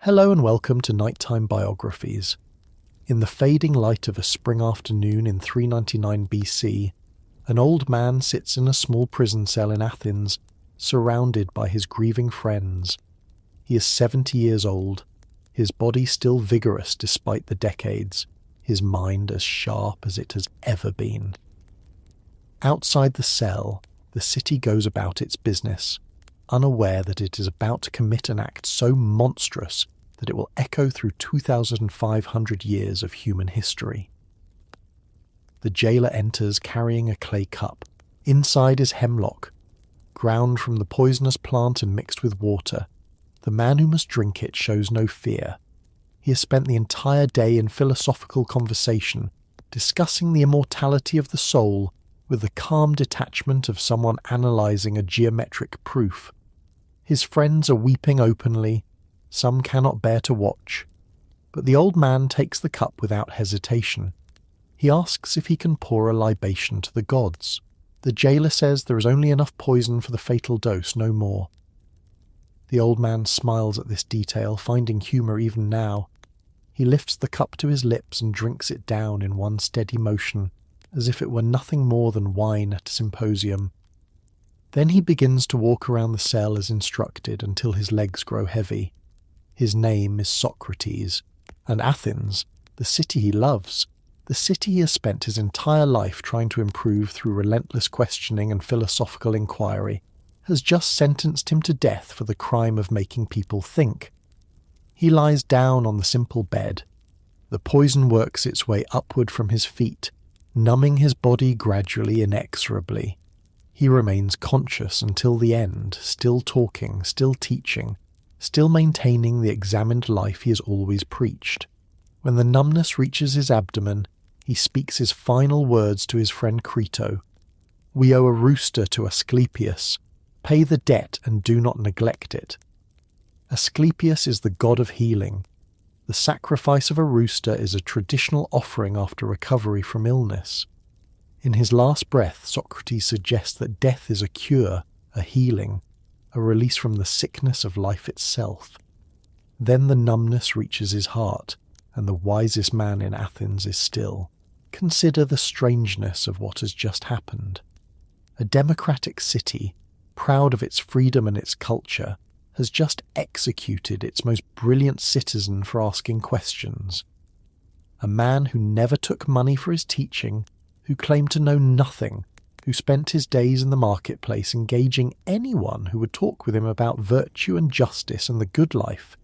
Hello and welcome to Nighttime Biographies. In the fading light of a spring afternoon in 399 BC, an old man sits in a small prison cell in Athens, surrounded by his grieving friends. He is 70 years old, his body still vigorous despite the decades, his mind as sharp as it has ever been. Outside the cell, the city goes about its business, unaware that it is about to commit an act so monstrous that it will echo through 2,500 years of human history. The jailer enters carrying a clay cup. Inside is Hemlock, ground from the poisonous plant and mixed with water. The man who must drink it shows no fear. He has spent the entire day in philosophical conversation, discussing the immortality of the soul with the calm detachment of someone analysing a geometric proof. His friends are weeping openly, some cannot bear to watch, but the old man takes the cup without hesitation. He asks if he can pour a libation to the gods. The jailer says there is only enough poison for the fatal dose, no more. The old man smiles at this detail, finding humour even now. He lifts the cup to his lips and drinks it down in one steady motion, as if it were nothing more than wine at a symposium. Then he begins to walk around the cell as instructed until his legs grow heavy. His name is Socrates, and Athens, the city he loves, the city he has spent his entire life trying to improve through relentless questioning and philosophical inquiry, has just sentenced him to death for the crime of making people think. He lies down on the simple bed. The poison works its way upward from his feet, numbing his body gradually, inexorably. He remains conscious until the end, still talking, still teaching, still maintaining the examined life he has always preached. When the numbness reaches his abdomen, he speaks his final words to his friend Crito. "We owe a rooster to Asclepius. Pay the debt and do not neglect it." Asclepius is the god of healing. The sacrifice of a rooster is a traditional offering after recovery from illness. In his last breath, Socrates suggests that death is a cure, a healing, a release from the sickness of life itself. Then the numbness reaches his heart, and the wisest man in Athens is still. Consider the strangeness of what has just happened. A democratic city, proud of its freedom and its culture, has just executed its most brilliant citizen for asking questions. A man who never took money for his teaching, who claimed to know nothing, who spent his days in the marketplace engaging anyone who would talk with him about virtue and justice and the good life,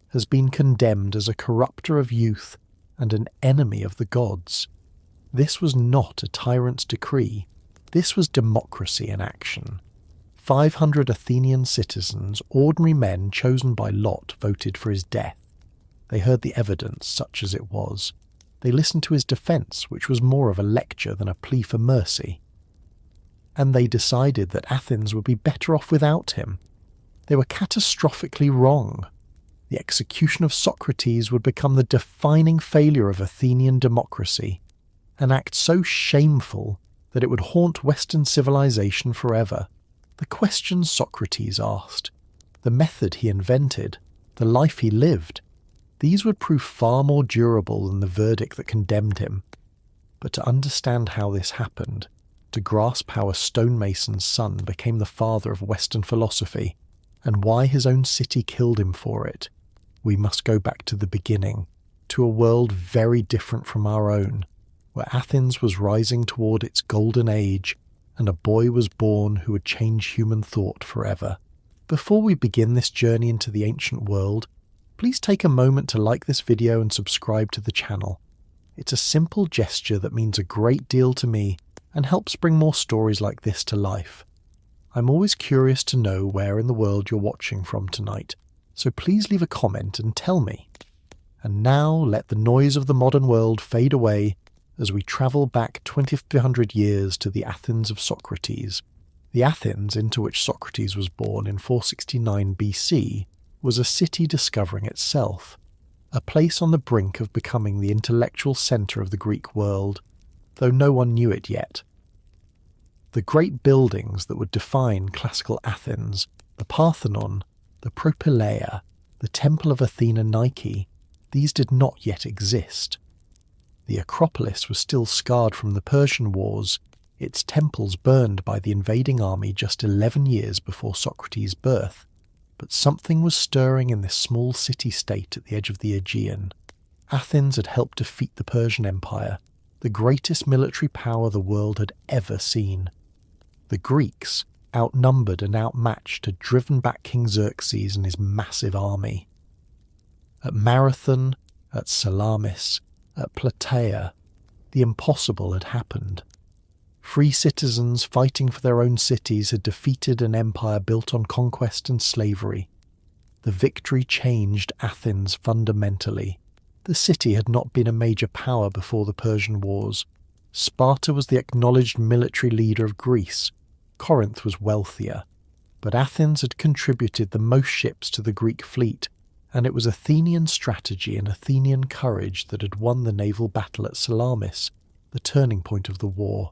has been condemned as a corrupter of youth and an enemy of the gods. This was not a tyrant's decree. This was democracy in action. 500 Athenian citizens, ordinary men chosen by lot, voted for his death. They heard the evidence, such as it was. They listened to his defence, which was more of a lecture than a plea for mercy. And they decided that Athens would be better off without him. They were catastrophically wrong. The execution of Socrates would become the defining failure of Athenian democracy, an act so shameful that it would haunt Western civilization forever. The questions Socrates asked, the method he invented, the life he lived, these would prove far more durable than the verdict that condemned him. But to understand how this happened, to grasp how a stonemason's son became the father of Western philosophy, and why his own city killed him for it, we must go back to the beginning, to a world very different from our own, where Athens was rising toward its golden age, and a boy was born who would change human thought forever. Before we begin this journey into the ancient world, please take a moment to like this video and subscribe to the channel. It's a simple gesture that means a great deal to me and helps bring more stories like this to life. I'm always curious to know where in the world you're watching from tonight, so please leave a comment and tell me. And now let the noise of the modern world fade away as we travel back 2,500 years to the Athens of Socrates. The Athens into which Socrates was born in 469 BC was a city discovering itself, a place on the brink of becoming the intellectual centre of the Greek world, though no one knew it yet. The great buildings that would define classical Athens, the Parthenon, the Propylaea, the Temple of Athena Nike, these did not yet exist. The Acropolis was still scarred from the Persian Wars, its temples burned by the invading army just 11 years before Socrates' birth, but something was stirring in this small city-state at the edge of the Aegean. Athens had helped defeat the Persian Empire, the greatest military power the world had ever seen. The Greeks, outnumbered and outmatched, had driven back King Xerxes and his massive army. At Marathon, at Salamis, at Plataea, the impossible had happened. Free citizens fighting for their own cities had defeated an empire built on conquest and slavery. The victory changed Athens fundamentally. The city had not been a major power before the Persian Wars. Sparta was the acknowledged military leader of Greece. Corinth was wealthier. But Athens had contributed the most ships to the Greek fleet, and it was Athenian strategy and Athenian courage that had won the naval battle at Salamis, the turning point of the war.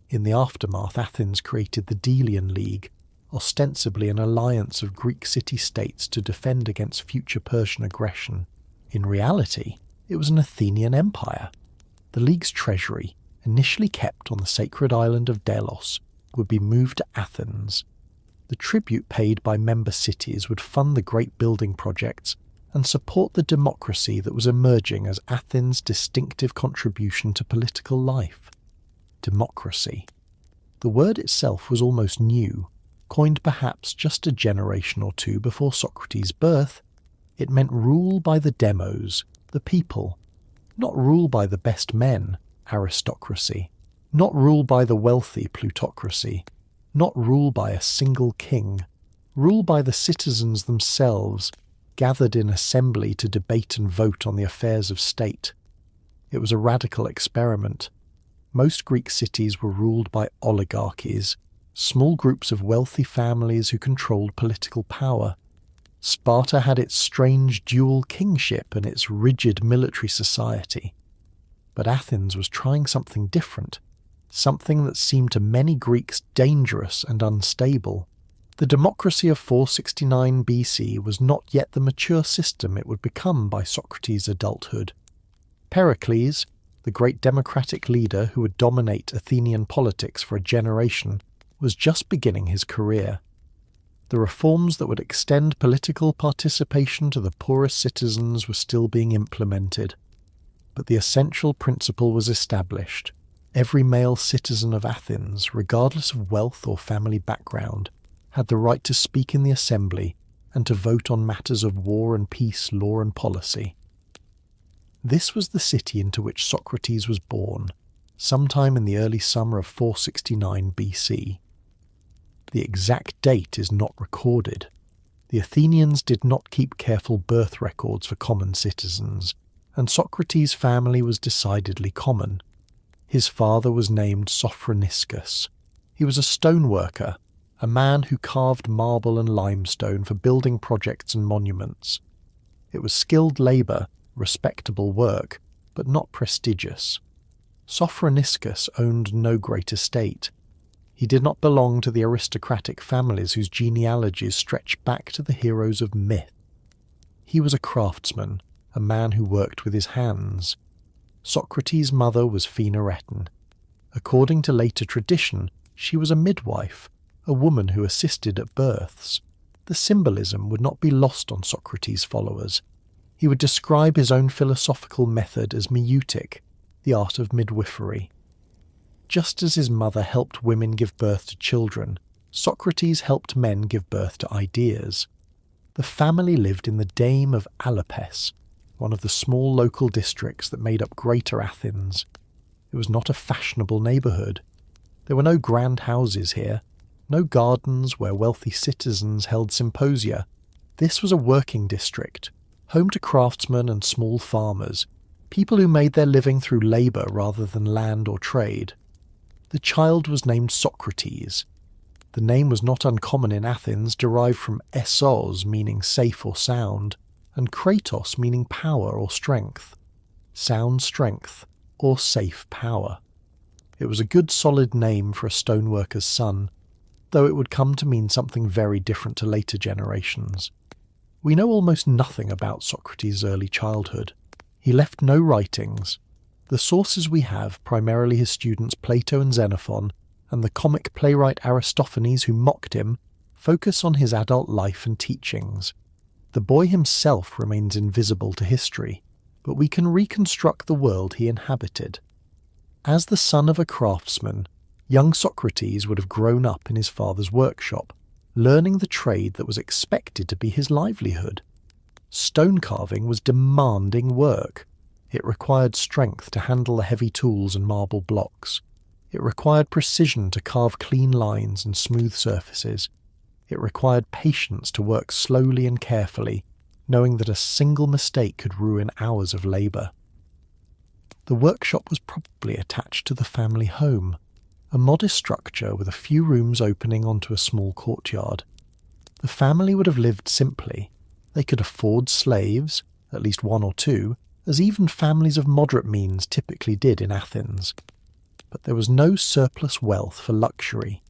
In the aftermath, Athens created the Delian League, ostensibly an alliance of Greek city-states to defend against future Persian aggression. In reality, it was an Athenian empire. The League's treasury, initially kept on the sacred island of Delos, would be moved to Athens. The tribute paid by member cities would fund the great building projects and support the democracy that was emerging as Athens' distinctive contribution to political life. Democracy. The word itself was almost new, coined perhaps just a generation or two before Socrates' birth. It meant rule by the demos, the people, not rule by the best men, aristocracy, not rule by the wealthy, plutocracy, not rule by a single king, rule by the citizens themselves, gathered in assembly to debate and vote on the affairs of state. It was a radical experiment. Most Greek cities were ruled by oligarchies, small groups of wealthy families who controlled political power. Sparta had its strange dual kingship and its rigid military society. But Athens was trying something different, something that seemed to many Greeks dangerous and unstable. The democracy of 469 BC was not yet the mature system it would become by Socrates' adulthood. Pericles, the great democratic leader who would dominate Athenian politics for a generation, was just beginning his career. The reforms that would extend political participation to the poorest citizens were still being implemented. But the essential principle was established. Every male citizen of Athens, regardless of wealth or family background, had the right to speak in the assembly and to vote on matters of war and peace, law and policy. This was the city into which Socrates was born, sometime in the early summer of 469 BC. The exact date is not recorded. The Athenians did not keep careful birth records for common citizens, and Socrates' family was decidedly common. His father was named Sophroniscus. He was a stoneworker, a man who carved marble and limestone for building projects and monuments. It was skilled labour, respectable work, but not prestigious. Sophroniscus owned no great estate. He did not belong to the aristocratic families whose genealogies stretch back to the heroes of myth. He was a craftsman, a man who worked with his hands. Socrates' mother was Phaenareton. According to later tradition, she was a midwife, a woman who assisted at births. The symbolism would not be lost on Socrates' followers. He would describe his own philosophical method as meutic, the art of midwifery. Just as his mother helped women give birth to children, Socrates helped men give birth to ideas. The family lived in the Dame of Alapes, one of the small local districts that made up Greater Athens. It was not a fashionable neighbourhood. There were no grand houses here, no gardens where wealthy citizens held symposia. This was a working district, home to craftsmen and small farmers, people who made their living through labour rather than land or trade. The child was named Socrates. The name was not uncommon in Athens, derived from essos, meaning safe or sound, and kratos, meaning power or strength. Sound strength, or safe power. It was a good solid name for a stoneworker's son, though it would come to mean something very different to later generations. We know almost nothing about Socrates' early childhood. He left no writings. The sources we have, primarily his students Plato and Xenophon, and the comic playwright Aristophanes who mocked him, focus on his adult life and teachings. The boy himself remains invisible to history, but we can reconstruct the world he inhabited. As the son of a craftsman, young Socrates would have grown up in his father's workshop, learning the trade that was expected to be his livelihood. Stone carving was demanding work. It required strength to handle the heavy tools and marble blocks. It required precision to carve clean lines and smooth surfaces. It required patience to work slowly and carefully, knowing that a single mistake could ruin hours of labour. The workshop was probably attached to the family home, a modest structure with a few rooms opening onto a small courtyard. The family would have lived simply. They could afford slaves, at least one or two, as even families of moderate means typically did in Athens. But there was no surplus wealth for luxury.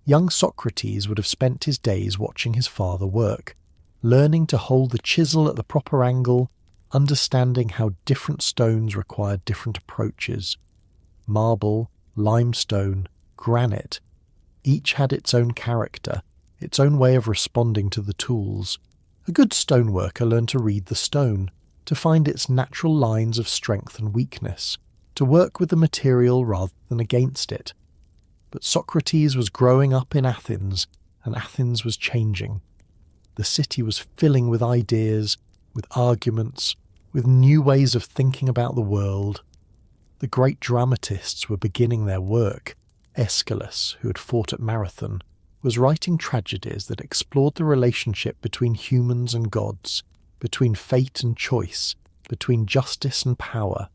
Young Socrates would have spent his days watching his father work, learning to hold the chisel at the proper angle, understanding how different stones required different approaches. Marble, limestone, granite, each had its own character, its own way of responding to the tools. A good stoneworker learned to read the stone, to find its natural lines of strength and weakness, to work with the material rather than against it. But Socrates was growing up in Athens, and Athens was changing. The city was filling with ideas, with arguments, with new ways of thinking about the world. The great dramatists were beginning their work. Aeschylus, who had fought at Marathon, was writing tragedies that explored the relationship between humans and gods, between fate and choice, between justice and power.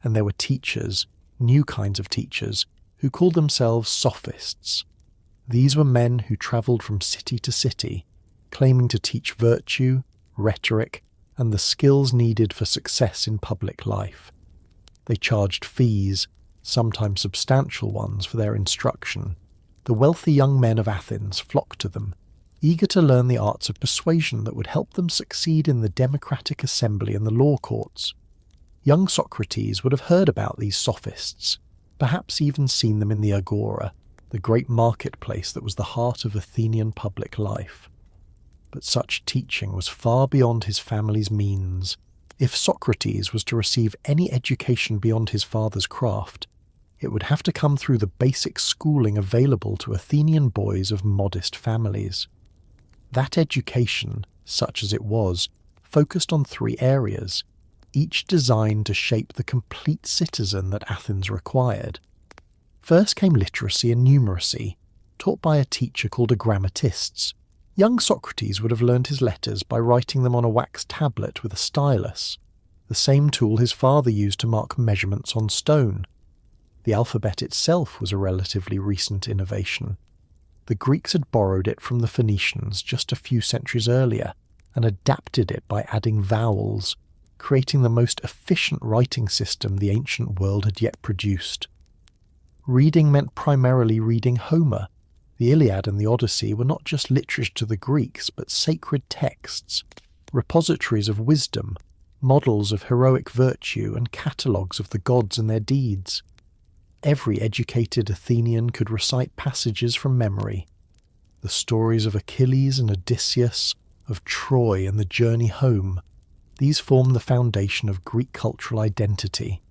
And there were teachers, new kinds of teachers, who called themselves sophists. These were men who travelled from city to city, claiming to teach virtue, rhetoric, and the skills needed for success in public life. They charged fees, sometimes substantial ones, for their instruction. The wealthy young men of Athens flocked to them, eager to learn the arts of persuasion that would help them succeed in the democratic assembly and the law courts. Young Socrates would have heard about these sophists, perhaps even seen them in the agora, the great marketplace that was the heart of Athenian public life. But such teaching was far beyond his family's means. If Socrates was to receive any education beyond his father's craft, it would have to come through the basic schooling available to Athenian boys of modest families. That education, such as it was, focused on 3 areas, each designed to shape the complete citizen that Athens required. First came literacy and numeracy, taught by a teacher called a grammatist. Young Socrates would have learned his letters by writing them on a wax tablet with a stylus, the same tool his father used to mark measurements on stone. The alphabet itself was a relatively recent innovation. The Greeks had borrowed it from the Phoenicians just a few centuries earlier and adapted it by adding vowels, creating the most efficient writing system the ancient world had yet produced. Reading meant primarily reading Homer. The Iliad and the Odyssey were not just literature to the Greeks, but sacred texts, repositories of wisdom, models of heroic virtue, and catalogues of the gods and their deeds. Every educated Athenian could recite passages from memory. The stories of Achilles and Odysseus, of Troy and the journey home, these formed the foundation of Greek cultural identity.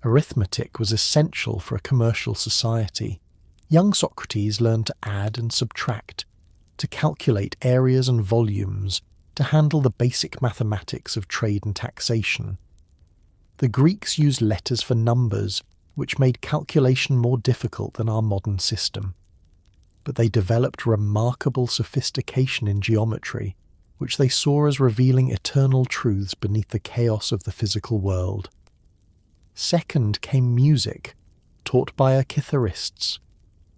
Arithmetic was essential for a commercial society. Young Socrates learned to add and subtract, to calculate areas and volumes, to handle the basic mathematics of trade and taxation. The Greeks used letters for numbers, which made calculation more difficult than our modern system. But they developed remarkable sophistication in geometry, which they saw as revealing eternal truths beneath the chaos of the physical world. Second came music, taught by akitharists.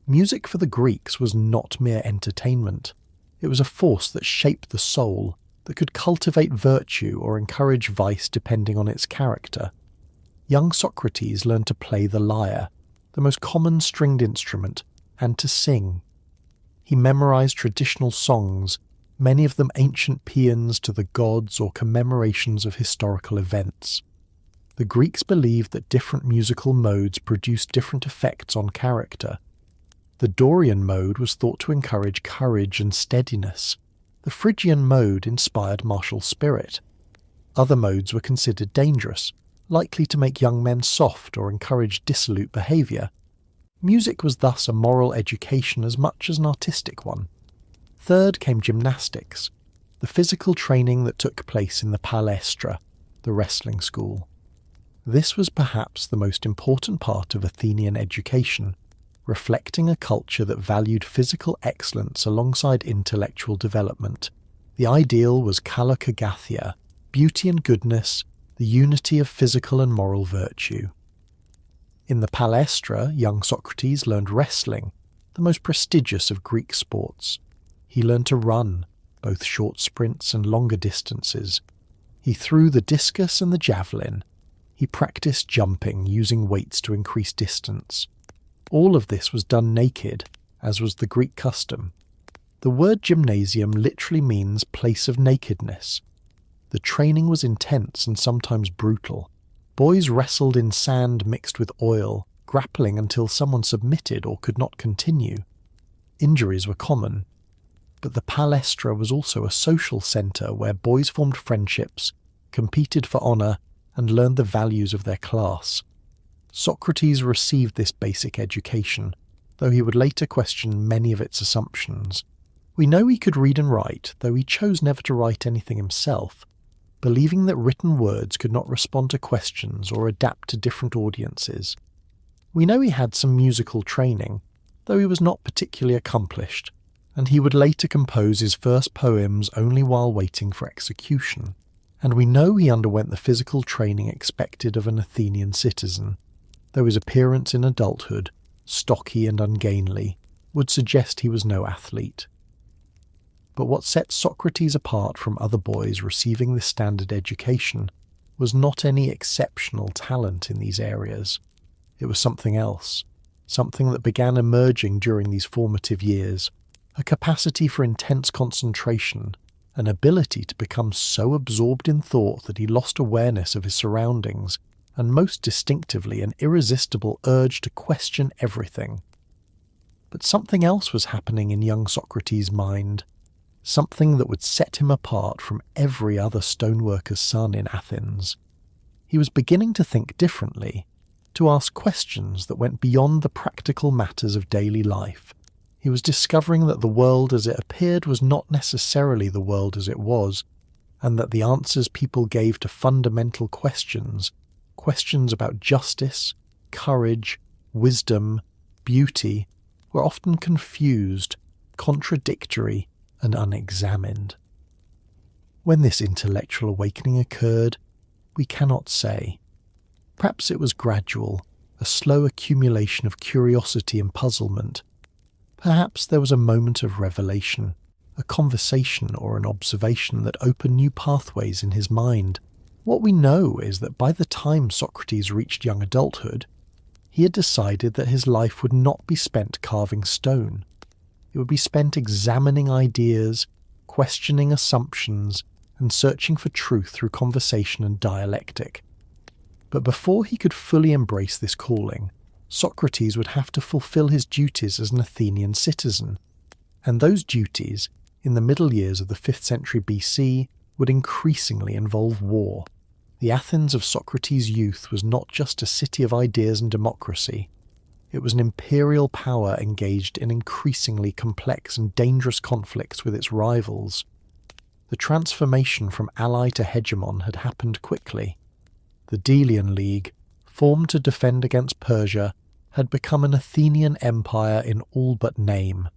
Music for the Greeks was not mere entertainment. It was a force that shaped the soul, that could cultivate virtue or encourage vice depending on its character. Young Socrates learned to play the lyre, the most common stringed instrument, and to sing. He memorized traditional songs, many of them ancient paeans to the gods or commemorations of historical events. The Greeks believed that different musical modes produced different effects on character. The Dorian mode was thought to encourage courage and steadiness. The Phrygian mode inspired martial spirit. Other modes were considered dangerous, likely to make young men soft or encourage dissolute behaviour. Music was thus a moral education as much as an artistic one. Third came gymnastics, the physical training that took place in the palestra, the wrestling school. This was perhaps the most important part of Athenian education, reflecting a culture that valued physical excellence alongside intellectual development. The ideal was kalokagathia, beauty and goodness, the unity of physical and moral virtue. In the palestra, young Socrates learned wrestling, the most prestigious of Greek sports. He learned to run, both short sprints and longer distances. He threw the discus and the javelin. He practiced jumping, using weights to increase distance. All of this was done naked, as was the Greek custom. The word gymnasium literally means place of nakedness. The training was intense and sometimes brutal. Boys wrestled in sand mixed with oil, grappling until someone submitted or could not continue. Injuries were common. But the palestra was also a social centre where boys formed friendships, competed for honour, and learned the values of their class. Socrates received this basic education, though he would later question many of its assumptions. We know he could read and write, though he chose never to write anything himself, believing that written words could not respond to questions or adapt to different audiences. We know he had some musical training, though he was not particularly accomplished, and he would later compose his first poems only while waiting for execution. And we know he underwent the physical training expected of an Athenian citizen, though his appearance in adulthood, stocky and ungainly, would suggest he was no athlete. But what set Socrates apart from other boys receiving this standard education was not any exceptional talent in these areas. It was something else, something that began emerging during these formative years, a capacity for intense concentration, an ability to become so absorbed in thought that he lost awareness of his surroundings, and most distinctively an irresistible urge to question everything. But something else was happening in young Socrates' mind, something that would set him apart from every other stoneworker's son in Athens. He was beginning to think differently, to ask questions that went beyond the practical matters of daily life. He was discovering that the world as it appeared was not necessarily the world as it was, and that the answers people gave to fundamental questions, questions about justice, courage, wisdom, beauty, were often confused, contradictory, and unexamined. When this intellectual awakening occurred, we cannot say. Perhaps it was gradual, a slow accumulation of curiosity and puzzlement. Perhaps there was a moment of revelation, a conversation or an observation that opened new pathways in his mind. What we know is that by the time Socrates reached young adulthood, he had decided that his life would not be spent carving stone. It would be spent examining ideas, questioning assumptions, and searching for truth through conversation and dialectic. But before he could fully embrace this calling, Socrates would have to fulfill his duties as an Athenian citizen. And those duties, in the middle years of the 5th century BC, would increasingly involve war. The Athens of Socrates' youth was not just a city of ideas and democracy. It was an imperial power engaged in increasingly complex and dangerous conflicts with its rivals. The transformation from ally to hegemon had happened quickly. The Delian League, formed to defend against Persia, had become an Athenian empire in all but name.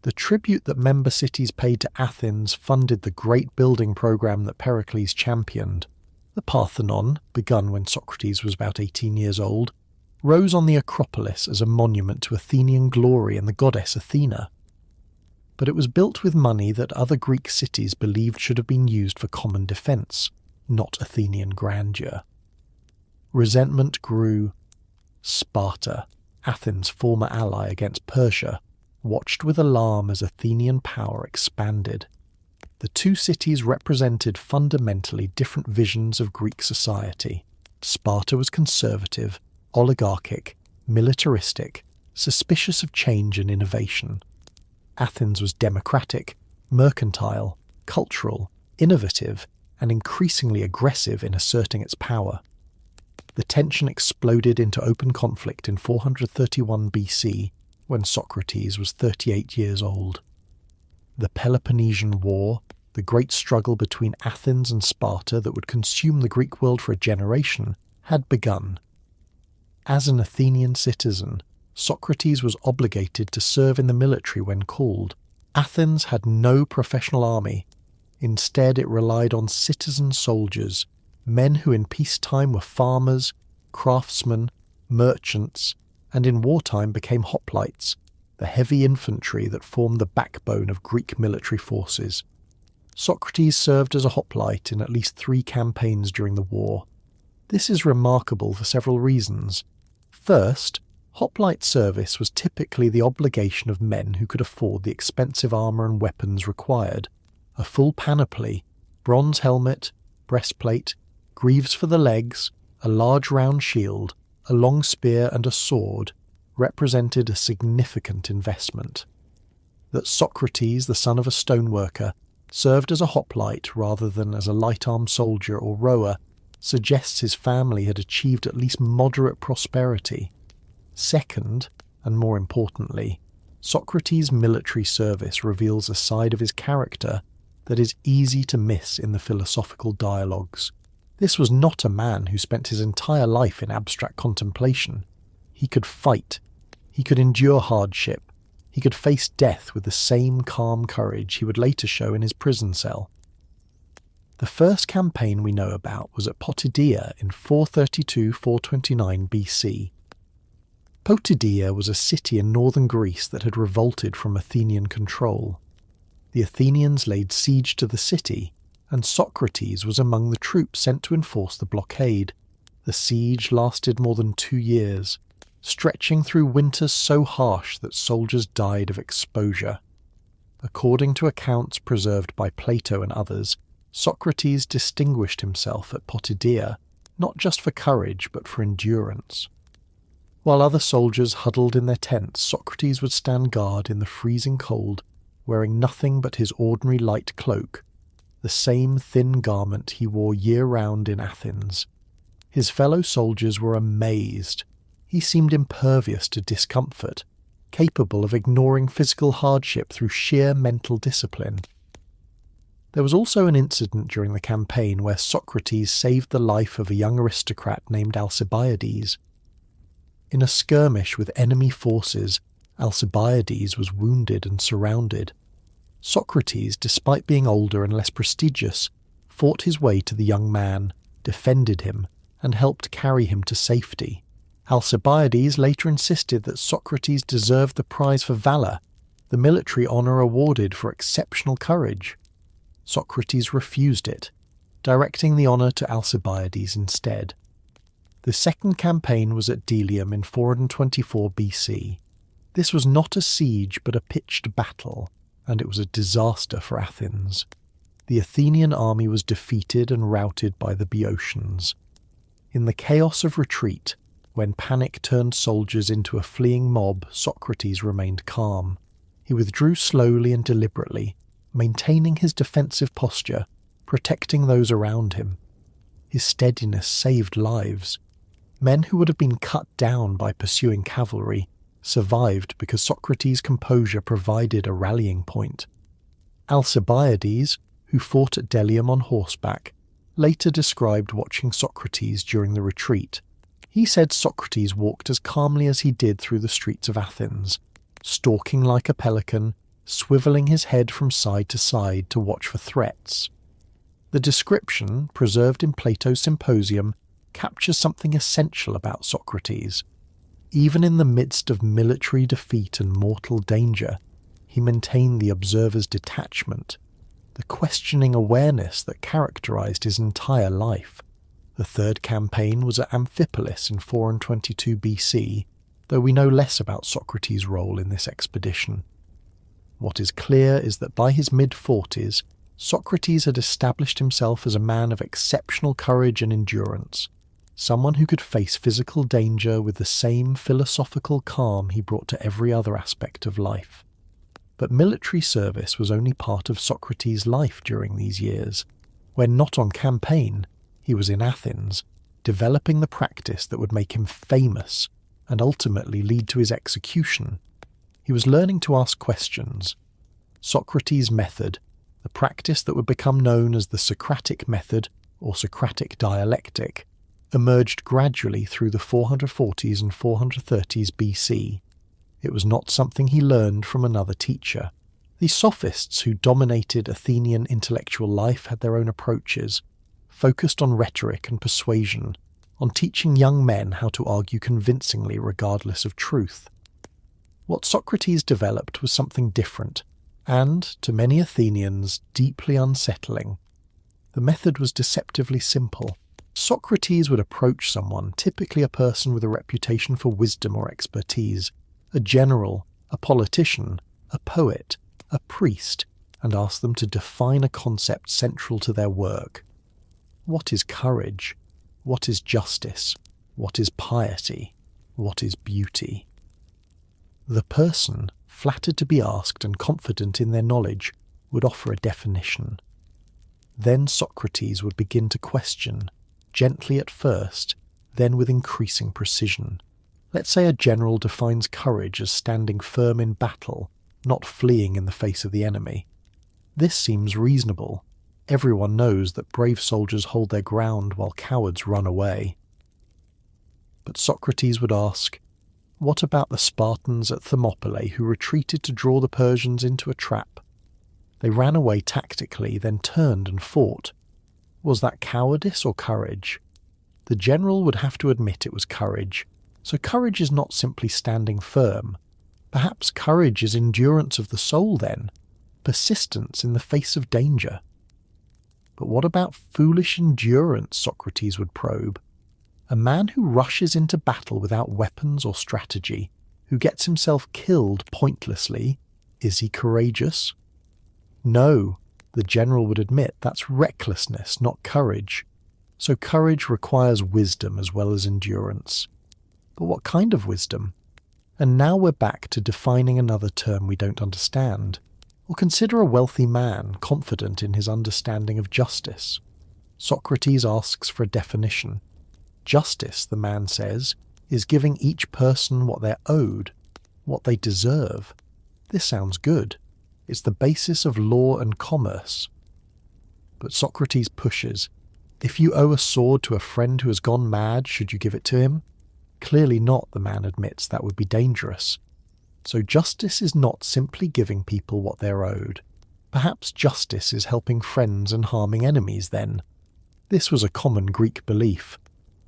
The tribute that member cities paid to Athens funded the great building program that Pericles championed. The Parthenon, begun when Socrates was about 18 years old, rose on the Acropolis as a monument to Athenian glory and the goddess Athena. But it was built with money that other Greek cities believed should have been used for common defence, not Athenian grandeur. Resentment grew. Sparta, Athens' former ally against Persia, watched with alarm as Athenian power expanded. The two cities represented fundamentally different visions of Greek society. Sparta was conservative, oligarchic, militaristic, suspicious of change and innovation. Athens was democratic, mercantile, cultural, innovative, and increasingly aggressive in asserting its power. The tension exploded into open conflict in 431 BC, when Socrates was 38 years old. The Peloponnesian War, the great struggle between Athens and Sparta that would consume the Greek world for a generation, had begun. As an Athenian citizen, Socrates was obligated to serve in the military when called. Athens had no professional army. Instead, it relied on citizen soldiers, men who in peacetime were farmers, craftsmen, merchants, and in wartime became hoplites, the heavy infantry that formed the backbone of Greek military forces. Socrates served as a hoplite in at least 3 campaigns during the war. This is remarkable for several reasons. First, hoplite service was typically the obligation of men who could afford the expensive armour and weapons required. A full panoply, bronze helmet, breastplate, greaves for the legs, a large round shield, a long spear and a sword represented a significant investment. That Socrates, the son of a stoneworker, served as a hoplite rather than as a light-armed soldier or rower suggests his family had achieved at least moderate prosperity. Second, and more importantly, Socrates' military service reveals a side of his character that is easy to miss in the philosophical dialogues. This was not a man who spent his entire life in abstract contemplation. He could fight. He could endure hardship. He could face death with the same calm courage he would later show in his prison cell. The first campaign we know about was at Potidaea in 432-429 BC. Potidaea was a city in northern Greece that had revolted from Athenian control. The Athenians laid siege to the city, and Socrates was among the troops sent to enforce the blockade. The siege lasted more than 2 years, stretching through winters so harsh that soldiers died of exposure. According to accounts preserved by Plato and others, Socrates distinguished himself at Potidaea not just for courage but for endurance. While other soldiers huddled in their tents, Socrates would stand guard in the freezing cold, wearing nothing but his ordinary light cloak, the same thin garment he wore year-round in Athens. His fellow soldiers were amazed. He seemed impervious to discomfort, capable of ignoring physical hardship through sheer mental discipline. There was also an incident during the campaign where Socrates saved the life of a young aristocrat named Alcibiades. In a skirmish with enemy forces, Alcibiades was wounded and surrounded. Socrates, despite being older and less prestigious, fought his way to the young man, defended him, and helped carry him to safety. Alcibiades later insisted that Socrates deserved the prize for valour, the military honour awarded for exceptional courage. Socrates refused it, directing the honour to Alcibiades instead. The second campaign was at Delium in 424 BC. This was not a siege but a pitched battle, and it was a disaster for Athens. The Athenian army was defeated and routed by the Boeotians. In the chaos of retreat, when panic turned soldiers into a fleeing mob, Socrates remained calm. He withdrew slowly and deliberately, maintaining his defensive posture, protecting those around him. His steadiness saved lives. Men who would have been cut down by pursuing cavalry survived because Socrates' composure provided a rallying point. Alcibiades, who fought at Delium on horseback, later described watching Socrates during the retreat. He said Socrates walked as calmly as he did through the streets of Athens, stalking like a pelican, swivelling his head from side to side to watch for threats. The description, preserved in Plato's Symposium, captures something essential about Socrates. Even in the midst of military defeat and mortal danger, he maintained the observer's detachment, the questioning awareness that characterized his entire life. The third campaign was at Amphipolis in 422 BC, though we know less about Socrates' role in this expedition. What is clear is that by his mid-40s, Socrates had established himself as a man of exceptional courage and endurance, someone who could face physical danger with the same philosophical calm he brought to every other aspect of life. But military service was only part of Socrates' life during these years. When not on campaign, he was in Athens, developing the practice that would make him famous and ultimately lead to his execution. He was learning to ask questions. Socratic Method, the practice that would become known as the Socratic Method or Socratic dialectic, emerged gradually through the 440s and 430s BC. It was not something he learned from another teacher. The sophists who dominated Athenian intellectual life had their own approaches, focused on rhetoric and persuasion, on teaching young men how to argue convincingly regardless of truth. What Socrates developed was something different, and, to many Athenians, deeply unsettling. The method was deceptively simple. Socrates would approach someone, typically a person with a reputation for wisdom or expertise, a general, a politician, a poet, a priest, and ask them to define a concept central to their work. What is courage? What is justice? What is piety? What is beauty? The person, flattered to be asked and confident in their knowledge, would offer a definition. Then Socrates would begin to question, gently at first, then with increasing precision. Let's say a general defines courage as standing firm in battle, not fleeing in the face of the enemy. This seems reasonable. Everyone knows that brave soldiers hold their ground while cowards run away. But Socrates would ask, what about the Spartans at Thermopylae who retreated to draw the Persians into a trap? They ran away tactically, then turned and fought. Was that cowardice or courage? The general would have to admit it was courage. So courage is not simply standing firm. Perhaps courage is endurance of the soul then, persistence in the face of danger. But what about foolish endurance, Socrates would probe? A man who rushes into battle without weapons or strategy, who gets himself killed pointlessly, is he courageous? No, the general would admit that's recklessness, not courage. So courage requires wisdom as well as endurance. But what kind of wisdom? And now we're back to defining another term we don't understand. Or consider a wealthy man confident in his understanding of justice. Socrates asks for a definition. Justice, the man says, is giving each person what they're owed, what they deserve. This sounds good. It's the basis of law and commerce. But Socrates pushes. If you owe a sword to a friend who has gone mad, should you give it to him? Clearly not, the man admits. That would be dangerous. So justice is not simply giving people what they're owed. Perhaps justice is helping friends and harming enemies then. This was a common Greek belief.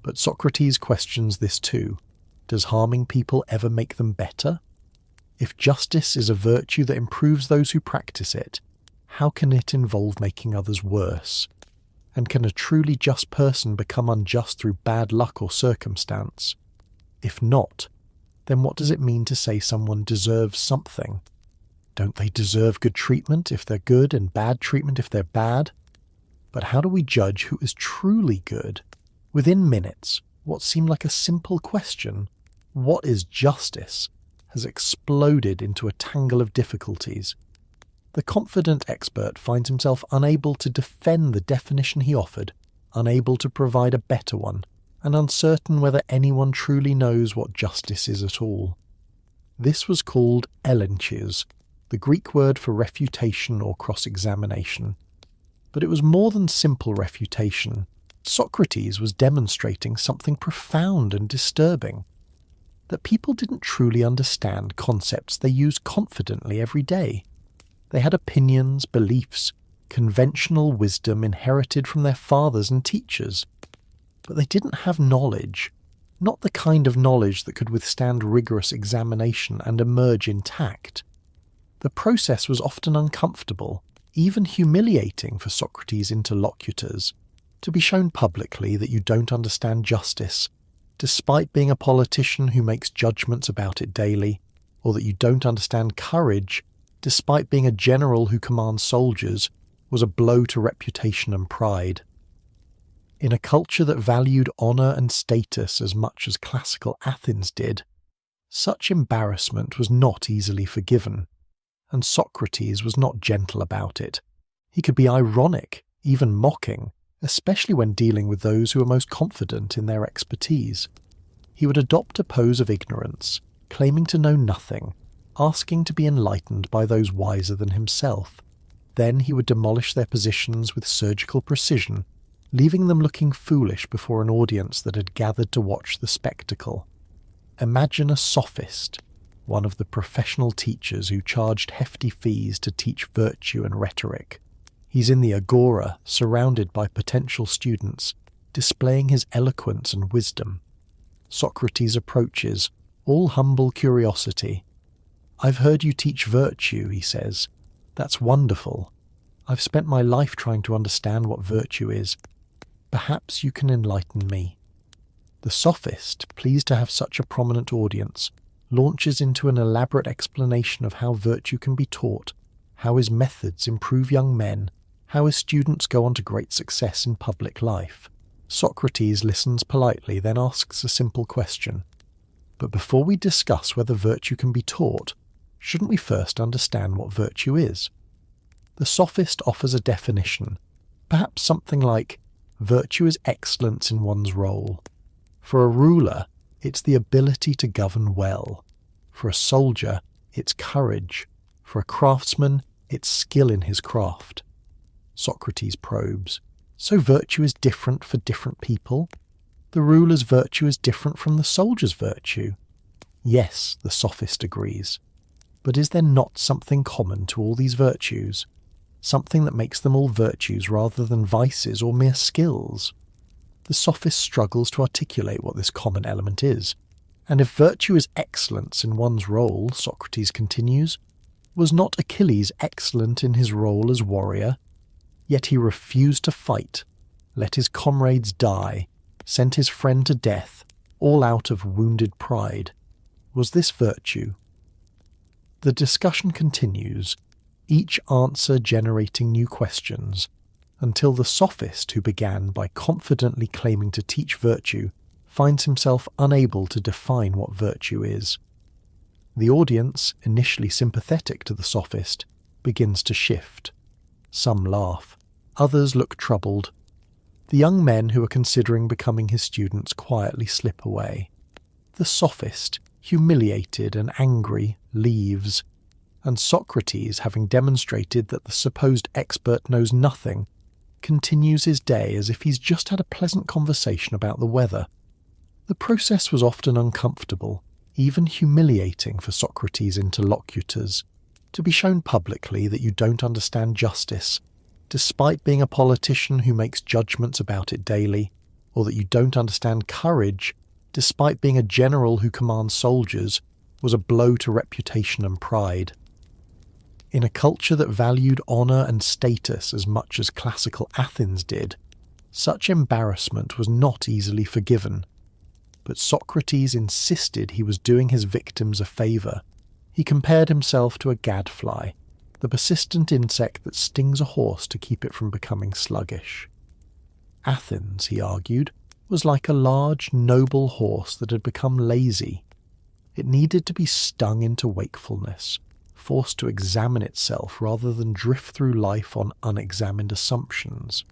But Socrates questions this too. Does harming people ever make them better? If justice is a virtue that improves those who practice it, how can it involve making others worse? And can a truly just person become unjust through bad luck or circumstance? If not, then what does it mean to say someone deserves something? Don't they deserve good treatment if they're good and bad treatment if they're bad? But how do we judge who is truly good? Within minutes, what seemed like a simple question, what is justice, has exploded into a tangle of difficulties. The confident expert finds himself unable to defend the definition he offered, unable to provide a better one, and uncertain whether anyone truly knows what justice is at all. This was called elenchis, the Greek word for refutation or cross-examination. But it was more than simple refutation. Socrates was demonstrating something profound and disturbing, that people didn't truly understand concepts they used confidently every day. They had opinions, beliefs, conventional wisdom inherited from their fathers and teachers, but they didn't have knowledge, not the kind of knowledge that could withstand rigorous examination and emerge intact. The process was often uncomfortable, even humiliating for Socrates' interlocutors, to be shown publicly that you don't understand justice, despite being a politician who makes judgments about it daily, or that you don't understand courage, despite being a general who commands soldiers, was a blow to reputation and pride. In a culture that valued honour and status as much as classical Athens did, such embarrassment was not easily forgiven, and Socrates was not gentle about it. He could be ironic, even mocking, especially when dealing with those who were most confident in their expertise. He would adopt a pose of ignorance, claiming to know nothing, asking to be enlightened by those wiser than himself. Then he would demolish their positions with surgical precision, leaving them looking foolish before an audience that had gathered to watch the spectacle. Imagine a sophist, one of the professional teachers who charged hefty fees to teach virtue and rhetoric. He's in the agora, surrounded by potential students, displaying his eloquence and wisdom. Socrates approaches, all humble curiosity. "I've heard you teach virtue," he says. "That's wonderful. I've spent my life trying to understand what virtue is. Perhaps you can enlighten me." The sophist, pleased to have such a prominent audience, launches into an elaborate explanation of how virtue can be taught, how his methods improve young men, how his students go on to great success in public life. Socrates listens politely, then asks a simple question. "But before we discuss whether virtue can be taught, shouldn't we first understand what virtue is?" The sophist offers a definition, perhaps something like, "Virtue is excellence in one's role. For a ruler, it's the ability to govern well. For a soldier, it's courage. For a craftsman, it's skill in his craft." Socrates probes. "So virtue is different for different people? The ruler's virtue is different from the soldier's virtue?" "Yes," the sophist agrees. "But is there not something common to all these virtues? Something that makes them all virtues rather than vices or mere skills?" The sophist struggles to articulate what this common element is. "And if virtue is excellence in one's role," Socrates continues, "was not Achilles excellent in his role as warrior? Yet he refused to fight, let his comrades die, sent his friend to death, all out of wounded pride. Was this virtue?" The discussion continues, each answer generating new questions, until the sophist who began by confidently claiming to teach virtue finds himself unable to define what virtue is. The audience, initially sympathetic to the sophist, begins to shift. Some laugh, others look troubled. The young men who are considering becoming his students quietly slip away. The sophist, humiliated and angry, leaves, and Socrates, having demonstrated that the supposed expert knows nothing, continues his day as if he's just had a pleasant conversation about the weather. The process was often uncomfortable, even humiliating for Socrates' interlocutors. To be shown publicly that you don't understand justice, despite being a politician who makes judgments about it daily, or that you don't understand courage, despite being a general who commands soldiers, was a blow to reputation and pride. In a culture that valued honour and status as much as classical Athens did, such embarrassment was not easily forgiven. But Socrates insisted he was doing his victims a favour. He compared himself to a gadfly, the persistent insect that stings a horse to keep it from becoming sluggish. Athens, he argued, was like a large, noble horse that had become lazy. It needed to be stung into wakefulness, forced to examine itself rather than drift through life on unexamined assumptions.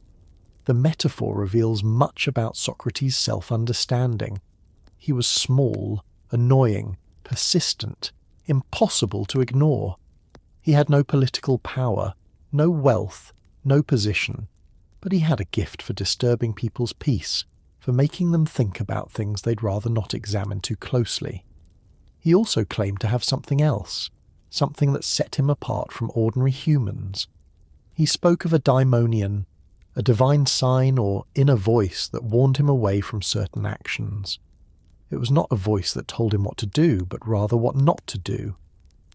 The metaphor reveals much about Socrates' self-understanding. He was small, annoying, persistent, impossible to ignore. He had no political power, no wealth, no position, but he had a gift for disturbing people's peace, for making them think about things they'd rather not examine too closely. He also claimed to have something else, something that set him apart from ordinary humans. He spoke of a daimonion, a divine sign or inner voice that warned him away from certain actions. It was not a voice that told him what to do, but rather what not to do.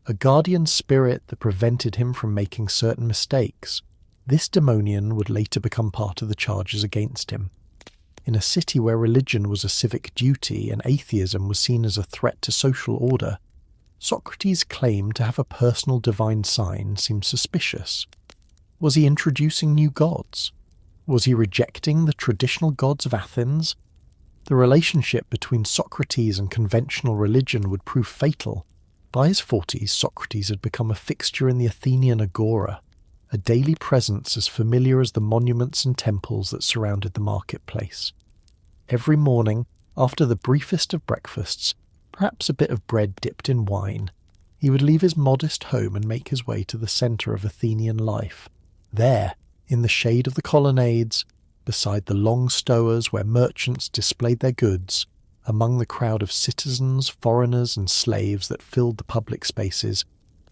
A guardian spirit that prevented him from making certain mistakes. This daimonion would later become part of the charges against him. In a city where religion was a civic duty and atheism was seen as a threat to social order, Socrates' claim to have a personal divine sign seemed suspicious. Was he introducing new gods? Was he rejecting the traditional gods of Athens? The relationship between Socrates and conventional religion would prove fatal. By his 40s, Socrates had become a fixture in the Athenian agora, a daily presence as familiar as the monuments and temples that surrounded the marketplace. Every morning, after the briefest of breakfasts, perhaps a bit of bread dipped in wine, he would leave his modest home and make his way to the centre of Athenian life. There, in the shade of the colonnades, beside the long stowers where merchants displayed their goods, among the crowd of citizens, foreigners and slaves that filled the public spaces,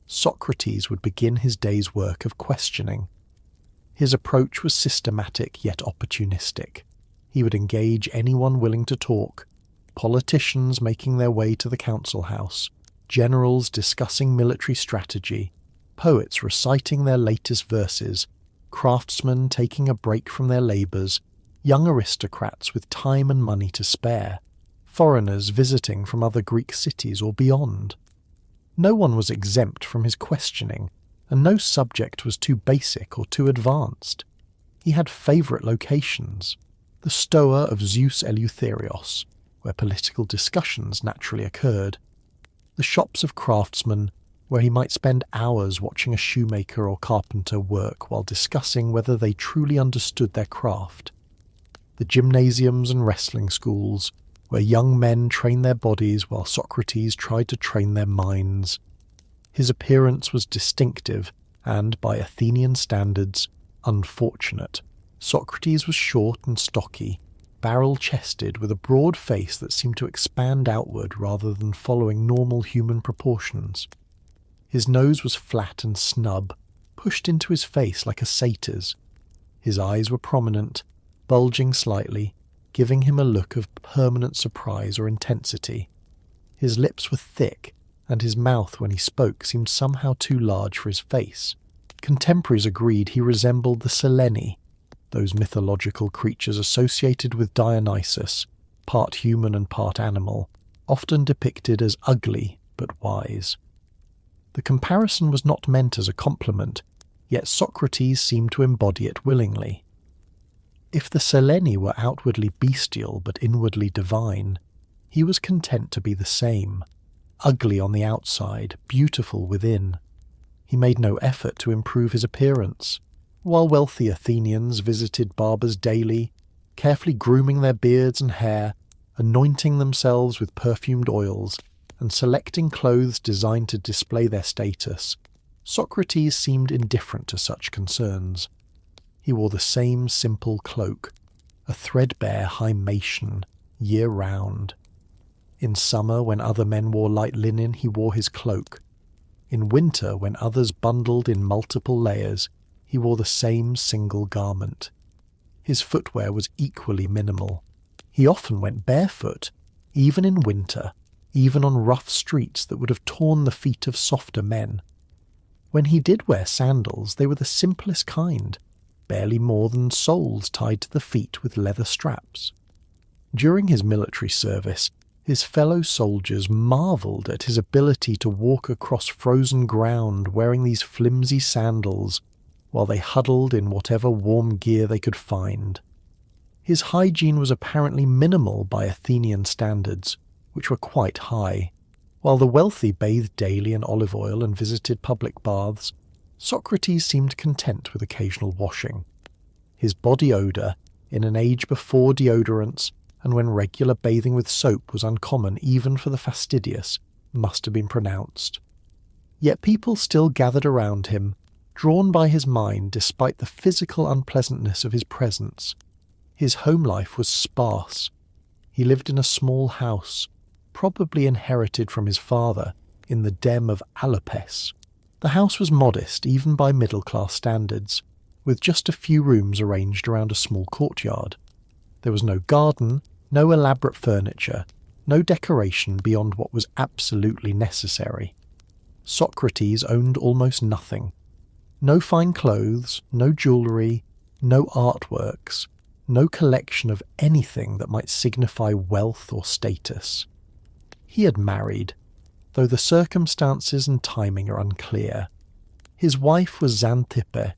Socrates would begin his day's work of questioning. His approach was systematic yet opportunistic. He would engage anyone willing to talk, politicians making their way to the council house, generals discussing military strategy, poets reciting their latest verses, craftsmen taking a break from their labours, young aristocrats with time and money to spare, foreigners visiting from other Greek cities or beyond. No one was exempt from his questioning, and no subject was too basic or too advanced. He had favourite locations: the Stoa of Zeus Eleutherios, where political discussions naturally occurred, the shops of craftsmen, where he might spend hours watching a shoemaker or carpenter work while discussing whether they truly understood their craft, the gymnasiums and wrestling schools, where young men trained their bodies while Socrates tried to train their minds. His appearance was distinctive and, by Athenian standards, unfortunate. Socrates was short and stocky, barrel-chested, with a broad face that seemed to expand outward rather than following normal human proportions. His nose was flat and snub, pushed into his face like a satyr's. His eyes were prominent, bulging slightly, giving him a look of permanent surprise or intensity. His lips were thick, and his mouth when he spoke seemed somehow too large for his face. Contemporaries agreed he resembled the Seleni, those mythological creatures associated with Dionysus, part human and part animal, often depicted as ugly but wise. The comparison was not meant as a compliment, yet Socrates seemed to embody it willingly. If the Seleni were outwardly bestial but inwardly divine, he was content to be the same, ugly on the outside, beautiful within. He made no effort to improve his appearance. While wealthy Athenians visited barbers daily, carefully grooming their beards and hair, anointing themselves with perfumed oils, and selecting clothes designed to display their status, Socrates seemed indifferent to such concerns. He wore the same simple cloak, a threadbare hymation, year-round. In summer, when other men wore light linen, he wore his cloak. In winter, when others bundled in multiple layers, he wore the same single garment. His footwear was equally minimal. He often went barefoot, even in winter, even on rough streets that would have torn the feet of softer men. When he did wear sandals, they were the simplest kind, barely more than soles tied to the feet with leather straps. During his military service, his fellow soldiers marvelled at his ability to walk across frozen ground wearing these flimsy sandals while they huddled in whatever warm gear they could find. His hygiene was apparently minimal by Athenian standards, which were quite high. While the wealthy bathed daily in olive oil and visited public baths, Socrates seemed content with occasional washing. His body odour, in an age before deodorants and when regular bathing with soap was uncommon even for the fastidious, must have been pronounced. Yet people still gathered around him, drawn by his mind despite the physical unpleasantness of his presence. His home life was sparse. He lived in a small house, probably inherited from his father, in the Dem of Alopes. The house was modest even by middle-class standards, with just a few rooms arranged around a small courtyard. There was no garden, no elaborate furniture, no decoration beyond what was absolutely necessary. Socrates owned almost nothing. No fine clothes, no jewellery, no artworks, no collection of anything that might signify wealth or status. He had married, though the circumstances and timing are unclear. His wife was Xanthippe,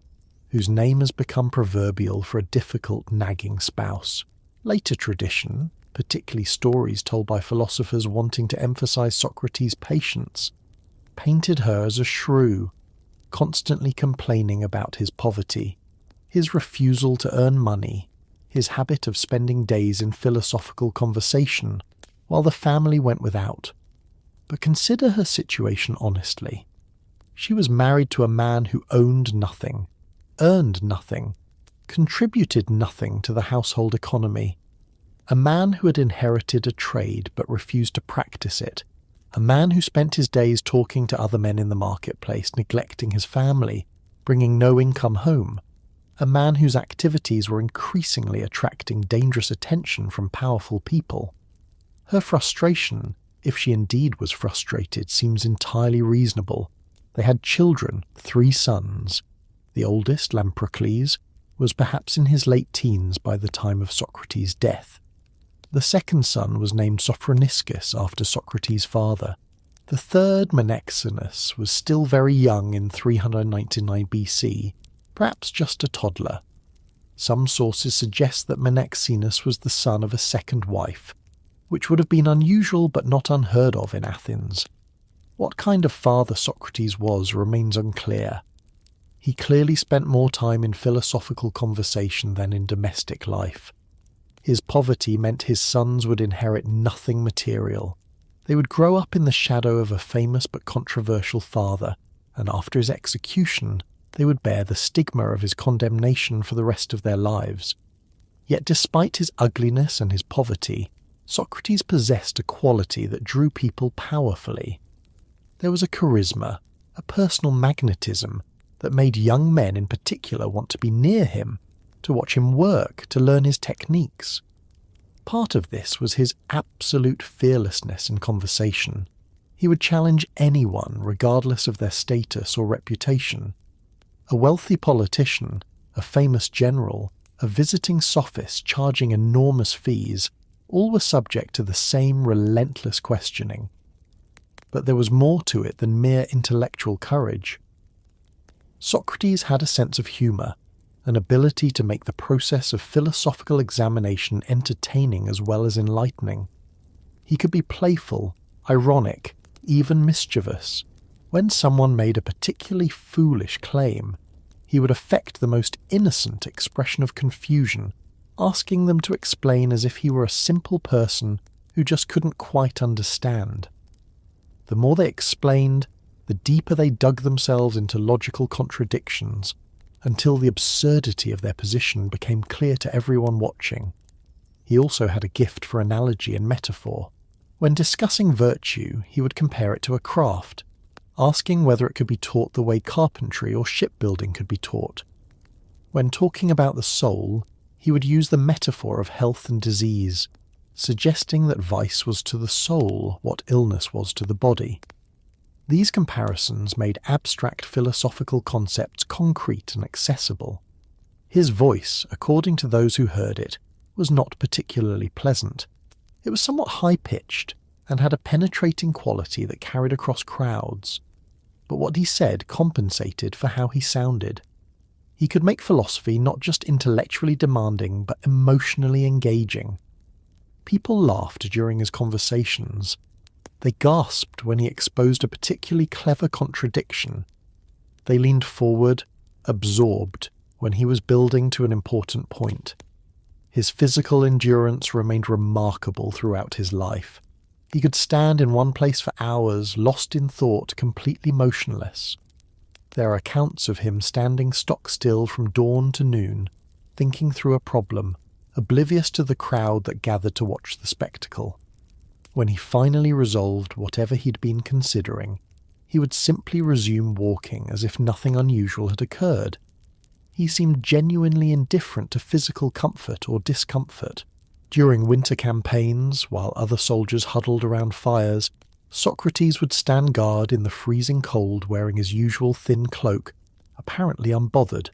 whose name has become proverbial for a difficult, nagging spouse. Later tradition, particularly stories told by philosophers wanting to emphasize Socrates' patience, painted her as a shrew, constantly complaining about his poverty, his refusal to earn money, his habit of spending days in philosophical conversation while the family went without. But consider her situation honestly. She was married to a man who owned nothing, earned nothing, contributed nothing to the household economy. A man who had inherited a trade but refused to practice it. A man who spent his days talking to other men in the marketplace, neglecting his family, bringing no income home. A man whose activities were increasingly attracting dangerous attention from powerful people. Her frustration, if she indeed was frustrated, seems entirely reasonable. They had children, 3 sons. The oldest, Lamprocles, was perhaps in his late teens by the time of Socrates' death. The second son was named Sophroniscus after Socrates' father. The third, Menexenus, was still very young in 399 BC, perhaps just a toddler. Some sources suggest that Menexenus was the son of a second wife, which would have been unusual but not unheard of in Athens. What kind of father Socrates was remains unclear. He clearly spent more time in philosophical conversation than in domestic life. His poverty meant his sons would inherit nothing material. They would grow up in the shadow of a famous but controversial father, and after his execution, they would bear the stigma of his condemnation for the rest of their lives. Yet despite his ugliness and his poverty, Socrates possessed a quality that drew people powerfully. There was a charisma, a personal magnetism that made young men in particular want to be near him, to watch him work, to learn his techniques. Part of this was his absolute fearlessness in conversation. He would challenge anyone regardless of their status or reputation. A wealthy politician, a famous general, a visiting sophist charging enormous fees, all were subject to the same relentless questioning. But there was more to it than mere intellectual courage. Socrates had a sense of humour, an ability to make the process of philosophical examination entertaining as well as enlightening. He could be playful, ironic, even mischievous. When someone made a particularly foolish claim, he would affect the most innocent expression of confusion, asking them to explain as if he were a simple person who just couldn't quite understand. The more they explained, the deeper they dug themselves into logical contradictions, until the absurdity of their position became clear to everyone watching. He also had a gift for analogy and metaphor. When discussing virtue, he would compare it to a craft, asking whether it could be taught the way carpentry or shipbuilding could be taught. When talking about the soul, he would use the metaphor of health and disease, suggesting that vice was to the soul what illness was to the body. These comparisons made abstract philosophical concepts concrete and accessible. His voice, according to those who heard it, was not particularly pleasant. It was somewhat high-pitched and had a penetrating quality that carried across crowds. But what he said compensated for how he sounded. He could make philosophy not just intellectually demanding but emotionally engaging. People laughed during his conversations. They gasped when he exposed a particularly clever contradiction. They leaned forward, absorbed, when he was building to an important point. His physical endurance remained remarkable throughout his life. He could stand in one place for hours, lost in thought, completely motionless. There are accounts of him standing stock still from dawn to noon, thinking through a problem, oblivious to the crowd that gathered to watch the spectacle. When he finally resolved whatever he'd been considering, he would simply resume walking as if nothing unusual had occurred. He seemed genuinely indifferent to physical comfort or discomfort. During winter campaigns, while other soldiers huddled around fires, Socrates would stand guard in the freezing cold wearing his usual thin cloak, apparently unbothered.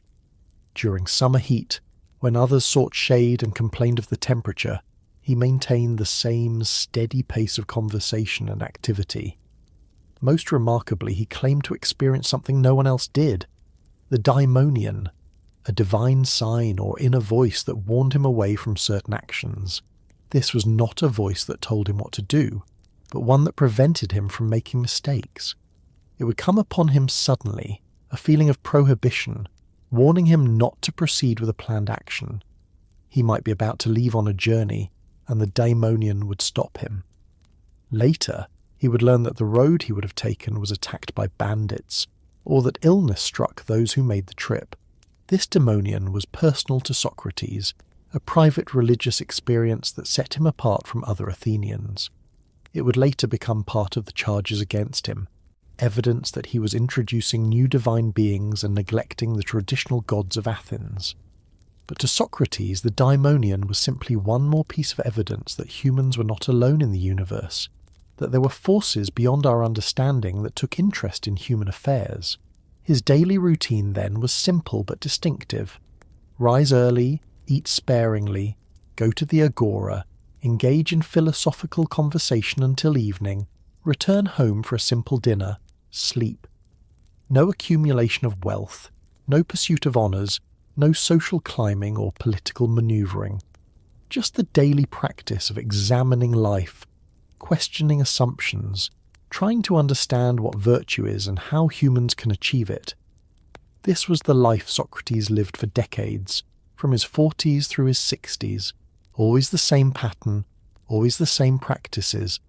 During summer heat, when others sought shade and complained of the temperature, he maintained the same steady pace of conversation and activity. Most remarkably, he claimed to experience something no one else did, the daimonion, a divine sign or inner voice that warned him away from certain actions. This was not a voice that told him what to do, but one that prevented him from making mistakes. It would come upon him suddenly, a feeling of prohibition, warning him not to proceed with a planned action. He might be about to leave on a journey, and the daimonian would stop him. Later, he would learn that the road he would have taken was attacked by bandits, or that illness struck those who made the trip. This daimonian was personal to Socrates, a private religious experience that set him apart from other Athenians. It would later become part of the charges against him, evidence that he was introducing new divine beings and neglecting the traditional gods of Athens. But to Socrates, the daimonian was simply one more piece of evidence that humans were not alone in the universe, that there were forces beyond our understanding that took interest in human affairs. His daily routine then was simple but distinctive. Rise early, eat sparingly, go to the agora, engage in philosophical conversation until evening, return home for a simple dinner, sleep. No accumulation of wealth, no pursuit of honours, no social climbing or political manoeuvring. Just the daily practice of examining life, questioning assumptions, trying to understand what virtue is and how humans can achieve it. This was the life Socrates lived for decades, from his 40s through his 60s, always the same pattern, always the same practices,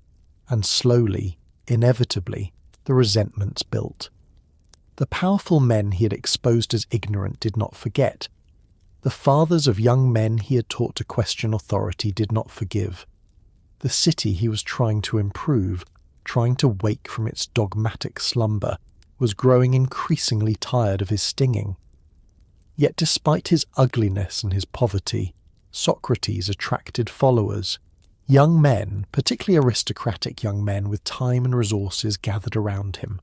and slowly, inevitably, the resentments built. The powerful men he had exposed as ignorant did not forget. The fathers of young men he had taught to question authority did not forgive. The city he was trying to improve, trying to wake from its dogmatic slumber, was growing increasingly tired of his stinging. Yet despite his ugliness and his poverty, Socrates attracted followers. Young men, particularly aristocratic young men with time and resources, gathered around him.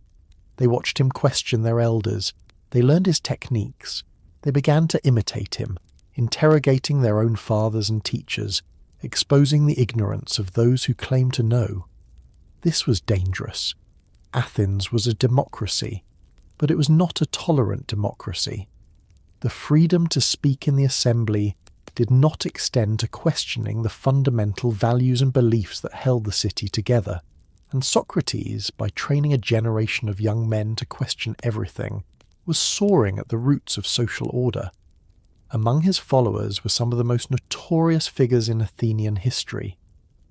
They watched him question their elders. They learned his techniques. They began to imitate him, interrogating their own fathers and teachers, exposing the ignorance of those who claimed to know. This was dangerous. Athens was a democracy, but it was not a tolerant democracy. The freedom to speak in the assembly did not extend to questioning the fundamental values and beliefs that held the city together, and Socrates, by training a generation of young men to question everything, was soaring at the roots of social order. Among his followers were some of the most notorious figures in Athenian history.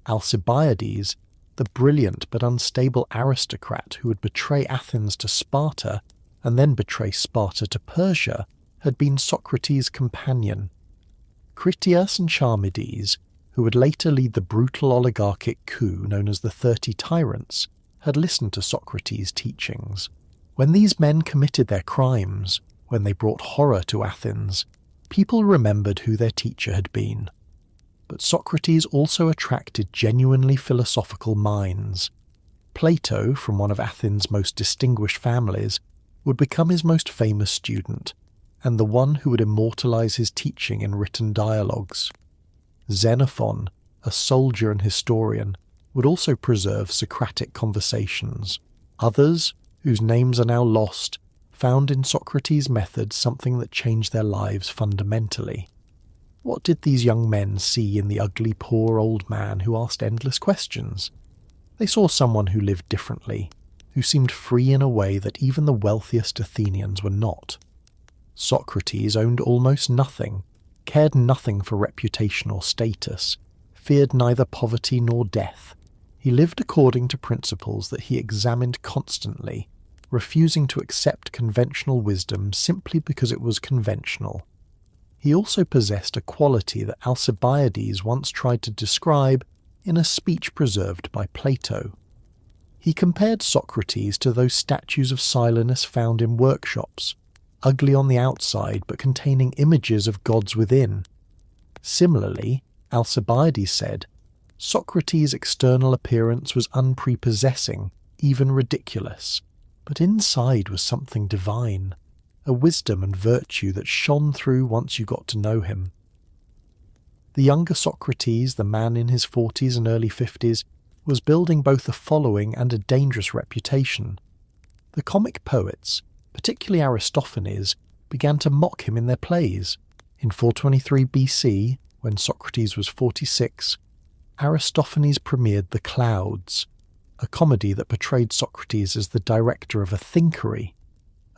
Alcibiades, the brilliant but unstable aristocrat who would betray Athens to Sparta and then betray Sparta to Persia, had been Socrates' companion. Critias and Charmides, who would later lead the brutal oligarchic coup known as the 30 Tyrants, had listened to Socrates' teachings. When these men committed their crimes, when they brought horror to Athens, people remembered who their teacher had been. But Socrates also attracted genuinely philosophical minds. Plato, from one of Athens' most distinguished families, would become his most famous student, and the one who would immortalize his teaching in written dialogues. Xenophon, a soldier and historian, would also preserve Socratic conversations. Others, whose names are now lost, found in Socrates' method something that changed their lives fundamentally. What did these young men see in the ugly, poor old man who asked endless questions? They saw someone who lived differently, who seemed free in a way that even the wealthiest Athenians were not. Socrates owned almost nothing, cared nothing for reputation or status, feared neither poverty nor death. He lived according to principles that he examined constantly, refusing to accept conventional wisdom simply because it was conventional. He also possessed a quality that Alcibiades once tried to describe in a speech preserved by Plato. He compared Socrates to those statues of Silenus found in workshops, ugly on the outside but containing images of gods within. Similarly, Alcibiades said, Socrates' external appearance was unprepossessing, even ridiculous, but inside was something divine, a wisdom and virtue that shone through once you got to know him. The younger Socrates, the man in his 40s and early 50s, was building both a following and a dangerous reputation. The comic poets, particularly Aristophanes, began to mock him in their plays. In 423 BC, when Socrates was 46, Aristophanes premiered The Clouds, a comedy that portrayed Socrates as the director of a thinkery,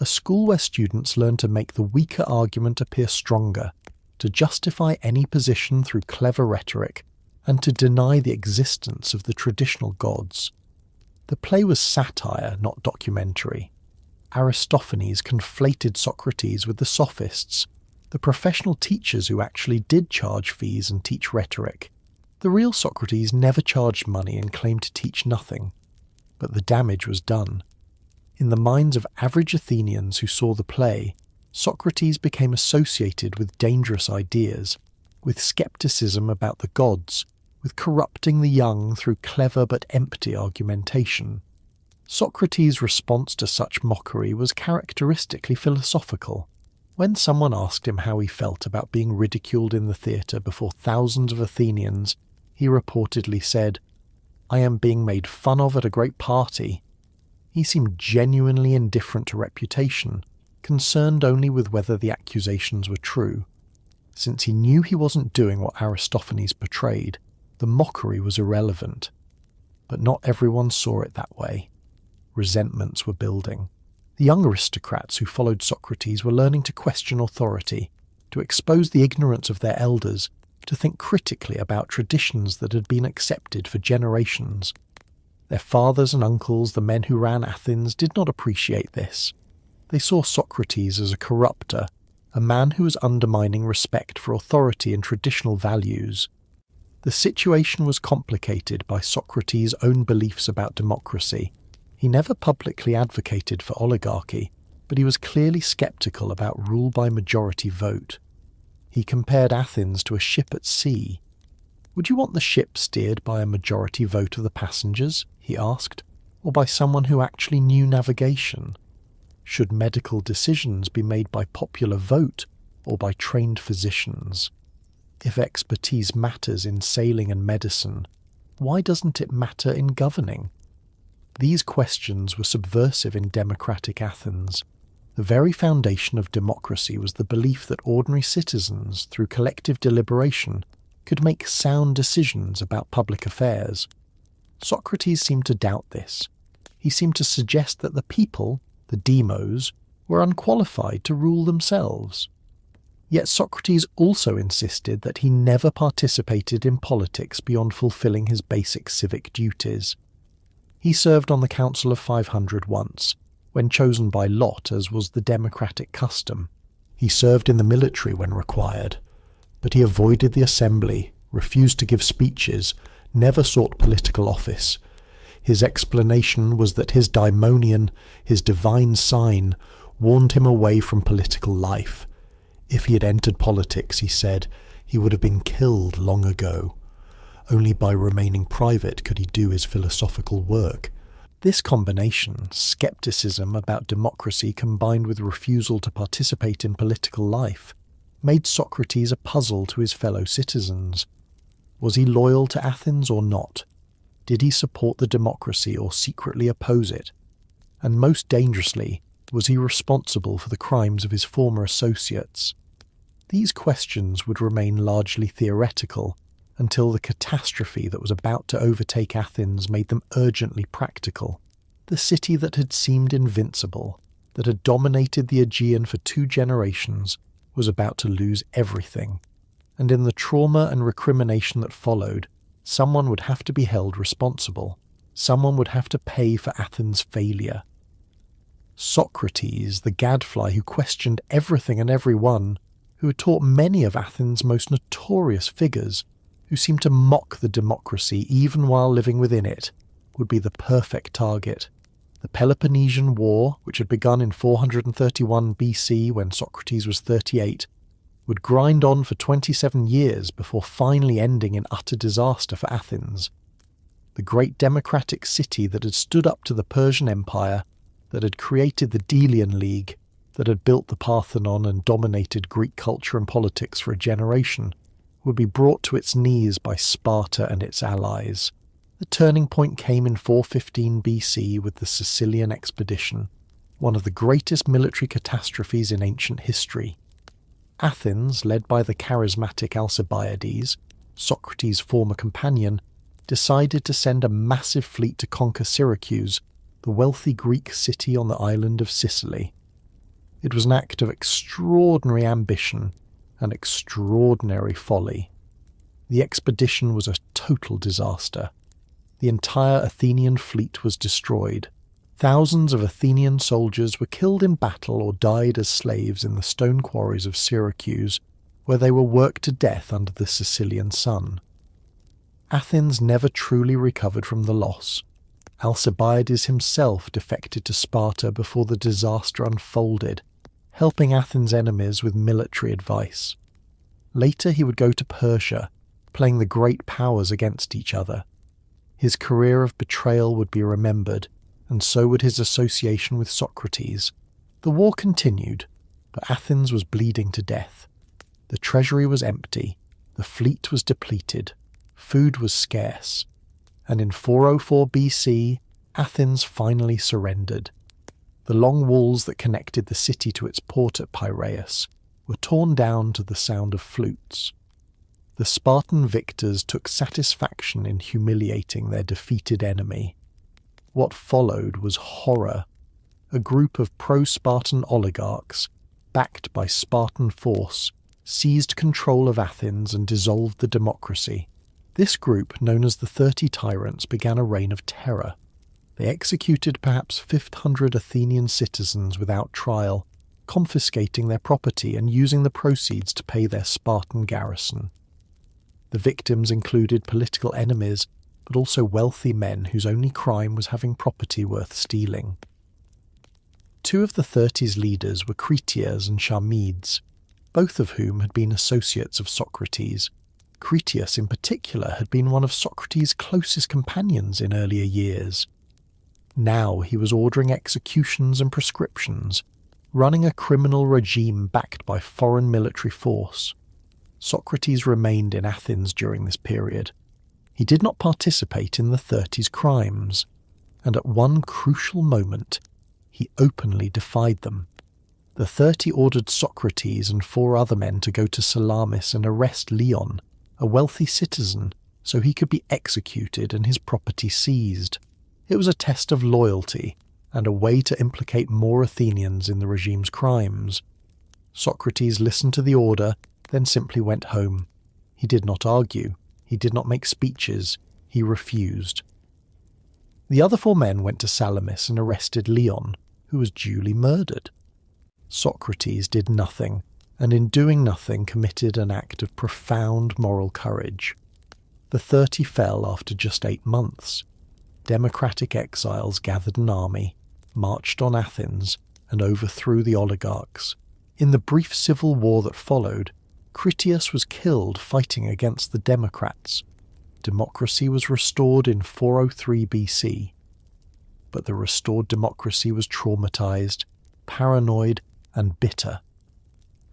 a school where students learn to make the weaker argument appear stronger, to justify any position through clever rhetoric, and to deny the existence of the traditional gods. The play was satire, not documentary. Aristophanes conflated Socrates with the sophists, the professional teachers who actually did charge fees and teach rhetoric. The real Socrates never charged money and claimed to teach nothing. But the damage was done. In the minds of average Athenians who saw the play, Socrates became associated with dangerous ideas, with skepticism about the gods, with corrupting the young through clever but empty argumentation. Socrates' response to such mockery was characteristically philosophical. When someone asked him how he felt about being ridiculed in the theatre before thousands of Athenians, he reportedly said, "I am being made fun of at a great party." He seemed genuinely indifferent to reputation, concerned only with whether the accusations were true. Since he knew he wasn't doing what Aristophanes portrayed, the mockery was irrelevant. But not everyone saw it that way. Resentments were building. The young aristocrats who followed Socrates were learning to question authority, to expose the ignorance of their elders, to think critically about traditions that had been accepted for generations. Their fathers and uncles, the men who ran Athens, did not appreciate this. They saw Socrates as a corrupter, a man who was undermining respect for authority and traditional values. The situation was complicated by Socrates' own beliefs about democracy. He never publicly advocated for oligarchy, but he was clearly skeptical about rule by majority vote. He compared Athens to a ship at sea. "Would you want the ship steered by a majority vote of the passengers?" he asked, "or by someone who actually knew navigation? Should medical decisions be made by popular vote or by trained physicians? If expertise matters in sailing and medicine, why doesn't it matter in governing?" These questions were subversive in democratic Athens. The very foundation of democracy was the belief that ordinary citizens, through collective deliberation, could make sound decisions about public affairs. Socrates seemed to doubt this. He seemed to suggest that the people, the demos, were unqualified to rule themselves. Yet Socrates also insisted that he never participated in politics beyond fulfilling his basic civic duties. He served on the Council of 500 once, when chosen by lot as was the democratic custom. He served in the military when required, but he avoided the assembly, refused to give speeches, never sought political office. His explanation was that his daimonion, his divine sign, warned him away from political life. If he had entered politics, he said, he would have been killed long ago. Only by remaining private could he do his philosophical work. This combination, skepticism about democracy combined with refusal to participate in political life, made Socrates a puzzle to his fellow citizens. Was he loyal to Athens or not? Did he support the democracy or secretly oppose it? And most dangerously, was he responsible for the crimes of his former associates? These questions would remain largely theoretical until the catastrophe that was about to overtake Athens made them urgently practical. The city that had seemed invincible, that had dominated the Aegean for 2 generations, was about to lose everything. And in the trauma and recrimination that followed, someone would have to be held responsible. Someone would have to pay for Athens' failure. Socrates, the gadfly who questioned everything and everyone, who had taught many of Athens' most notorious figures, who seemed to mock the democracy even while living within it, would be the perfect target. The Peloponnesian War, which had begun in 431 BC when Socrates was 38, would grind on for 27 years before finally ending in utter disaster for Athens. The great democratic city that had stood up to the Persian Empire, that had created the Delian League, that had built the Parthenon and dominated Greek culture and politics for a generation, would be brought to its knees by Sparta and its allies. The turning point came in 415 BC with the Sicilian expedition. one of the greatest military catastrophes in ancient history. Athens, led by the charismatic Alcibiades, Socrates' former companion, decided to send a massive fleet to conquer Syracuse, the wealthy Greek city on the island of Sicily. It was an act of extraordinary ambition and extraordinary folly. The expedition was a total disaster. The entire Athenian fleet was destroyed. Thousands of Athenian soldiers were killed in battle or died as slaves in the stone quarries of Syracuse, where they were worked to death under the Sicilian sun. Athens never truly recovered from the loss. Alcibiades himself defected to Sparta before the disaster unfolded, helping Athens' enemies with military advice. Later he would go to Persia, playing the great powers against each other. His career of betrayal would be remembered, and so would his association with Socrates. The war continued, but Athens was bleeding to death. The treasury was empty, the fleet was depleted, food was scarce, and in 404 BC, Athens finally surrendered. The long walls that connected the city to its port at Piraeus were torn down to the sound of flutes. The Spartan victors took satisfaction in humiliating their defeated enemy. What followed was horror. A group of pro-Spartan oligarchs, backed by Spartan force, seized control of Athens and dissolved the democracy. This group, known as the 30 Tyrants, began a reign of terror. They executed perhaps 500 Athenian citizens without trial, confiscating their property and using the proceeds to pay their Spartan garrison. The victims included political enemies, but also wealthy men whose only crime was having property worth stealing. Two of the 30's leaders were Critias and Charmides, both of whom had been associates of Socrates. Critias in particular had been one of Socrates' closest companions in earlier years. Now he was ordering executions and proscriptions, running a criminal regime backed by foreign military force. Socrates remained in Athens during this period. He did not participate in the 30's crimes, and at one crucial moment, he openly defied them. The 30 ordered Socrates and 4 other men to go to Salamis and arrest Leon, a wealthy citizen, so he could be executed and his property seized. It was a test of loyalty and a way to implicate more Athenians in the regime's crimes. Socrates listened to the order, then simply went home. He did not argue. He did not make speeches. He refused. The other 4 men went to Salamis and arrested Leon, who was duly murdered. Socrates did nothing, and in doing nothing committed an act of profound moral courage. The 30 fell after just 8 months. Democratic exiles gathered an army, marched on Athens, and overthrew the oligarchs. In the brief civil war that followed, Critias was killed fighting against the Democrats. Democracy was restored in 403 BC. But the restored democracy was traumatized, paranoid, and bitter.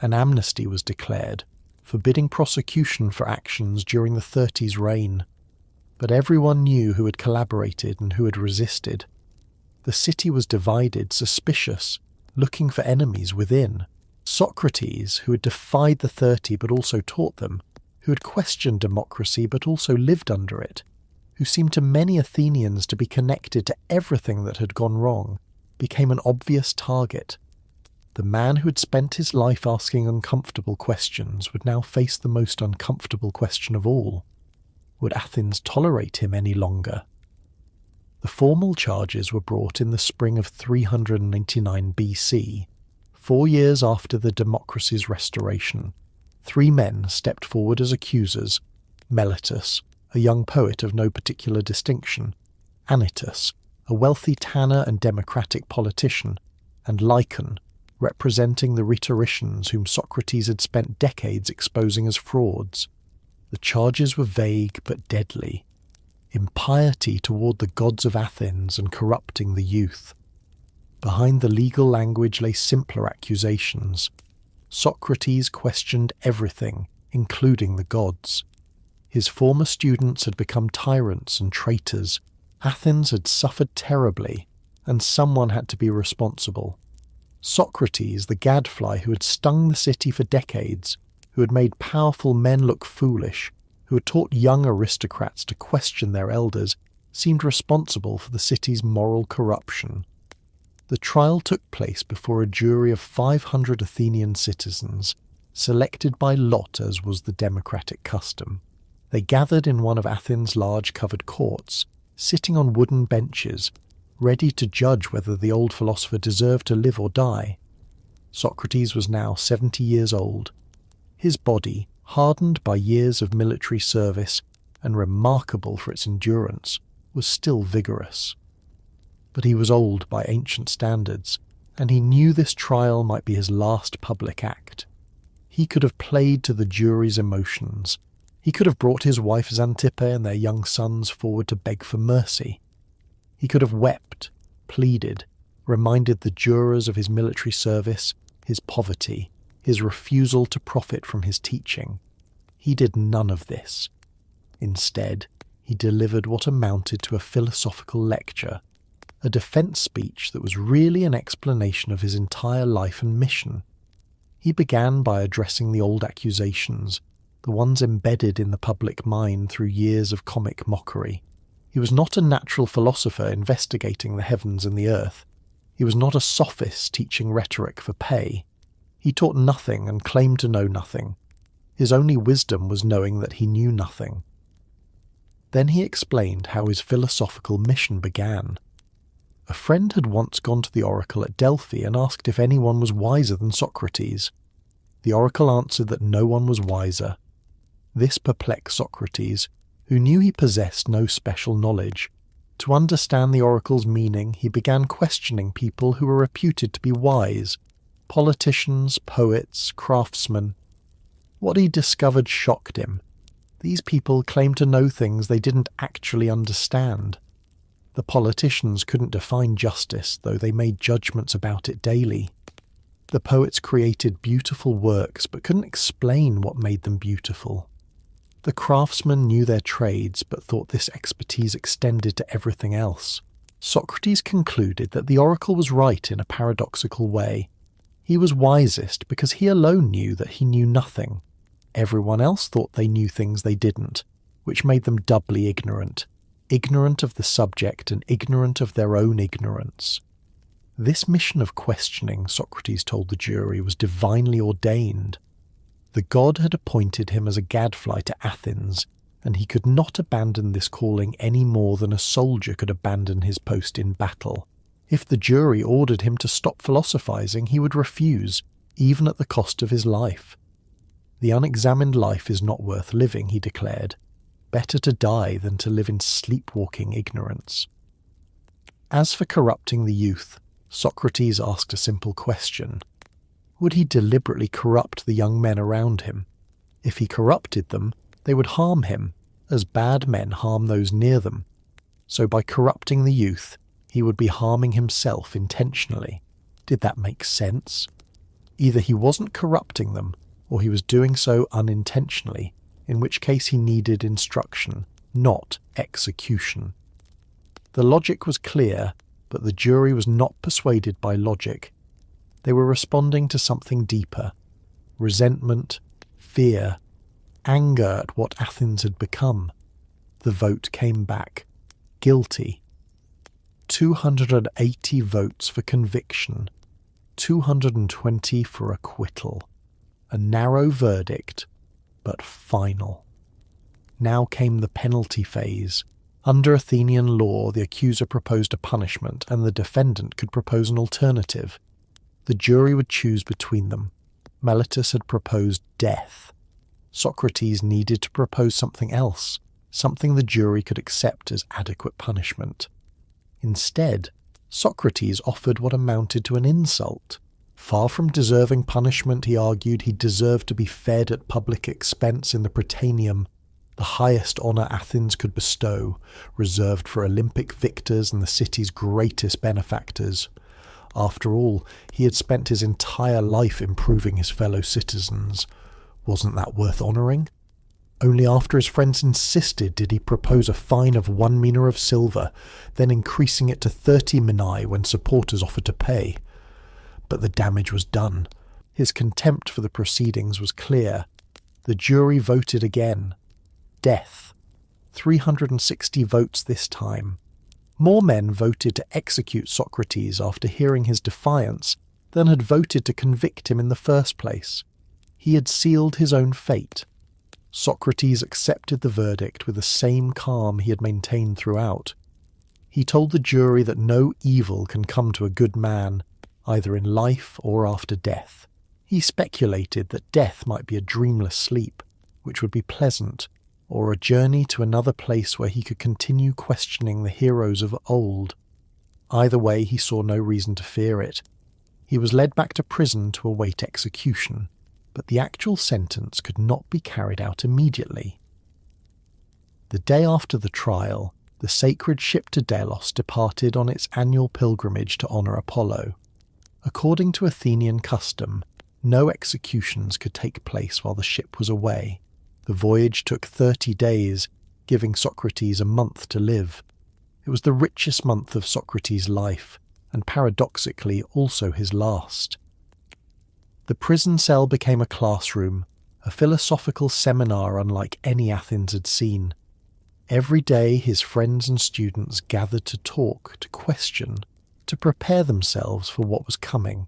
An amnesty was declared, forbidding prosecution for actions during the 30's reign. But everyone knew who had collaborated and who had resisted. The city was divided, suspicious, looking for enemies within. Socrates, who had defied the 30 but also taught them, who had questioned democracy but also lived under it, who seemed to many Athenians to be connected to everything that had gone wrong, became an obvious target. The man who had spent his life asking uncomfortable questions would now face the most uncomfortable question of all. Would Athens tolerate him any longer? The formal charges were brought in the spring of 399 BC, 4 years after the democracy's restoration. 3 men stepped forward as accusers: Meletus, a young poet of no particular distinction; Anytus, a wealthy tanner and democratic politician; and Lycon, representing the rhetoricians whom Socrates had spent decades exposing as frauds. The charges were vague but deadly: impiety toward the gods of Athens and corrupting the youth. Behind the legal language lay simpler accusations. Socrates questioned everything, including the gods. His former students had become tyrants and traitors. Athens had suffered terribly, and someone had to be responsible. Socrates, the Gadfly who had stung the city for decades, who had made powerful men look foolish, who had taught young aristocrats to question their elders, seemed responsible for the city's moral corruption. The trial took place before a jury of 500 Athenian citizens, selected by lot as was the democratic custom. They gathered in one of Athens' large covered courts, sitting on wooden benches, ready to judge whether the old philosopher deserved to live or die. Socrates was now 70 years old. His body, hardened by years of military service and remarkable for its endurance, was still vigorous. But he was old by ancient standards, and he knew this trial might be his last public act. He could have played to the jury's emotions. He could have brought his wife Xanthippe and their young sons forward to beg for mercy. He could have wept, pleaded, reminded the jurors of his military service, his poverty, his refusal to profit from his teaching. He did none of this. Instead, he delivered what amounted to a philosophical lecture, a defense speech that was really an explanation of his entire life and mission. He began by addressing the old accusations, the ones embedded in the public mind through years of comic mockery. He was not a natural philosopher investigating the heavens and the earth. He was not a sophist teaching rhetoric for pay. He taught nothing and claimed to know nothing. His only wisdom was knowing that he knew nothing. Then he explained how his philosophical mission began. A friend had once gone to the oracle at Delphi and asked if anyone was wiser than Socrates. The oracle answered that no one was wiser. This perplexed Socrates, who knew he possessed no special knowledge. To understand the oracle's meaning, he began questioning people who were reputed to be wise, politicians, poets, craftsmen. What he discovered shocked him. These people claimed to know things they didn't actually understand. The politicians couldn't define justice, though they made judgments about it daily. The poets created beautiful works, but couldn't explain what made them beautiful. The craftsmen knew their trades, but thought this expertise extended to everything else. Socrates concluded that the oracle was right in a paradoxical way. He was wisest because he alone knew that he knew nothing. Everyone else thought they knew things they didn't, which made them doubly ignorant. Ignorant of the subject and ignorant of their own ignorance. This mission of questioning, Socrates told the jury, was divinely ordained. The god had appointed him as a gadfly to Athens, and he could not abandon this calling any more than a soldier could abandon his post in battle. If the jury ordered him to stop philosophizing, he would refuse, even at the cost of his life. The unexamined life is not worth living, he declared. Better to die than to live in sleepwalking ignorance. As for corrupting the youth, Socrates asked a simple question. Would he deliberately corrupt the young men around him? If he corrupted them, they would harm him, as bad men harm those near them. So by corrupting the youth, he would be harming himself intentionally. Did that make sense? Either he wasn't corrupting them, or he was doing so unintentionally, in which case he needed instruction, not execution. The logic was clear, but the jury was not persuaded by logic. They were responding to something deeper: resentment, fear, anger at what Athens had become. The vote came back. Guilty. 280 votes for conviction, 220 for acquittal. A narrow verdict, but final. Now came the penalty phase. Under Athenian law, the accuser proposed a punishment, and the defendant could propose an alternative. The jury would choose between them. Meletus had proposed death. Socrates needed to propose something else, something the jury could accept as adequate punishment. Instead, Socrates offered what amounted to an insult. Far from deserving punishment, he argued, he deserved to be fed at public expense in the Prytaneum, the highest honour Athens could bestow, reserved for Olympic victors and the city's greatest benefactors. After all, he had spent his entire life improving his fellow citizens. Wasn't that worth honouring? Only after his friends insisted did he propose a fine of 1 mina of silver, then increasing it to 30 minae when supporters offered to pay. But the damage was done. His contempt for the proceedings was clear. The jury voted again. Death. 360 votes this time. More men voted to execute Socrates after hearing his defiance than had voted to convict him in the first place. He had sealed his own fate. Socrates accepted the verdict with the same calm he had maintained throughout. He told the jury that no evil can come to a good man, either in life or after death. He speculated that death might be a dreamless sleep, which would be pleasant, or a journey to another place where he could continue questioning the heroes of old. Either way, he saw no reason to fear it. He was led back to prison to await execution, but the actual sentence could not be carried out immediately. The day after the trial, the sacred ship to Delos departed on its annual pilgrimage to honour Apollo. According to Athenian custom, no executions could take place while the ship was away. The voyage took 30 days, giving Socrates a month to live. It was the richest month of Socrates' life, and paradoxically also his last. The prison cell became a classroom, a philosophical seminar unlike any Athens had seen. Every day his friends and students gathered to talk, to question, to prepare themselves for what was coming.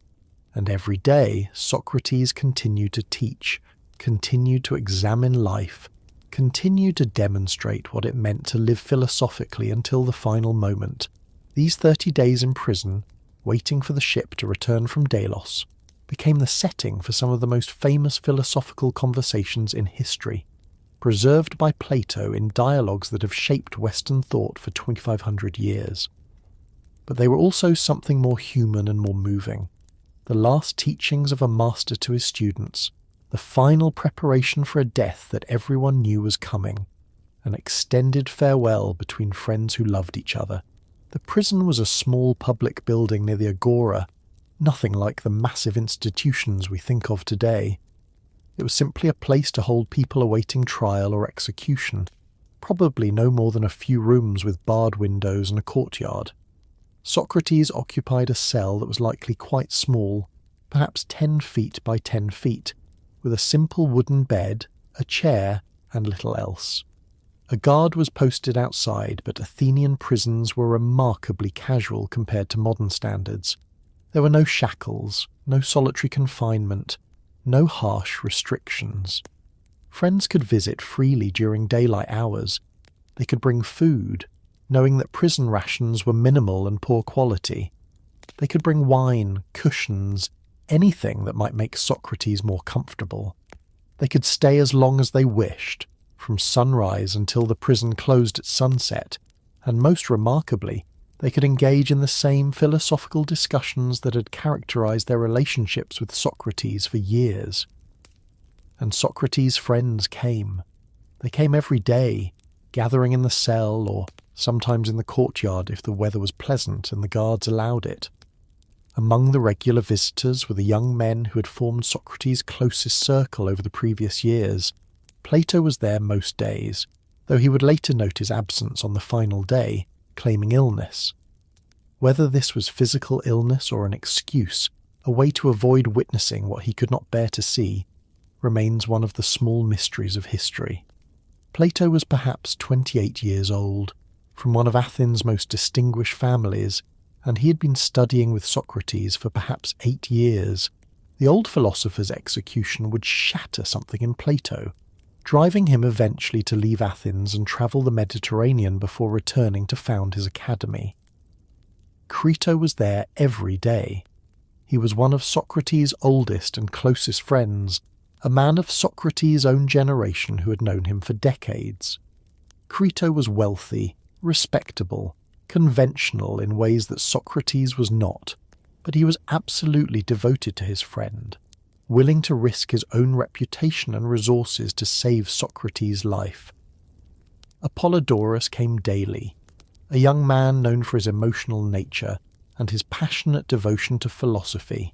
And every day Socrates continued to teach, continued to examine life, continued to demonstrate what it meant to live philosophically until the final moment. These 30 days in prison, waiting for the ship to return from Delos, became the setting for some of the most famous philosophical conversations in history, preserved by Plato in dialogues that have shaped Western thought for 2,500 years. But they were also something more human and more moving. The last teachings of a master to his students, the final preparation for a death that everyone knew was coming, an extended farewell between friends who loved each other. The prison was a small public building near the Agora, nothing like the massive institutions we think of today. It was simply a place to hold people awaiting trial or execution, probably no more than a few rooms with barred windows and a courtyard. Socrates occupied a cell that was likely quite small, perhaps 10 feet by 10 feet, with a simple wooden bed, a chair, and little else. A guard was posted outside, but Athenian prisons were remarkably casual compared to modern standards. There were no shackles, no solitary confinement, no harsh restrictions. Friends could visit freely during daylight hours. They could bring food, knowing that prison rations were minimal and poor quality. They could bring wine, cushions, anything that might make Socrates more comfortable. They could stay as long as they wished, from sunrise until the prison closed at sunset, and most remarkably, they could engage in the same philosophical discussions that had characterized their relationships with Socrates for years. And Socrates' friends came. They came every day, gathering in the cell or sometimes in the courtyard if the weather was pleasant and the guards allowed it. Among the regular visitors were the young men who had formed Socrates' closest circle over the previous years. Plato was there most days, though he would later note his absence on the final day, claiming illness. Whether this was physical illness or an excuse, a way to avoid witnessing what he could not bear to see, remains one of the small mysteries of history. Plato was perhaps 28 years old, from one of Athens' most distinguished families, and he had been studying with Socrates for perhaps 8 years. The old philosopher's execution would shatter something in Plato, driving him eventually to leave Athens and travel the Mediterranean before returning to found his academy. Crito was there every day. He was one of Socrates' oldest and closest friends, a man of Socrates' own generation who had known him for decades. Crito was wealthy, respectable, conventional in ways that Socrates was not, but he was absolutely devoted to his friend, willing to risk his own reputation and resources to save Socrates' life. Apollodorus came daily, a young man known for his emotional nature and his passionate devotion to philosophy.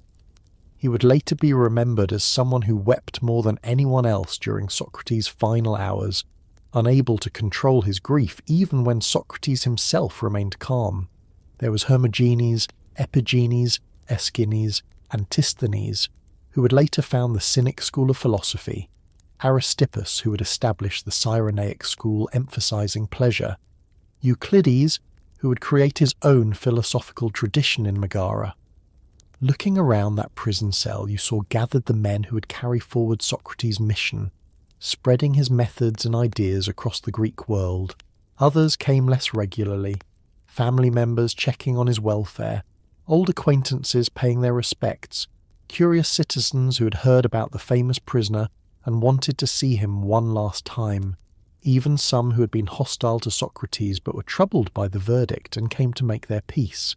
He would later be remembered as someone who wept more than anyone else during Socrates' final hours, unable to control his grief even when Socrates himself remained calm. There was Hermogenes, Epigenes, Aeschines, Antisthenes, who would later found the Cynic school of philosophy, Aristippus, who would establish the Cyrenaic school emphasizing pleasure, Euclides, who would create his own philosophical tradition in Megara. Looking around that prison cell, you saw gathered the men who would carry forward Socrates' mission, spreading his methods and ideas across the Greek world. Others came less regularly, family members checking on his welfare, old acquaintances paying their respects, curious citizens who had heard about the famous prisoner and wanted to see him one last time, even some who had been hostile to Socrates but were troubled by the verdict and came to make their peace.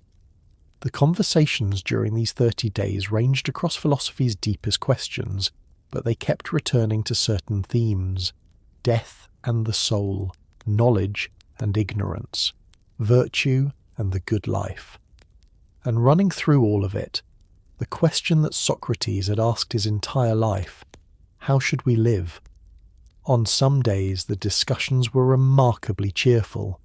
The conversations during these 30 days ranged across philosophy's deepest questions, but they kept returning to certain themes: death and the soul, knowledge and ignorance, virtue and the good life. And running through all of it, the question that Socrates had asked his entire life: how should we live? On some days the discussions were remarkably cheerful.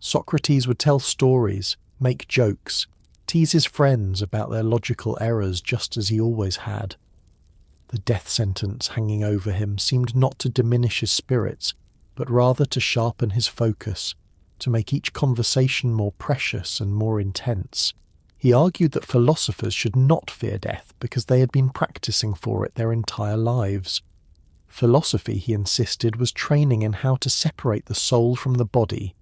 Socrates would tell stories, make jokes, tease his friends about their logical errors just as he always had. The death sentence hanging over him seemed not to diminish his spirits, but rather to sharpen his focus, to make each conversation more precious and more intense. He argued that philosophers should not fear death because they had been practicing for it their entire lives. Philosophy, he insisted, was training in how to separate the soul from the body,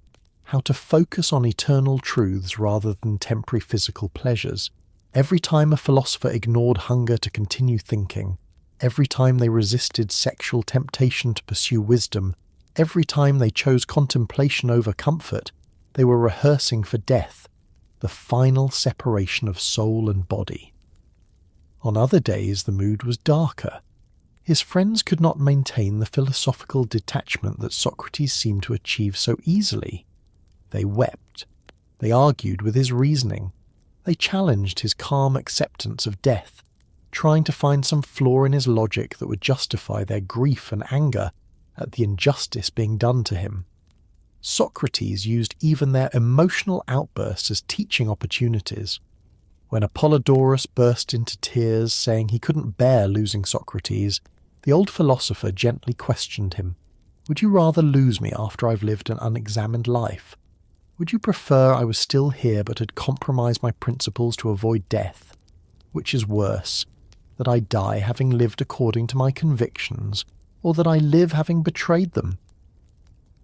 how to focus on eternal truths rather than temporary physical pleasures. Every time a philosopher ignored hunger to continue thinking, every time they resisted sexual temptation to pursue wisdom, every time they chose contemplation over comfort, they were rehearsing for death, the final separation of soul and body. On other days the mood was darker. His friends could not maintain the philosophical detachment that Socrates seemed to achieve so easily. They wept. They argued with his reasoning. They challenged his calm acceptance of death, trying to find some flaw in his logic that would justify their grief and anger at the injustice being done to him. Socrates used even their emotional outbursts as teaching opportunities. When Apollodorus burst into tears saying he couldn't bear losing Socrates, the old philosopher gently questioned him. Would you rather lose me after I've lived an unexamined life? Would you prefer I was still here but had compromised my principles to avoid death? Which is worse, that I die having lived according to my convictions, or that I live having betrayed them?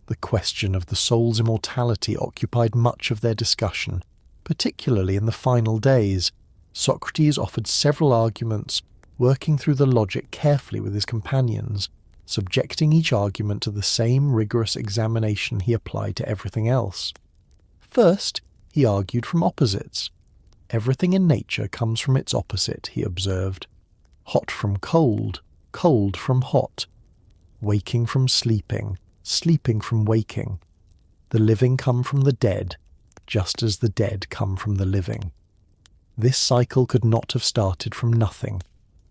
The question of the soul's immortality occupied much of their discussion, particularly in the final days. Socrates offered several arguments, working through the logic carefully with his companions, subjecting each argument to the same rigorous examination he applied to everything else. First, he argued from opposites. Everything in nature comes from its opposite, he observed. Hot from cold, cold from hot. Waking from sleeping, sleeping from waking. The living come from the dead, just as the dead come from the living. This cycle could not have started from nothing.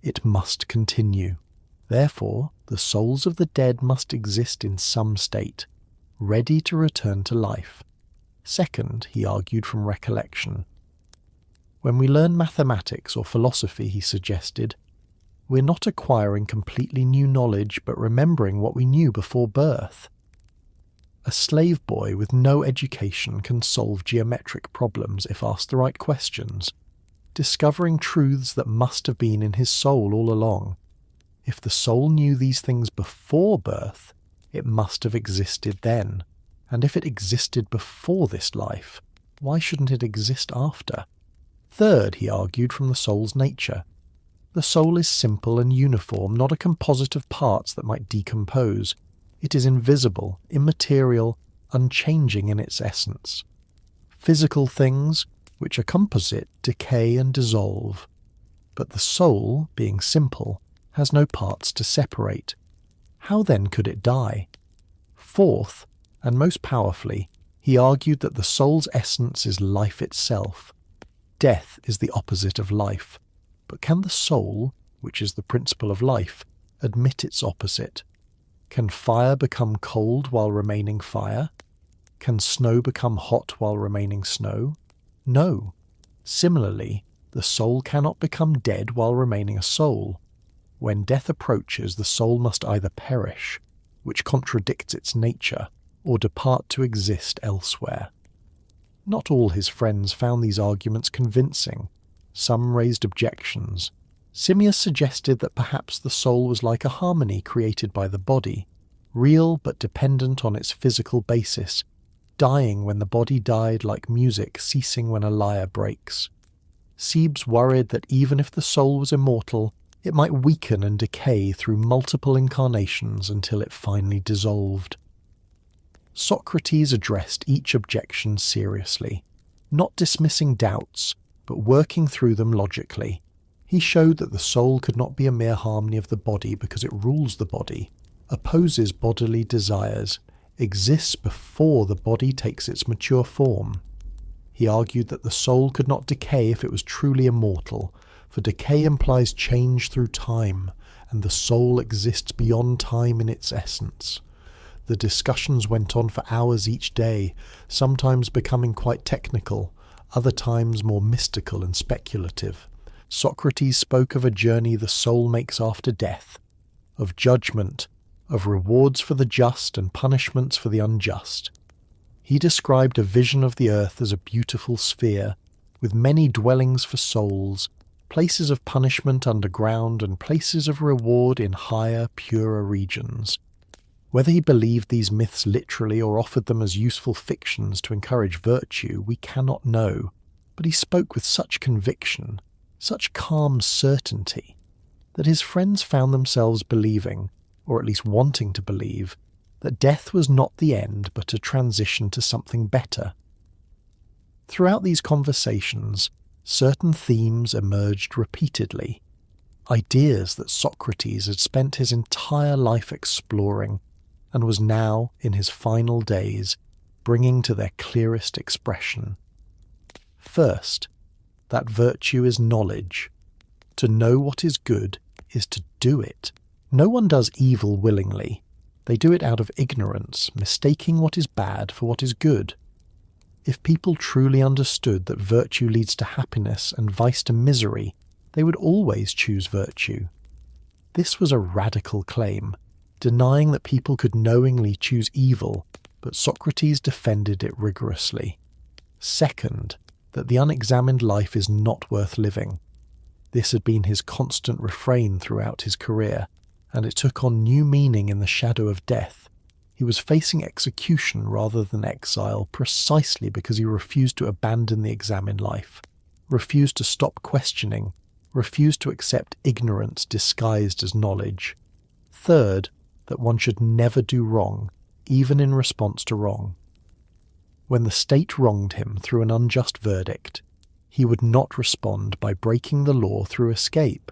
It must continue. Therefore, the souls of the dead must exist in some state, ready to return to life. Second, he argued from recollection. When we learn mathematics or philosophy, he suggested, we're not acquiring completely new knowledge but remembering what we knew before birth. A slave boy with no education can solve geometric problems if asked the right questions, discovering truths that must have been in his soul all along. If the soul knew these things before birth, it must have existed then. And if it existed before this life, why shouldn't it exist after? Third, he argued from the soul's nature. The soul is simple and uniform, not a composite of parts that might decompose. It is invisible, immaterial, unchanging in its essence. Physical things, which are composite, decay and dissolve. But the soul, being simple, has no parts to separate. How then could it die? Fourth, and most powerfully, he argued that the soul's essence is life itself. Death is the opposite of life. But can the soul, which is the principle of life, admit its opposite? Can fire become cold while remaining fire? Can snow become hot while remaining snow? No. Similarly, the soul cannot become dead while remaining a soul. When death approaches, the soul must either perish, which contradicts its nature, or depart to exist elsewhere. Not all his friends found these arguments convincing. Some raised objections. Simmias suggested that perhaps the soul was like a harmony created by the body, real but dependent on its physical basis, dying when the body died like music ceasing when a lyre breaks. Sebes worried that even if the soul was immortal, it might weaken and decay through multiple incarnations until it finally dissolved. Socrates addressed each objection seriously, not dismissing doubts, but working through them logically. He showed that the soul could not be a mere harmony of the body because it rules the body, opposes bodily desires, exists before the body takes its mature form. He argued that the soul could not decay if it was truly immortal, for decay implies change through time, and the soul exists beyond time in its essence. The discussions went on for hours each day, sometimes becoming quite technical, other times more mystical and speculative. Socrates spoke of a journey the soul makes after death, of judgment, of rewards for the just and punishments for the unjust. He described a vision of the earth as a beautiful sphere, with many dwellings for souls, places of punishment underground and places of reward in higher, purer regions. Whether he believed these myths literally or offered them as useful fictions to encourage virtue, we cannot know, but he spoke with such conviction, such calm certainty, that his friends found themselves believing, or at least wanting to believe, that death was not the end but a transition to something better. Throughout these conversations, certain themes emerged repeatedly, ideas that Socrates had spent his entire life exploring and was now, in his final days, bringing to their clearest expression. First, that virtue is knowledge. To know what is good is to do it. No one does evil willingly. They do it out of ignorance, mistaking what is bad for what is good. If people truly understood that virtue leads to happiness and vice to misery, they would always choose virtue. This was a radical claim, denying that people could knowingly choose evil, but Socrates defended it rigorously. Second, that the unexamined life is not worth living. This had been his constant refrain throughout his career, and it took on new meaning in the shadow of death. He was facing execution rather than exile precisely because he refused to abandon the examined life, refused to stop questioning, refused to accept ignorance disguised as knowledge. Third, that one should never do wrong, even in response to wrong. When the state wronged him through an unjust verdict, he would not respond by breaking the law through escape.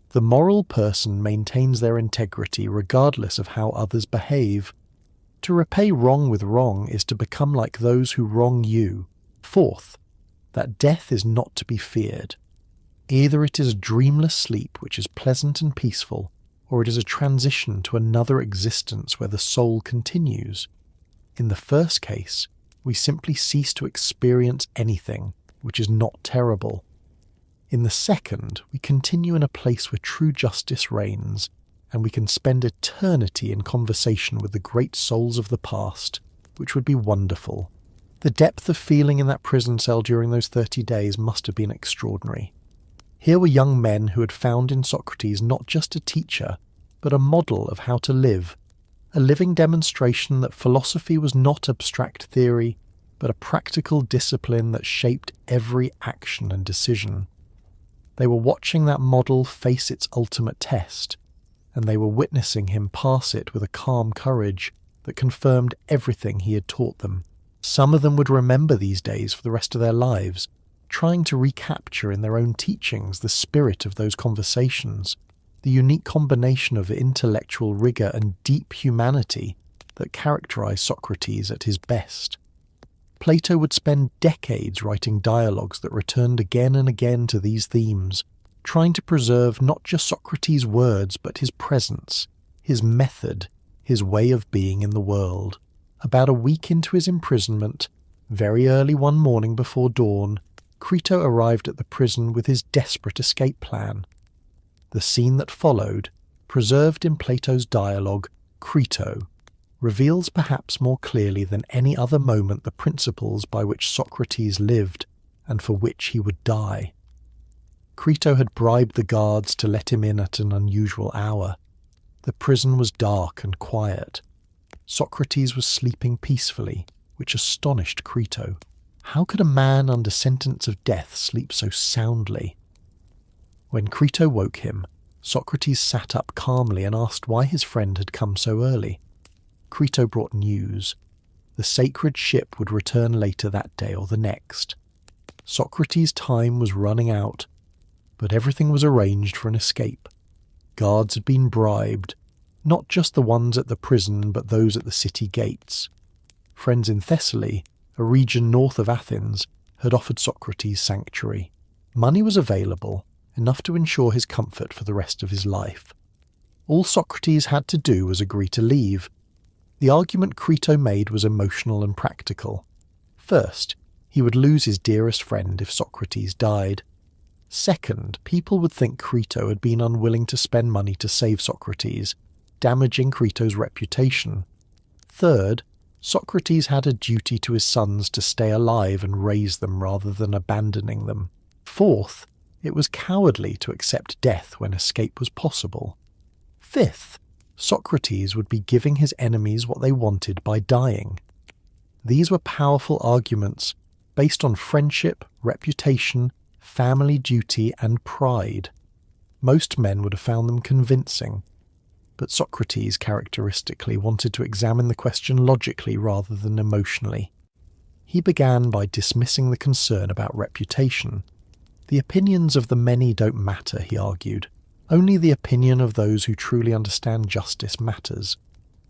The moral person maintains their integrity regardless of how others behave. To repay wrong with wrong is to become like those who wrong you. Fourth, that death is not to be feared. Either it is a dreamless sleep which is pleasant and peaceful, or it is a transition to another existence where the soul continues. In the first case, we simply cease to experience anything, which is not terrible. In the second, we continue in a place where true justice reigns, and we can spend eternity in conversation with the great souls of the past, which would be wonderful. The depth of feeling in that prison cell during those 30 days must have been extraordinary. Here were young men who had found in Socrates not just a teacher, but a model of how to live, a living demonstration that philosophy was not abstract theory, but a practical discipline that shaped every action and decision. They were watching that model face its ultimate test, and they were witnessing him pass it with a calm courage that confirmed everything he had taught them. Some of them would remember these days for the rest of their lives, trying to recapture in their own teachings the spirit of those conversations, the unique combination of intellectual rigour and deep humanity that characterised Socrates at his best. Plato would spend decades writing dialogues that returned again and again to these themes, trying to preserve not just Socrates' words but his presence, his method, his way of being in the world. About a week into his imprisonment, very early one morning before dawn, Crito arrived at the prison with his desperate escape plan. The scene that followed, preserved in Plato's dialogue, Crito, reveals perhaps more clearly than any other moment the principles by which Socrates lived and for which he would die. Crito had bribed the guards to let him in at an unusual hour. The prison was dark and quiet. Socrates was sleeping peacefully, which astonished Crito. How could a man under sentence of death sleep so soundly? When Crito woke him, Socrates sat up calmly and asked why his friend had come so early. Crito brought news. The sacred ship would return later that day or the next. Socrates' time was running out, but everything was arranged for an escape. Guards had been bribed, not just the ones at the prison but those at the city gates. Friends in Thessaly, a region north of Athens, had offered Socrates sanctuary. Money was available, enough to ensure his comfort for the rest of his life. All Socrates had to do was agree to leave. The argument Crito made was emotional and practical. First, he would lose his dearest friend if Socrates died. Second, people would think Crito had been unwilling to spend money to save Socrates, damaging Crito's reputation. Third, Socrates had a duty to his sons to stay alive and raise them rather than abandoning them. Fourth, it was cowardly to accept death when escape was possible. Fifth, Socrates would be giving his enemies what they wanted by dying. These were powerful arguments based on friendship, reputation, family duty, and pride. Most men would have found them convincing, but Socrates characteristically wanted to examine the question logically rather than emotionally. He began by dismissing the concern about reputation. The opinions of the many don't matter, he argued. Only the opinion of those who truly understand justice matters.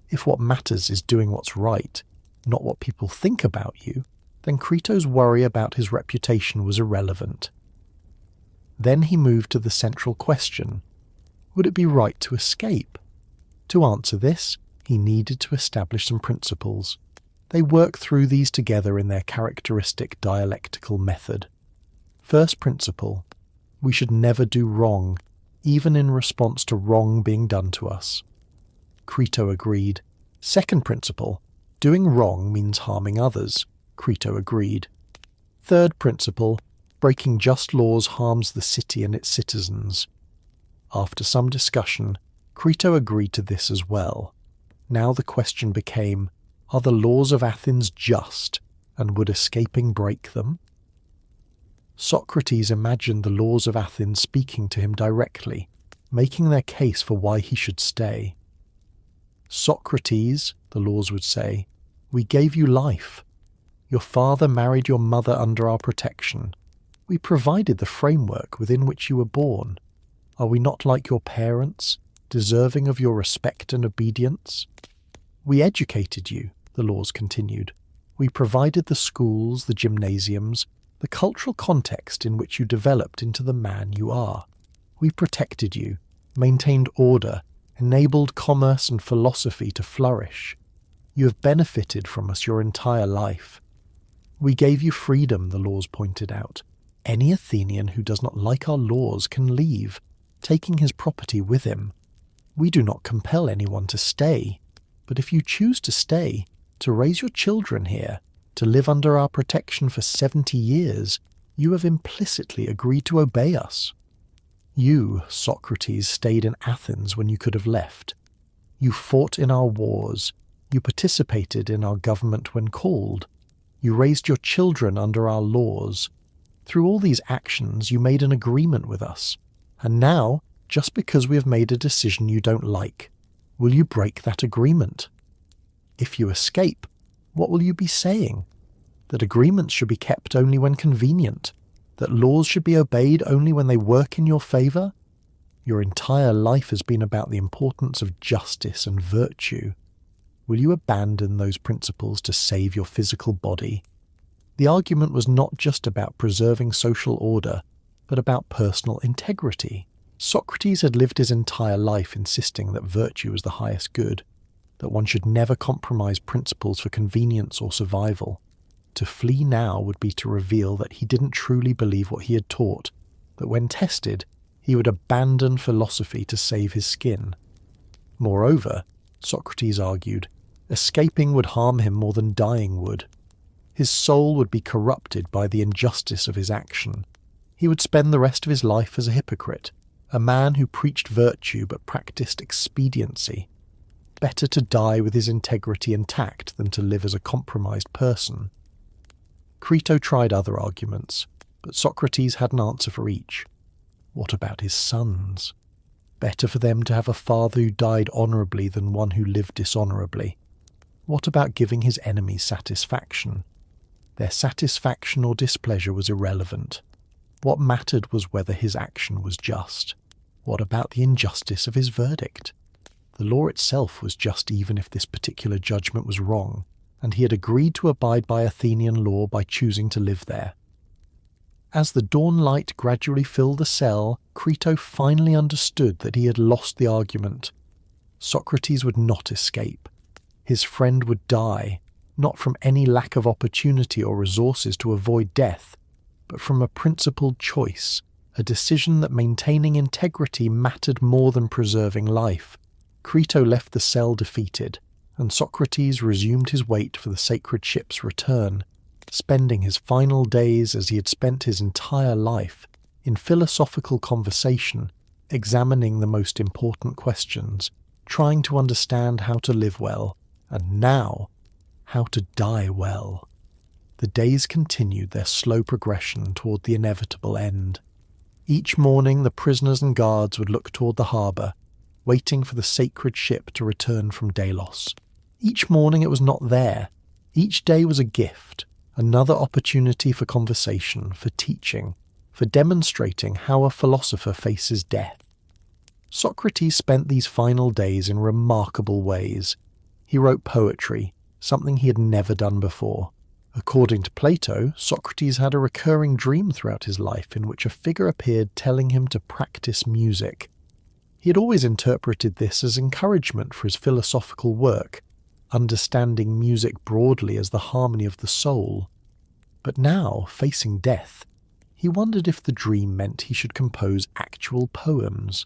If what matters is doing what's right, not what people think about you, then Crito's worry about his reputation was irrelevant. Then he moved to the central question. Would it be right to escape? To answer this, he needed to establish some principles. They work through these together in their characteristic dialectical method. First principle, we should never do wrong, even in response to wrong being done to us. Crito agreed. Second principle, doing wrong means harming others. Crito agreed. Third principle, breaking just laws harms the city and its citizens. After some discussion, Crito agreed to this as well. Now the question became, are the laws of Athens just, and would escaping break them? Socrates imagined the laws of Athens speaking to him directly, making their case for why he should stay. Socrates, the laws would say, we gave you life. Your father married your mother under our protection. We provided the framework within which you were born. Are we not like your parents, deserving of your respect and obedience? We educated you, the laws continued. We provided the schools, the gymnasiums, the cultural context in which you developed into the man you are. We protected you, maintained order, enabled commerce and philosophy to flourish. You have benefited from us your entire life. We gave you freedom, the laws pointed out. Any Athenian who does not like our laws can leave, taking his property with him. We do not compel anyone to stay, but if you choose to stay, to raise your children here, to live under our protection for 70 years, you have implicitly agreed to obey us. You, Socrates, stayed in Athens when you could have left. You fought in our wars. You participated in our government when called. You raised your children under our laws. Through all these actions, you made an agreement with us. And now, just because we have made a decision you don't like, will you break that agreement? If you escape, what will you be saying? That agreements should be kept only when convenient? That laws should be obeyed only when they work in your favour? Your entire life has been about the importance of justice and virtue. Will you abandon those principles to save your physical body? The argument was not just about preserving social order, but about personal integrity. Socrates had lived his entire life insisting that virtue was the highest good, that one should never compromise principles for convenience or survival. To flee now would be to reveal that he didn't truly believe what he had taught, that when tested, he would abandon philosophy to save his skin. Moreover, Socrates argued, escaping would harm him more than dying would. His soul would be corrupted by the injustice of his action. He would spend the rest of his life as a hypocrite, a man who preached virtue but practiced expediency. Better to die with his integrity intact than to live as a compromised person. Crito tried other arguments, but Socrates had an answer for each. What about his sons? Better for them to have a father who died honourably than one who lived dishonourably. What about giving his enemies satisfaction? Their satisfaction or displeasure was irrelevant. What mattered was whether his action was just. What about the injustice of his verdict? The law itself was just even if this particular judgment was wrong, and he had agreed to abide by Athenian law by choosing to live there. As the dawn light gradually filled the cell, Crito finally understood that he had lost the argument. Socrates would not escape. His friend would die, not from any lack of opportunity or resources to avoid death, but from a principled choice, a decision that maintaining integrity mattered more than preserving life. Crito left the cell defeated, and Socrates resumed his wait for the sacred ship's return, spending his final days as he had spent his entire life, in philosophical conversation, examining the most important questions, trying to understand how to live well, and now, how to die well. The days continued their slow progression toward the inevitable end. Each morning the prisoners and guards would look toward the harbour, waiting for the sacred ship to return from Delos. Each morning it was not there. Each day was a gift, another opportunity for conversation, for teaching, for demonstrating how a philosopher faces death. Socrates spent these final days in remarkable ways. He wrote poetry, something he had never done before. According to Plato, Socrates had a recurring dream throughout his life in which a figure appeared telling him to practice music. He had always interpreted this as encouragement for his philosophical work, understanding music broadly as the harmony of the soul. But now, facing death, he wondered if the dream meant he should compose actual poems.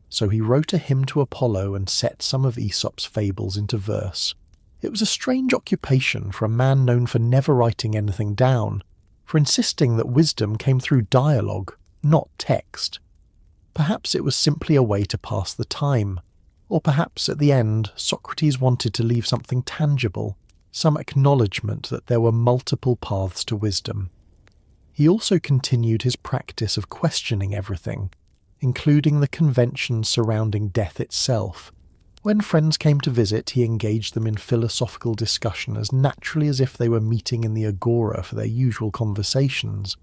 So he wrote a hymn to Apollo and set some of Aesop's fables into verse. It was a strange occupation for a man known for never writing anything down, for insisting that wisdom came through dialogue, not text. Perhaps it was simply a way to pass the time, or perhaps at the end Socrates wanted to leave something tangible, some acknowledgement that there were multiple paths to wisdom. He also continued his practice of questioning everything, including the conventions surrounding death itself. When friends came to visit, he engaged them in philosophical discussion as naturally as if they were meeting in the agora for their usual conversations.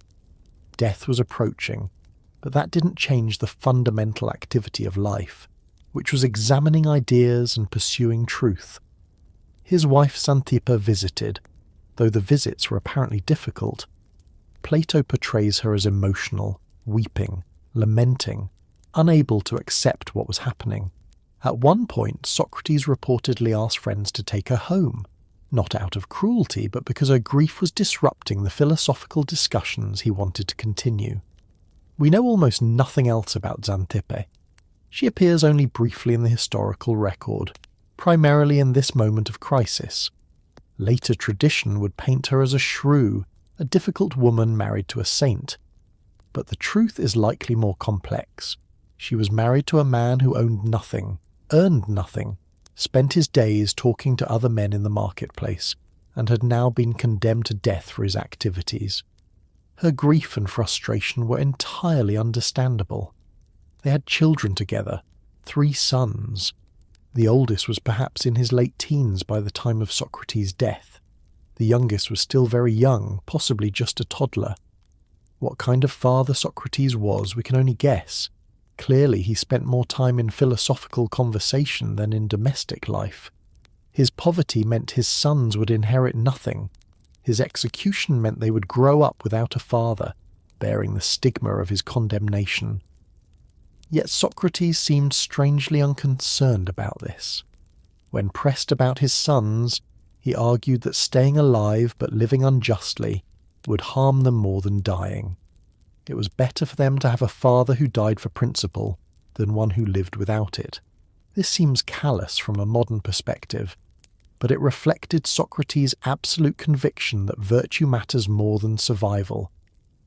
Death was approaching, but that didn't change the fundamental activity of life, which was examining ideas and pursuing truth. His wife Xanthippe visited, though the visits were apparently difficult. Plato portrays her as emotional, weeping, lamenting, unable to accept what was happening. At one point, Socrates reportedly asked friends to take her home, not out of cruelty, but because her grief was disrupting the philosophical discussions he wanted to continue. We know almost nothing else about Xanthippe. She appears only briefly in the historical record, primarily in this moment of crisis. Later tradition would paint her as a shrew, a difficult woman married to a saint. But the truth is likely more complex. She was married to a man who owned nothing, earned nothing, spent his days talking to other men in the marketplace, and had now been condemned to death for his activities. Her grief and frustration were entirely understandable. They had children together, 3 sons. The oldest was perhaps in his late teens by the time of Socrates' death. The youngest was still very young, possibly just a toddler. What kind of father Socrates was, we can only guess. Clearly he spent more time in philosophical conversation than in domestic life. His poverty meant his sons would inherit nothing. His execution meant they would grow up without a father, bearing the stigma of his condemnation. Yet Socrates seemed strangely unconcerned about this. When pressed about his sons, he argued that staying alive but living unjustly would harm them more than dying. It was better for them to have a father who died for principle than one who lived without it. This seems callous from a modern perspective, but it reflected Socrates' absolute conviction that virtue matters more than survival,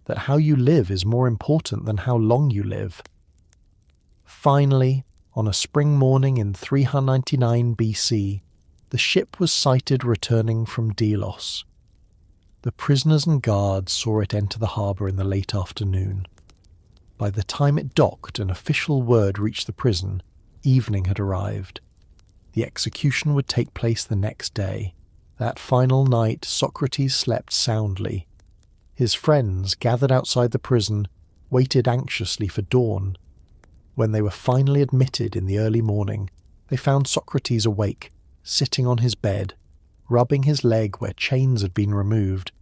that how you live is more important than how long you live. Finally, on a spring morning in 399 BC, the ship was sighted returning from Delos. The prisoners and guards saw it enter the harbour in the late afternoon. By the time it docked and official word reached the prison, evening had arrived. The execution would take place the next day. That final night, Socrates slept soundly. His friends, gathered outside the prison, waited anxiously for dawn. When they were finally admitted in the early morning, they found Socrates awake, sitting on his bed, rubbing his leg where chains had been removed.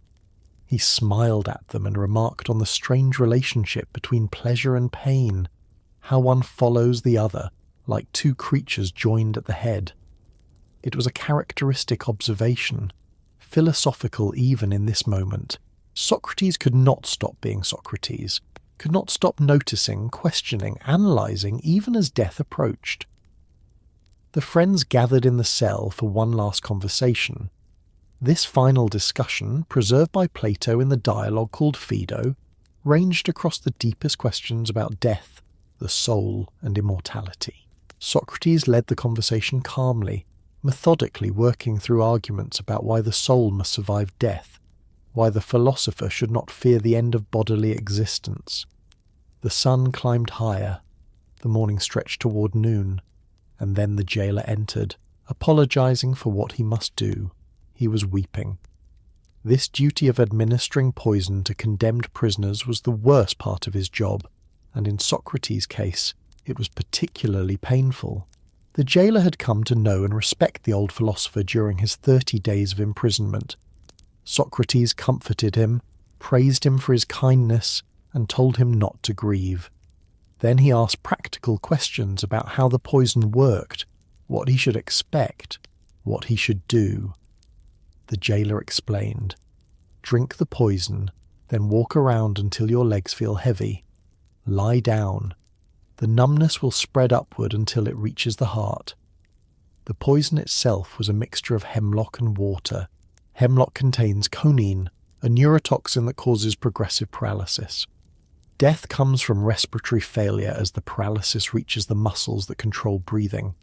He smiled at them and remarked on the strange relationship between pleasure and pain, how one follows the other, like two creatures joined at the head. It was a characteristic observation, philosophical even in this moment. Socrates could not stop being Socrates, could not stop noticing, questioning, analysing, even as death approached. The friends gathered in the cell for one last conversation. This final discussion, preserved by Plato in the dialogue called Phaedo, ranged across the deepest questions about death, the soul, and immortality. Socrates led the conversation calmly, methodically working through arguments about why the soul must survive death, why the philosopher should not fear the end of bodily existence. The sun climbed higher, the morning stretched toward noon, and then the jailer entered, apologizing for what he must do. He was weeping. This duty of administering poison to condemned prisoners was the worst part of his job, and in Socrates' case, it was particularly painful. The jailer had come to know and respect the old philosopher during his 30 days of imprisonment. Socrates comforted him, praised him for his kindness, and told him not to grieve. Then he asked practical questions about how the poison worked, what he should expect, what he should do. The jailer explained. Drink the poison, then walk around until your legs feel heavy. Lie down. The numbness will spread upward until it reaches the heart. The poison itself was a mixture of hemlock and water. Hemlock contains conine, a neurotoxin that causes progressive paralysis. Death comes from respiratory failure as the paralysis reaches the muscles that control breathing.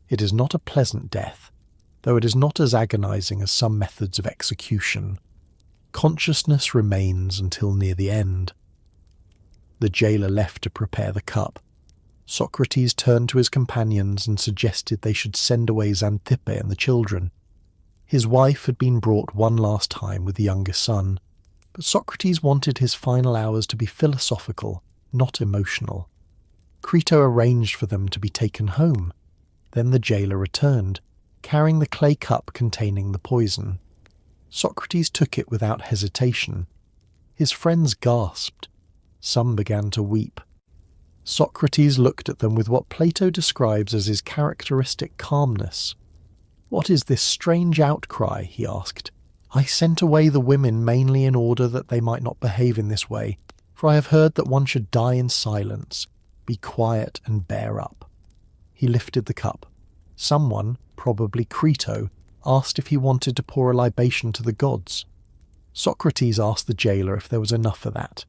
It is not a pleasant death, though it is not as agonizing as some methods of execution. Consciousness remains until near the end. The jailer left to prepare the cup. Socrates turned to his companions and suggested they should send away Xanthippe and the children. His wife had been brought one last time with the youngest son, but Socrates wanted his final hours to be philosophical, not emotional. Crito arranged for them to be taken home. Then the jailer returned, carrying the clay cup containing the poison. Socrates took it without hesitation. His friends gasped. Some began to weep. Socrates looked at them with what Plato describes as his characteristic calmness. "What is this strange outcry?" he asked. "I sent away the women mainly in order that they might not behave in this way, for I have heard that one should die in silence, be quiet and bear up." He lifted the cup. Someone, probably Crito, asked if he wanted to pour a libation to the gods. Socrates asked the jailer if there was enough for that.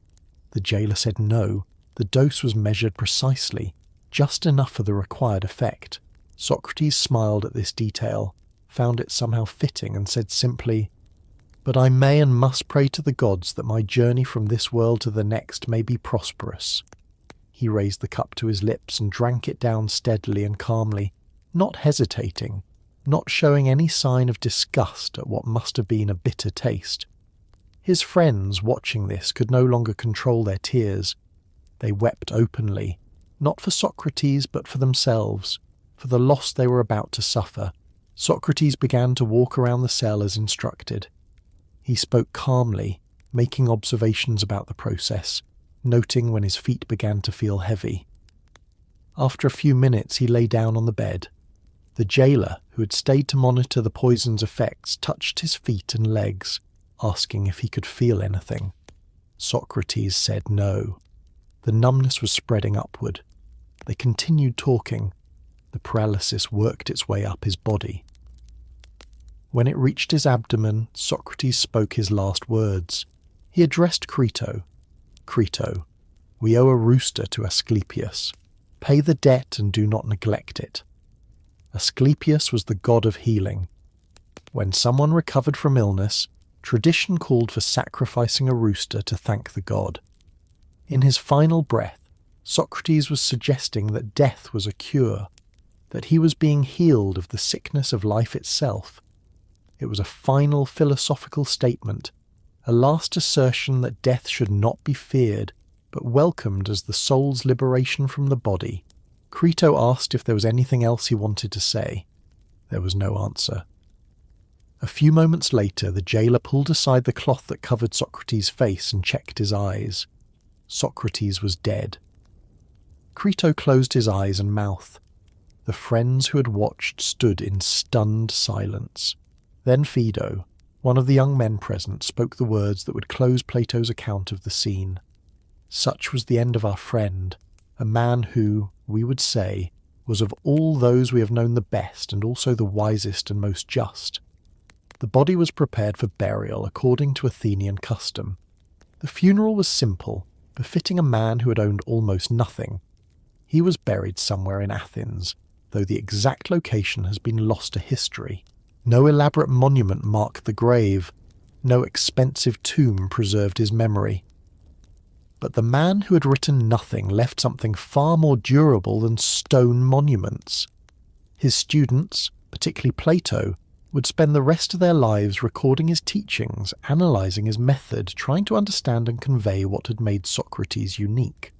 The jailer said no. The dose was measured precisely, just enough for the required effect. Socrates smiled at this detail, found it somehow fitting, and said simply, "But I may and must pray to the gods that my journey from this world to the next may be prosperous." He raised the cup to his lips and drank it down steadily and calmly, not hesitating, not showing any sign of disgust at what must have been a bitter taste. His friends, watching this, could no longer control their tears. They wept openly, not for Socrates but for themselves, for the loss they were about to suffer. Socrates began to walk around the cell as instructed. He spoke calmly, making observations about the process, noting when his feet began to feel heavy. After a few minutes he lay down on the bed. The jailer, who had stayed to monitor the poison's effects, touched his feet and legs, asking if he could feel anything. Socrates said no. The numbness was spreading upward. They continued talking. The paralysis worked its way up his body. When it reached his abdomen, Socrates spoke his last words. He addressed Crito. Crito, we owe a rooster to Asclepius. Pay the debt and do not neglect it. Asclepius was the god of healing. When someone recovered from illness, tradition called for sacrificing a rooster to thank the god. In his final breath, Socrates was suggesting that death was a cure, that he was being healed of the sickness of life itself. It was a final philosophical statement, a last assertion that death should not be feared, but welcomed as the soul's liberation from the body. Crito asked if there was anything else he wanted to say. There was no answer. A few moments later, the jailer pulled aside the cloth that covered Socrates' face and checked his eyes. Socrates was dead. Crito closed his eyes and mouth. The friends who had watched stood in stunned silence. Then Phaedo, one of the young men present, spoke the words that would close Plato's account of the scene. Such was the end of our friend, a man who, we would say, was of all those we have known the best and also the wisest and most just. The body was prepared for burial according to Athenian custom. The funeral was simple, befitting a man who had owned almost nothing. He was buried somewhere in Athens, though the exact location has been lost to history. No elaborate monument marked the grave. No expensive tomb preserved his memory. But the man who had written nothing left something far more durable than stone monuments. His students, particularly Plato, would spend the rest of their lives recording his teachings, analysing his method, trying to understand and convey what had made Socrates unique.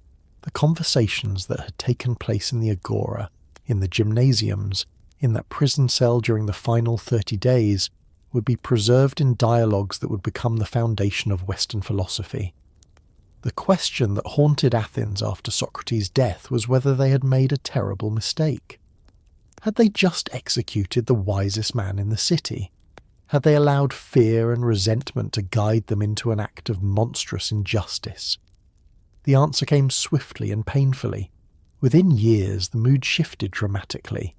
The conversations that had taken place in the agora, in the gymnasiums, in that prison cell during the final 30 days, would be preserved in dialogues that would become the foundation of Western philosophy. The question that haunted Athens after Socrates' death was whether they had made a terrible mistake. Had they just executed the wisest man in the city? Had they allowed fear and resentment to guide them into an act of monstrous injustice? The answer came swiftly and painfully. Within years, the mood shifted dramatically.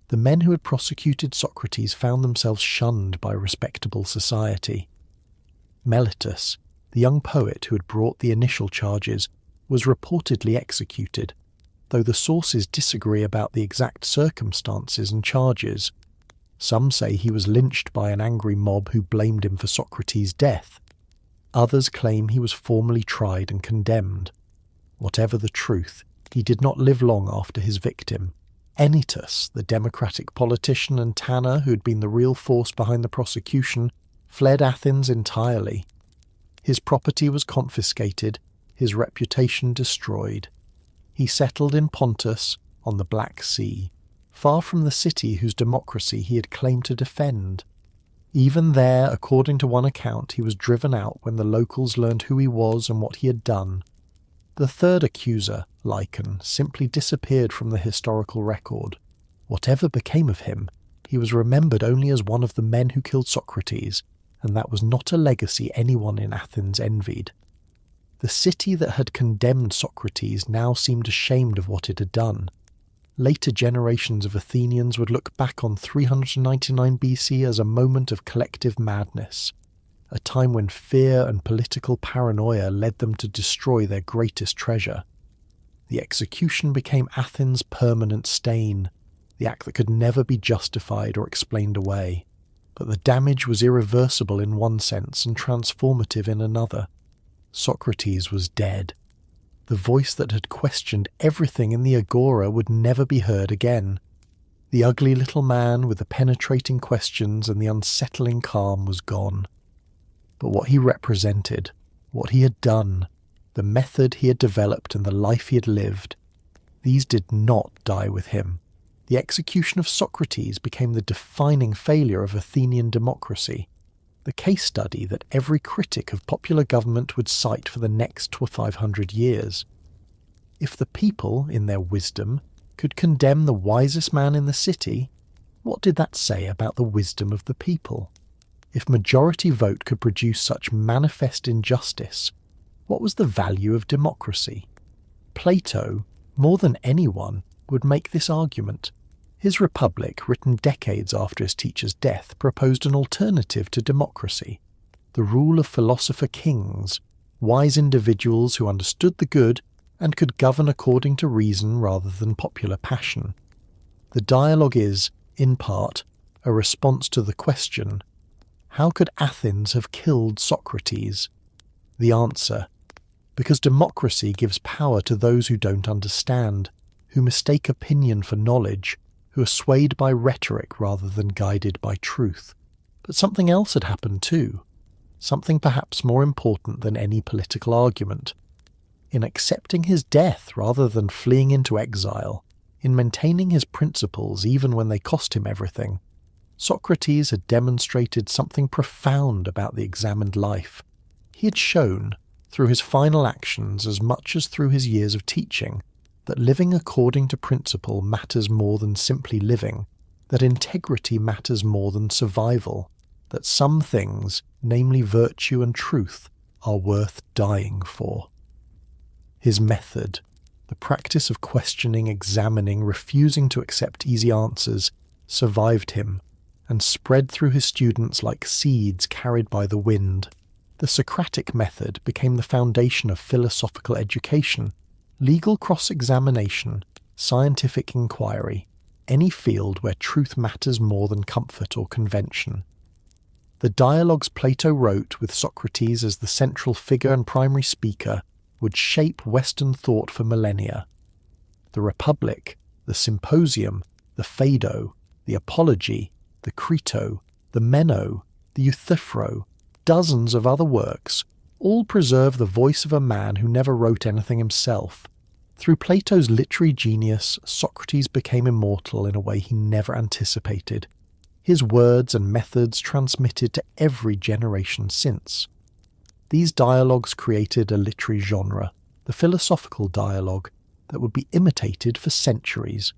The men who had prosecuted Socrates found themselves shunned by respectable society. Meletus, the young poet who had brought the initial charges, was reportedly executed, though the sources disagree about the exact circumstances and charges. Some say he was lynched by an angry mob who blamed him for Socrates' death. Others claim he was formally tried and condemned. Whatever the truth, he did not live long after his victim. Anytus, the democratic politician and tanner who had been the real force behind the prosecution, fled Athens entirely. His property was confiscated, his reputation destroyed. He settled in Pontus, on the Black Sea, far from the city whose democracy he had claimed to defend. Even there, according to one account, he was driven out when the locals learned who he was and what he had done. The third accuser, Lycon, simply disappeared from the historical record. Whatever became of him, he was remembered only as one of the men who killed Socrates, and that was not a legacy anyone in Athens envied. The city that had condemned Socrates now seemed ashamed of what it had done. Later generations of Athenians would look back on 399 BC as a moment of collective madness, a time when fear and political paranoia led them to destroy their greatest treasure. The execution became Athens' permanent stain, the act that could never be justified or explained away. But the damage was irreversible in one sense and transformative in another. Socrates was dead. The voice that had questioned everything in the agora would never be heard again. The ugly little man with the penetrating questions and the unsettling calm was gone. But what he represented, what he had done, the method he had developed and the life he had lived, these did not die with him. The execution of Socrates became the defining failure of Athenian democracy. the case study that every critic of popular government would cite for the next 500 years. If the people, in their wisdom, could condemn the wisest man in the city, what did that say about the wisdom of the people? If majority vote could produce such manifest injustice, what was the value of democracy? Plato, more than anyone, would make this argument. His Republic, written decades after his teacher's death, proposed an alternative to democracy, the rule of philosopher kings, wise individuals who understood the good and could govern according to reason rather than popular passion. The dialogue is, in part, a response to the question, how could Athens have killed Socrates? The answer, because democracy gives power to those who don't understand, who mistake opinion for knowledge, who are swayed by rhetoric rather than guided by truth. But something else had happened too, something perhaps more important than any political argument. In accepting his death rather than fleeing into exile, in maintaining his principles even when they cost him everything, Socrates had demonstrated something profound about the examined life. He had shown, through his final actions as much as through his years of teaching, that living according to principle matters more than simply living, that integrity matters more than survival, that some things, namely virtue and truth, are worth dying for. His method, the practice of questioning, examining, refusing to accept easy answers, survived him and spread through his students like seeds carried by the wind. The Socratic Method became the foundation of philosophical education, legal cross-examination, scientific inquiry, any field where truth matters more than comfort or convention. The dialogues Plato wrote with Socrates as the central figure and primary speaker would shape Western thought for millennia. The Republic, the Symposium, the Phaedo, the Apology, the Crito, the Meno, the Euthyphro, dozens of other works, all preserve the voice of a man who never wrote anything himself. Through Plato's literary genius, Socrates became immortal in a way he never anticipated. His words and methods transmitted to every generation since. These dialogues created a literary genre, the philosophical dialogue, that would be imitated for centuries.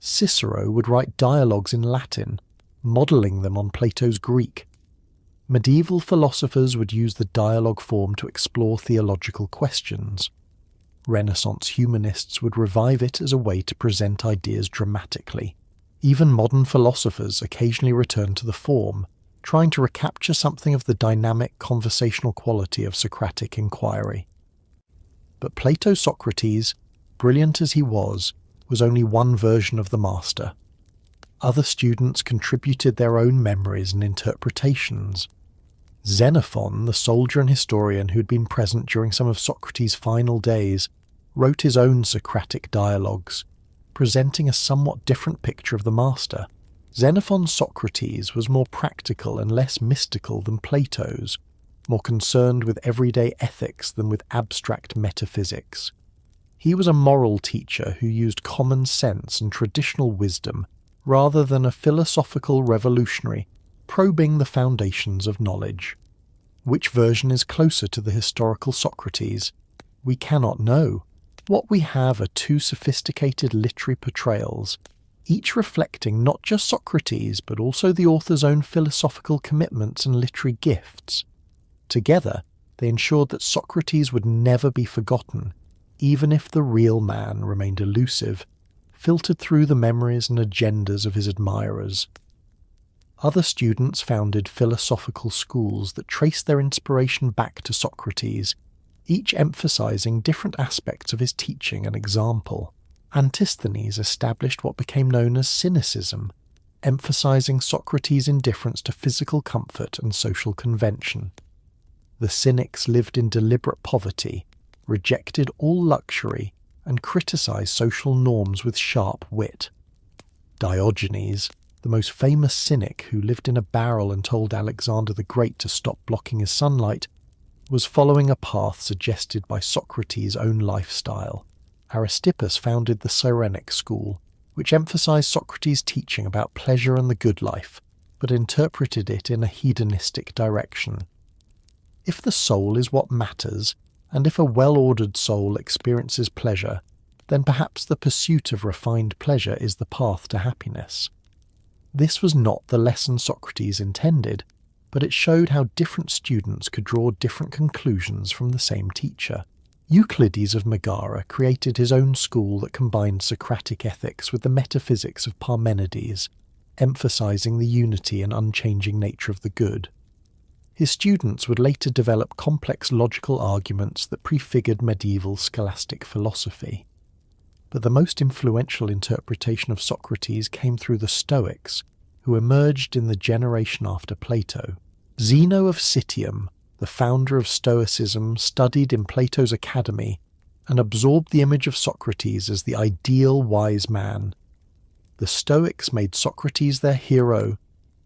Cicero would write dialogues in Latin, modelling them on Plato's Greek. Medieval philosophers would use the dialogue form to explore theological questions. Renaissance humanists would revive it as a way to present ideas dramatically. Even modern philosophers occasionally return to the form, trying to recapture something of the dynamic conversational quality of Socratic inquiry. But Plato's Socrates, brilliant as he was only one version of the master. Other students contributed their own memories and interpretations. Xenophon, the soldier and historian who had been present during some of Socrates' final days, wrote his own Socratic dialogues, presenting a somewhat different picture of the master. Xenophon's Socrates was more practical and less mystical than Plato's, more concerned with everyday ethics than with abstract metaphysics. He was a moral teacher who used common sense and traditional wisdom rather than a philosophical revolutionary probing the foundations of knowledge. Which version is closer to the historical Socrates? We cannot know. What we have are two sophisticated literary portrayals, each reflecting not just Socrates but also the author's own philosophical commitments and literary gifts. Together, they ensured that Socrates would never be forgotten, even if the real man remained elusive, filtered through the memories and agendas of his admirers. Other students founded philosophical schools that traced their inspiration back to Socrates, each emphasizing different aspects of his teaching and example. Antisthenes established what became known as cynicism, emphasizing Socrates' indifference to physical comfort and social convention. The Cynics lived in deliberate poverty, rejected all luxury, and criticized social norms with sharp wit. Diogenes, the most famous cynic who lived in a barrel and told Alexander the Great to stop blocking his sunlight, was following a path suggested by Socrates' own lifestyle. Aristippus founded the Cyrenaic school, which emphasized Socrates' teaching about pleasure and the good life, but interpreted it in a hedonistic direction. If the soul is what matters, and if a well-ordered soul experiences pleasure, then perhaps the pursuit of refined pleasure is the path to happiness. This was not the lesson Socrates intended, but it showed how different students could draw different conclusions from the same teacher. Euclides of Megara created his own school that combined Socratic ethics with the metaphysics of Parmenides, emphasizing the unity and unchanging nature of the good. His students would later develop complex logical arguments that prefigured medieval scholastic philosophy. But the most influential interpretation of Socrates came through the Stoics, who emerged in the generation after Plato. Zeno of Citium, the founder of Stoicism, studied in Plato's academy and absorbed the image of Socrates as the ideal wise man. The Stoics made Socrates their hero,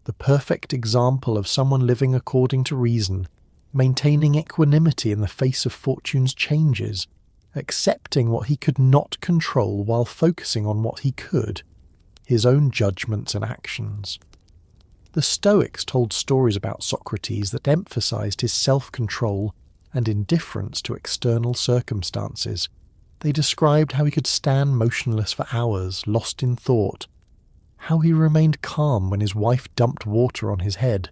the perfect example of someone living according to reason, maintaining equanimity in the face of fortune's changes, accepting what he could not control while focusing on what he could, his own judgments and actions. The Stoics told stories about Socrates that emphasized his self-control and indifference to external circumstances. They described how he could stand motionless for hours, lost in thought, how he remained calm when his wife dumped water on his head,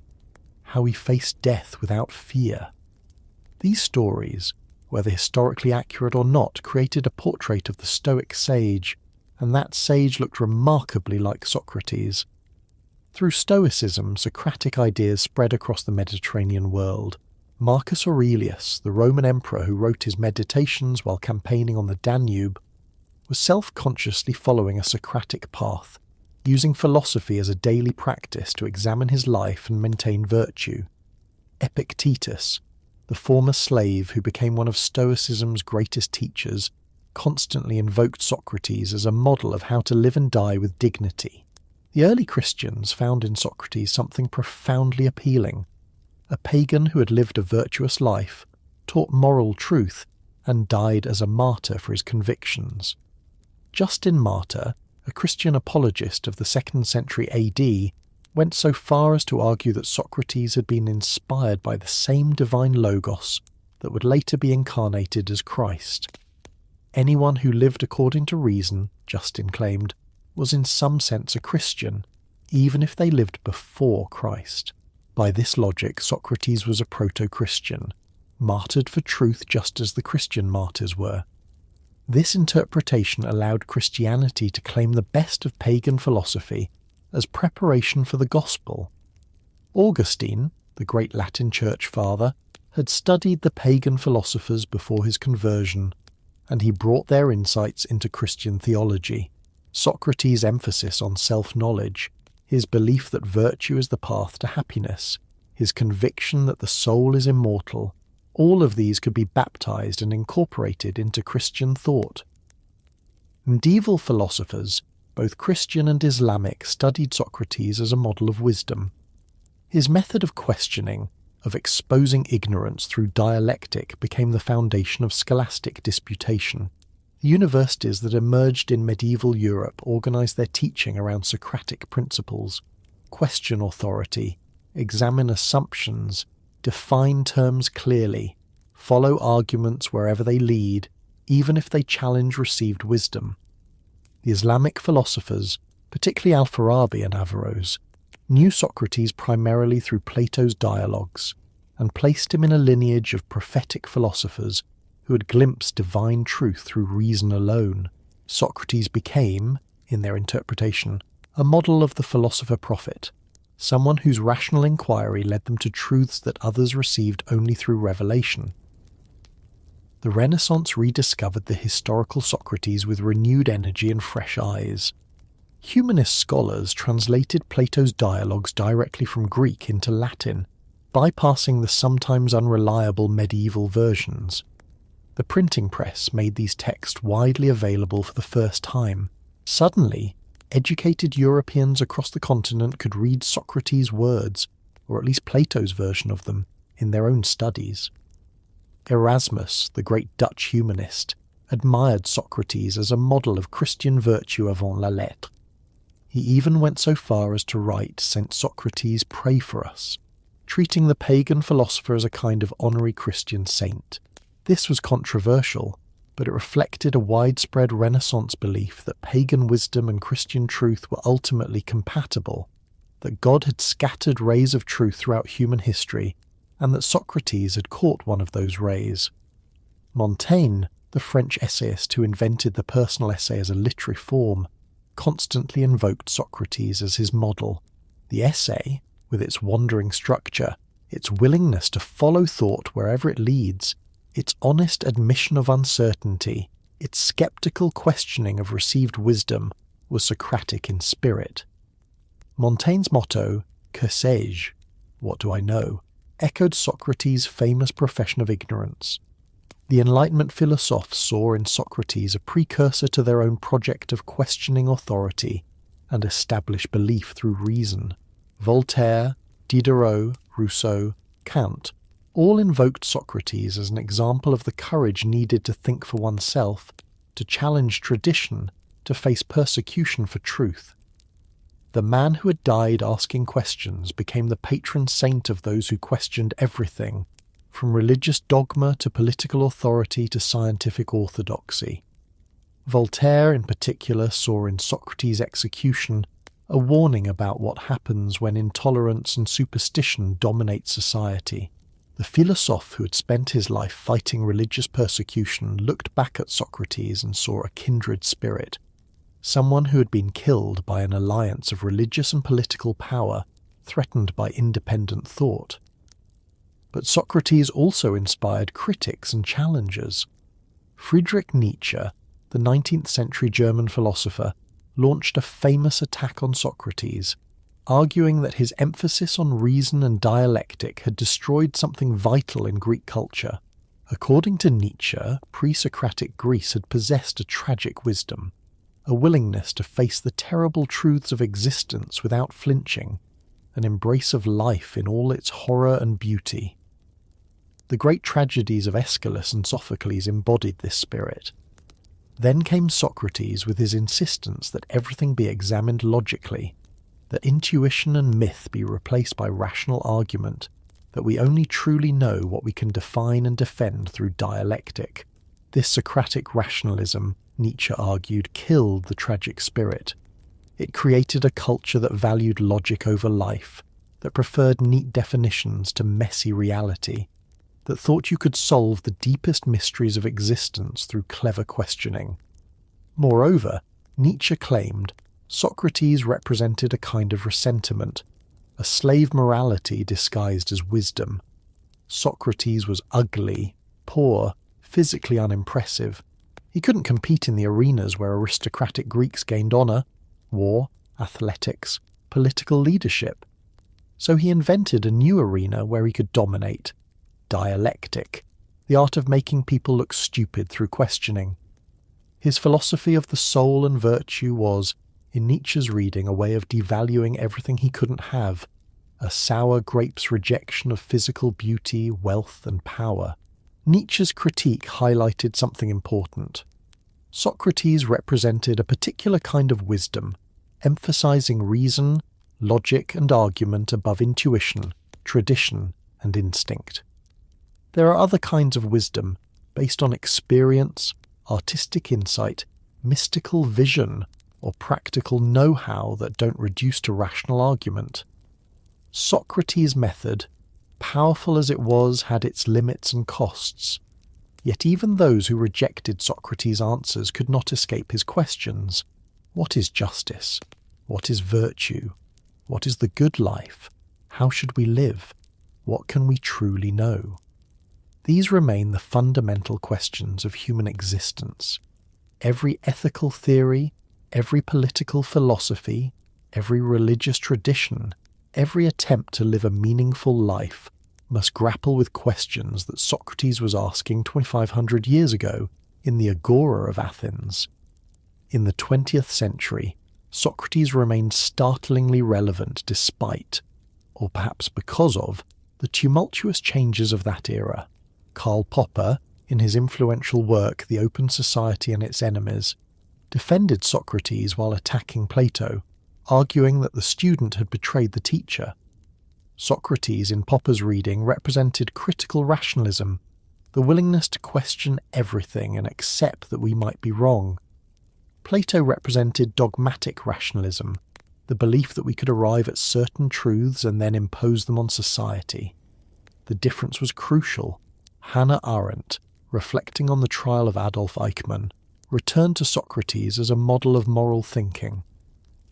how he faced death without fear. These stories, whether historically accurate or not, created a portrait of the Stoic sage, and that sage looked remarkably like Socrates. Through Stoicism, Socratic ideas spread across the Mediterranean world. Marcus Aurelius, the Roman emperor who wrote his Meditations while campaigning on the Danube, was self-consciously following a Socratic path, using philosophy as a daily practice to examine his life and maintain virtue. Epictetus, the former slave who became one of Stoicism's greatest teachers, constantly invoked Socrates as a model of how to live and die with dignity. The early Christians found in Socrates something profoundly appealing. A pagan who had lived a virtuous life, taught moral truth, and died as a martyr for his convictions. Justin Martyr, a Christian apologist of the 2nd century AD, went so far as to argue that Socrates had been inspired by the same divine logos that would later be incarnated as Christ. Anyone who lived according to reason, Justin claimed, was in some sense a Christian, even if they lived before Christ. By this logic, Socrates was a proto-Christian, martyred for truth just as the Christian martyrs were. This interpretation allowed Christianity to claim the best of pagan philosophy as preparation for the gospel. Augustine, the great Latin Church father, had studied the pagan philosophers before his conversion, and he brought their insights into Christian theology. Socrates' emphasis on self-knowledge, his belief that virtue is the path to happiness, his conviction that the soul is immortal, all of these could be baptized and incorporated into Christian thought. Medieval philosophers, both Christian and Islamic, studied Socrates as a model of wisdom. His method of questioning, of exposing ignorance through dialectic, became the foundation of scholastic disputation. The universities that emerged in medieval Europe organized their teaching around Socratic principles, question authority, examine assumptions, define terms clearly, follow arguments wherever they lead, even if they challenge received wisdom. The Islamic philosophers, particularly Al-Farabi and Averroes, knew Socrates primarily through Plato's dialogues, and placed him in a lineage of prophetic philosophers who had glimpsed divine truth through reason alone. Socrates became, in their interpretation, a model of the philosopher-prophet, someone whose rational inquiry led them to truths that others received only through revelation. The Renaissance rediscovered the historical Socrates with renewed energy and fresh eyes. Humanist scholars translated Plato's dialogues directly from Greek into Latin, bypassing the sometimes unreliable medieval versions. The printing press made these texts widely available for the first time. Suddenly, educated Europeans across the continent could read Socrates' words, or at least Plato's version of them, in their own studies. Erasmus, the great Dutch humanist, admired Socrates as a model of Christian virtue avant la lettre. He even went so far as to write St. Socrates Pray for Us, treating the pagan philosopher as a kind of honorary Christian saint. This was controversial, but it reflected a widespread Renaissance belief that pagan wisdom and Christian truth were ultimately compatible, that God had scattered rays of truth throughout human history, and that Socrates had caught one of those rays. Montaigne, the French essayist who invented the personal essay as a literary form, constantly invoked Socrates as his model. The essay, with its wandering structure, its willingness to follow thought wherever it leads, its honest admission of uncertainty, its skeptical questioning of received wisdom, was Socratic in spirit. Montaigne's motto, Que sais-je? What do I know? Echoed Socrates' famous profession of ignorance. The Enlightenment philosophers saw in Socrates a precursor to their own project of questioning authority and established belief through reason. Voltaire, Diderot, Rousseau, Kant all invoked Socrates as an example of the courage needed to think for oneself, to challenge tradition, to face persecution for truth. The man who had died asking questions became the patron saint of those who questioned everything, from religious dogma to political authority to scientific orthodoxy. Voltaire, in particular, saw in Socrates' execution a warning about what happens when intolerance and superstition dominate society. The philosopher who had spent his life fighting religious persecution looked back at Socrates and saw a kindred spirit, someone who had been killed by an alliance of religious and political power threatened by independent thought. But Socrates also inspired critics and challengers. Friedrich Nietzsche, the 19th century German philosopher, launched a famous attack on Socrates, arguing that his emphasis on reason and dialectic had destroyed something vital in Greek culture. According to Nietzsche, pre-Socratic Greece had possessed a tragic wisdom, a willingness to face the terrible truths of existence without flinching, an embrace of life in all its horror and beauty. The great tragedies of Aeschylus and Sophocles embodied this spirit. Then came Socrates with his insistence that everything be examined logically, that intuition and myth be replaced by rational argument, that we only truly know what we can define and defend through dialectic. This Socratic rationalism, Nietzsche argued, killed the tragic spirit. It created a culture that valued logic over life, that preferred neat definitions to messy reality, that thought you could solve the deepest mysteries of existence through clever questioning. Moreover, Nietzsche claimed Socrates represented a kind of resentment, a slave morality disguised as wisdom. Socrates was ugly, poor, physically unimpressive. He couldn't compete in the arenas where aristocratic Greeks gained honour, war, athletics, political leadership. So he invented a new arena where he could dominate: dialectic, the art of making people look stupid through questioning. His philosophy of the soul and virtue was, in Nietzsche's reading, a way of devaluing everything he couldn't have, a sour grape's rejection of physical beauty, wealth, and power. Nietzsche's critique highlighted something important. Socrates represented a particular kind of wisdom, emphasizing reason, logic, and argument above intuition, tradition, and instinct. There are other kinds of wisdom, based on experience, artistic insight, mystical vision, or practical know-how that don't reduce to rational argument. Socrates' method, powerful as it was, had its limits and costs. Yet even those who rejected Socrates' answers could not escape his questions. What is justice? What is virtue? What is the good life? How should we live? What can we truly know? These remain the fundamental questions of human existence. Every ethical theory, every political philosophy, every religious tradition, every attempt to live a meaningful life must grapple with questions that Socrates was asking 2,500 years ago in the Agora of Athens. In the 20th century, Socrates remained startlingly relevant despite, or perhaps because of, the tumultuous changes of that era. Karl Popper, in his influential work The Open Society and Its Enemies, defended Socrates while attacking Plato, arguing that the student had betrayed the teacher. Socrates in Popper's reading represented critical rationalism, the willingness to question everything and accept that we might be wrong. Plato represented dogmatic rationalism, the belief that we could arrive at certain truths and then impose them on society. The difference was crucial. Hannah Arendt, reflecting on the trial of Adolf Eichmann, returned to Socrates as a model of moral thinking.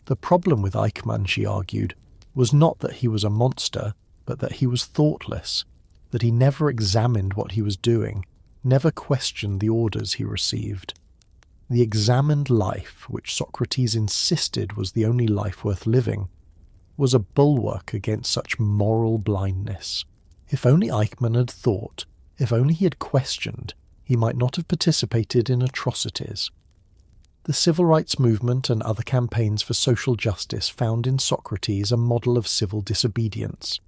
The problem with Eichmann, she argued, was not that he was a monster, but that he was thoughtless, that he never examined what he was doing, never questioned the orders he received. The examined life, which Socrates insisted was the only life worth living, was a bulwark against such moral blindness. If only Eichmann had thought, if only he had questioned, he might not have participated in atrocities. The civil rights movement and other campaigns for social justice found in Socrates a model of civil disobedience.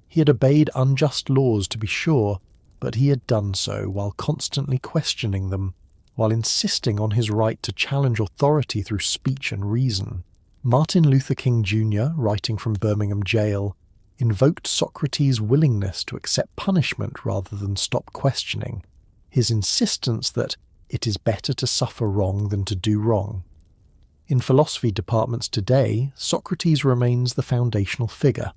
He had obeyed unjust laws, to be sure, but he had done so while constantly questioning them, while insisting on his right to challenge authority through speech and reason. Martin Luther King Jr., writing from Birmingham jail, invoked Socrates' willingness to accept punishment rather than stop questioning, his insistence that it is better to suffer wrong than to do wrong. In philosophy departments today, Socrates remains the foundational figure.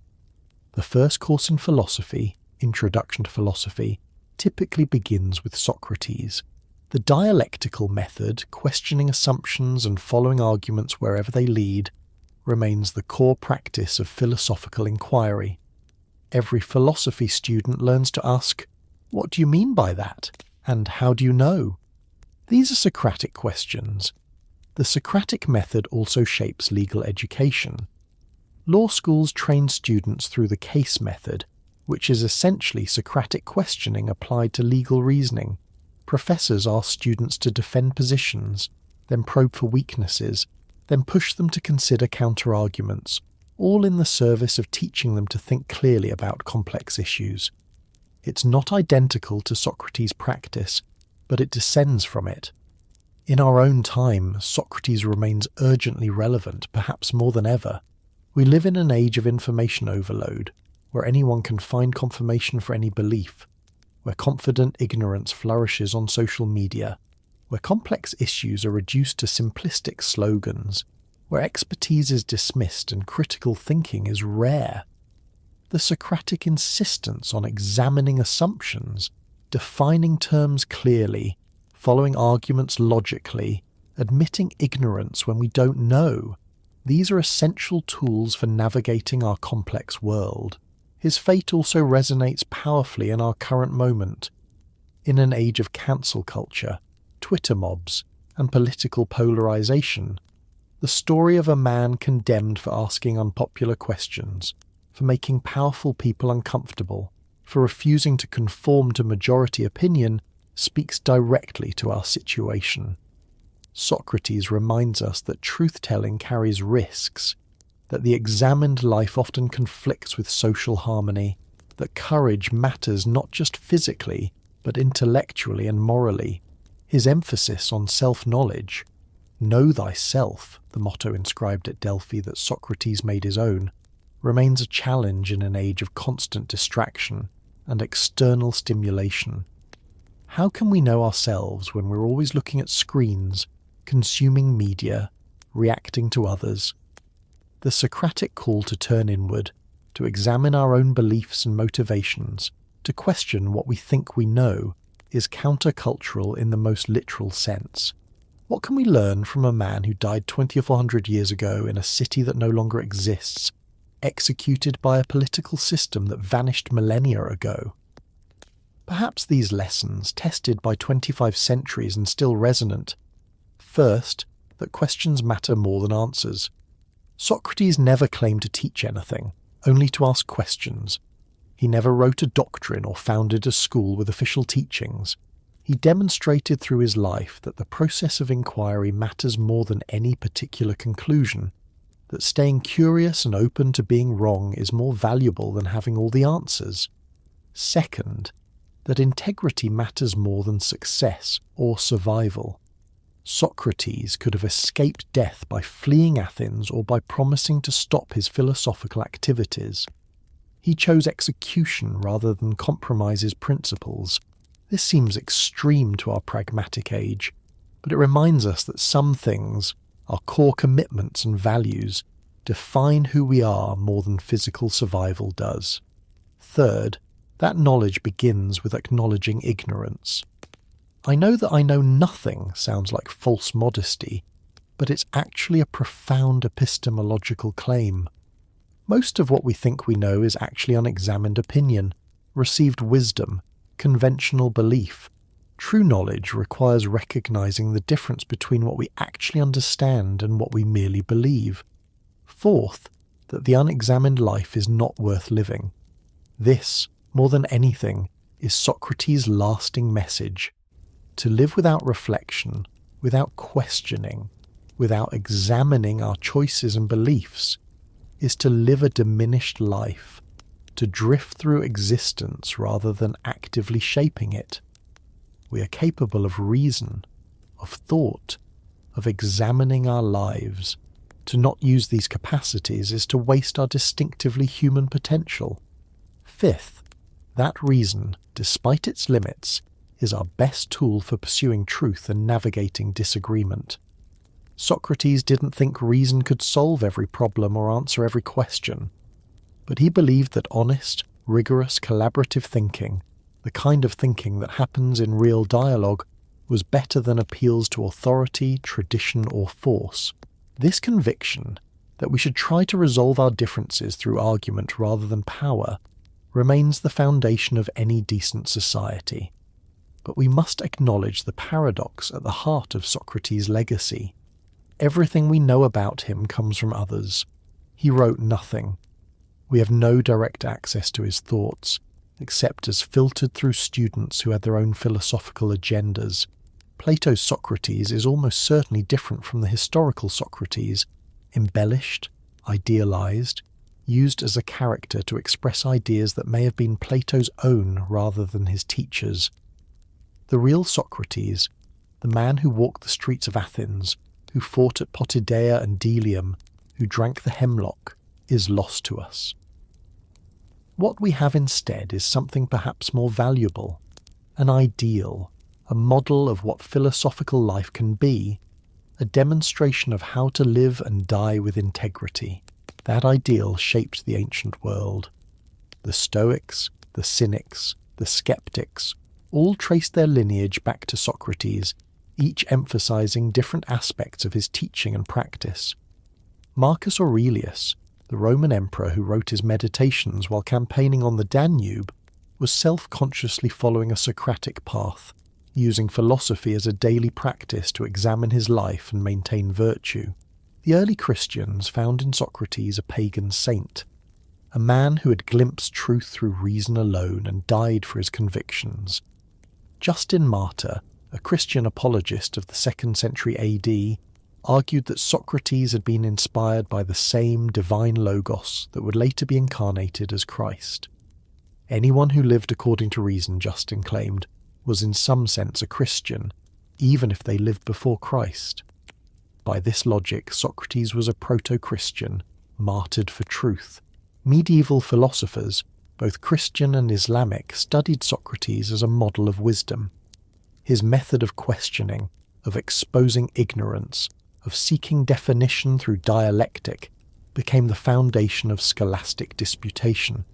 The first course in philosophy, Introduction to Philosophy, typically begins with Socrates. The dialectical method, questioning assumptions and following arguments wherever they lead, remains the core practice of philosophical inquiry. Every philosophy student learns to ask, "What do you mean by that?" and "How do you know?" These are Socratic questions. The Socratic method also shapes legal education. Law schools train students through the case method, which is essentially Socratic questioning applied to legal reasoning. Professors ask students to defend positions, then probe for weaknesses, then push them to consider counter-arguments, all in the service of teaching them to think clearly about complex issues. It's not identical to Socrates' practice, but it descends from it. In our own time, Socrates remains urgently relevant, perhaps more than ever. We live in an age of information overload, where anyone can find confirmation for any belief, where confident ignorance flourishes on social media, where complex issues are reduced to simplistic slogans, where expertise is dismissed and critical thinking is rare. The Socratic insistence on examining assumptions, defining terms clearly, following arguments logically, admitting ignorance when we don't know, these are essential tools for navigating our complex world. His fate also resonates powerfully in our current moment. In an age of cancel culture, Twitter mobs, and political polarization, the story of a man condemned for asking unpopular questions, for making powerful people uncomfortable, for refusing to conform to majority opinion, speaks directly to our situation. Socrates reminds us that truth-telling carries risks, that the examined life often conflicts with social harmony, that courage matters not just physically, but intellectually and morally. His emphasis on self-knowledge, "Know thyself," the motto inscribed at Delphi that Socrates made his own, remains a challenge in an age of constant distraction and external stimulation. How can we know ourselves when we're always looking at screens, consuming media, reacting to others? The Socratic call to turn inward, to examine our own beliefs and motivations, to question what we think we know, is countercultural in the most literal sense. What can we learn from a man who died 2,400 years ago in a city that no longer exists, executed by a political system that vanished millennia ago? Perhaps these lessons, tested by 25 centuries and still resonant. First, that questions matter more than answers. Socrates never claimed to teach anything, only to ask questions. He never wrote a doctrine or founded a school with official teachings. He demonstrated through his life that the process of inquiry matters more than any particular conclusion, that staying curious and open to being wrong is more valuable than having all the answers. Second, that integrity matters more than success or survival. Socrates could have escaped death by fleeing Athens or by promising to stop his philosophical activities. He chose execution rather than compromise his principles. This seems extreme to our pragmatic age, but it reminds us that some things, our core commitments and values, define who we are more than physical survival does. Third, that knowledge begins with acknowledging ignorance. I know that I know nothing sounds like false modesty, but it's actually a profound epistemological claim. Most of what we think we know is actually unexamined opinion, received wisdom, conventional belief. True knowledge requires recognizing the difference between what we actually understand and what we merely believe. Fourth, that the unexamined life is not worth living. This, more than anything, is Socrates' lasting message. To live without reflection, without questioning, without examining our choices and beliefs, is to live a diminished life, to drift through existence rather than actively shaping it. We are capable of reason, of thought, of examining our lives. To not use these capacities is to waste our distinctively human potential. Fifth, that reason, despite its limits, is our best tool for pursuing truth and navigating disagreement. Socrates didn't think reason could solve every problem or answer every question, but he believed that honest, rigorous, collaborative thinking, the kind of thinking that happens in real dialogue, was better than appeals to authority, tradition, or force. This conviction, that we should try to resolve our differences through argument rather than power, remains the foundation of any decent society. But we must acknowledge the paradox at the heart of Socrates' legacy. Everything we know about him comes from others. He wrote nothing. We have no direct access to his thoughts, except as filtered through students who had their own philosophical agendas. Plato's Socrates is almost certainly different from the historical Socrates, embellished, idealized, used as a character to express ideas that may have been Plato's own rather than his teachers'. The real Socrates, the man who walked the streets of Athens, who fought at Potidaea and Delium, who drank the Hemlock, is lost to us. What we have instead is something perhaps more valuable, an ideal, a model of what philosophical life can be, a demonstration of how to live and die with integrity. That ideal shaped the ancient world. The Stoics, the Cynics, the Skeptics, all traced their lineage back to Socrates, each emphasizing different aspects of his teaching and practice. Marcus Aurelius, the Roman emperor who wrote his Meditations while campaigning on the Danube, was self-consciously following a Socratic path, using philosophy as a daily practice to examine his life and maintain virtue. The early Christians found in Socrates a pagan saint, a man who had glimpsed truth through reason alone and died for his convictions. Justin Martyr, a Christian apologist of the 2nd century AD, argued that Socrates had been inspired by the same divine logos that would later be incarnated as Christ. Anyone who lived according to reason, Justin claimed, was in some sense a Christian, even if they lived before Christ. By this logic, Socrates was a proto-Christian, martyred for truth. Medieval philosophers, both Christian and Islamic, studied Socrates as a model of wisdom. His method of questioning, of exposing ignorance, of seeking definition through dialectic, became the foundation of scholastic disputation.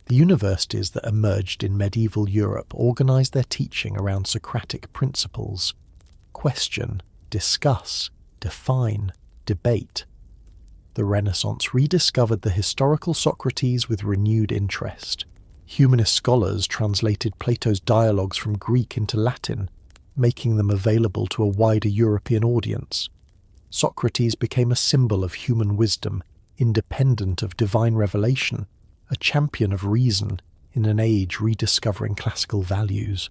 The universities that emerged in medieval Europe organized their teaching around Socratic principles: question, discuss, define, debate. The Renaissance rediscovered the historical Socrates with renewed interest. Humanist scholars translated Plato's dialogues from Greek into Latin, making them available to a wider European audience. Socrates became a symbol of human wisdom, independent of divine revelation, a champion of reason in an age rediscovering classical values.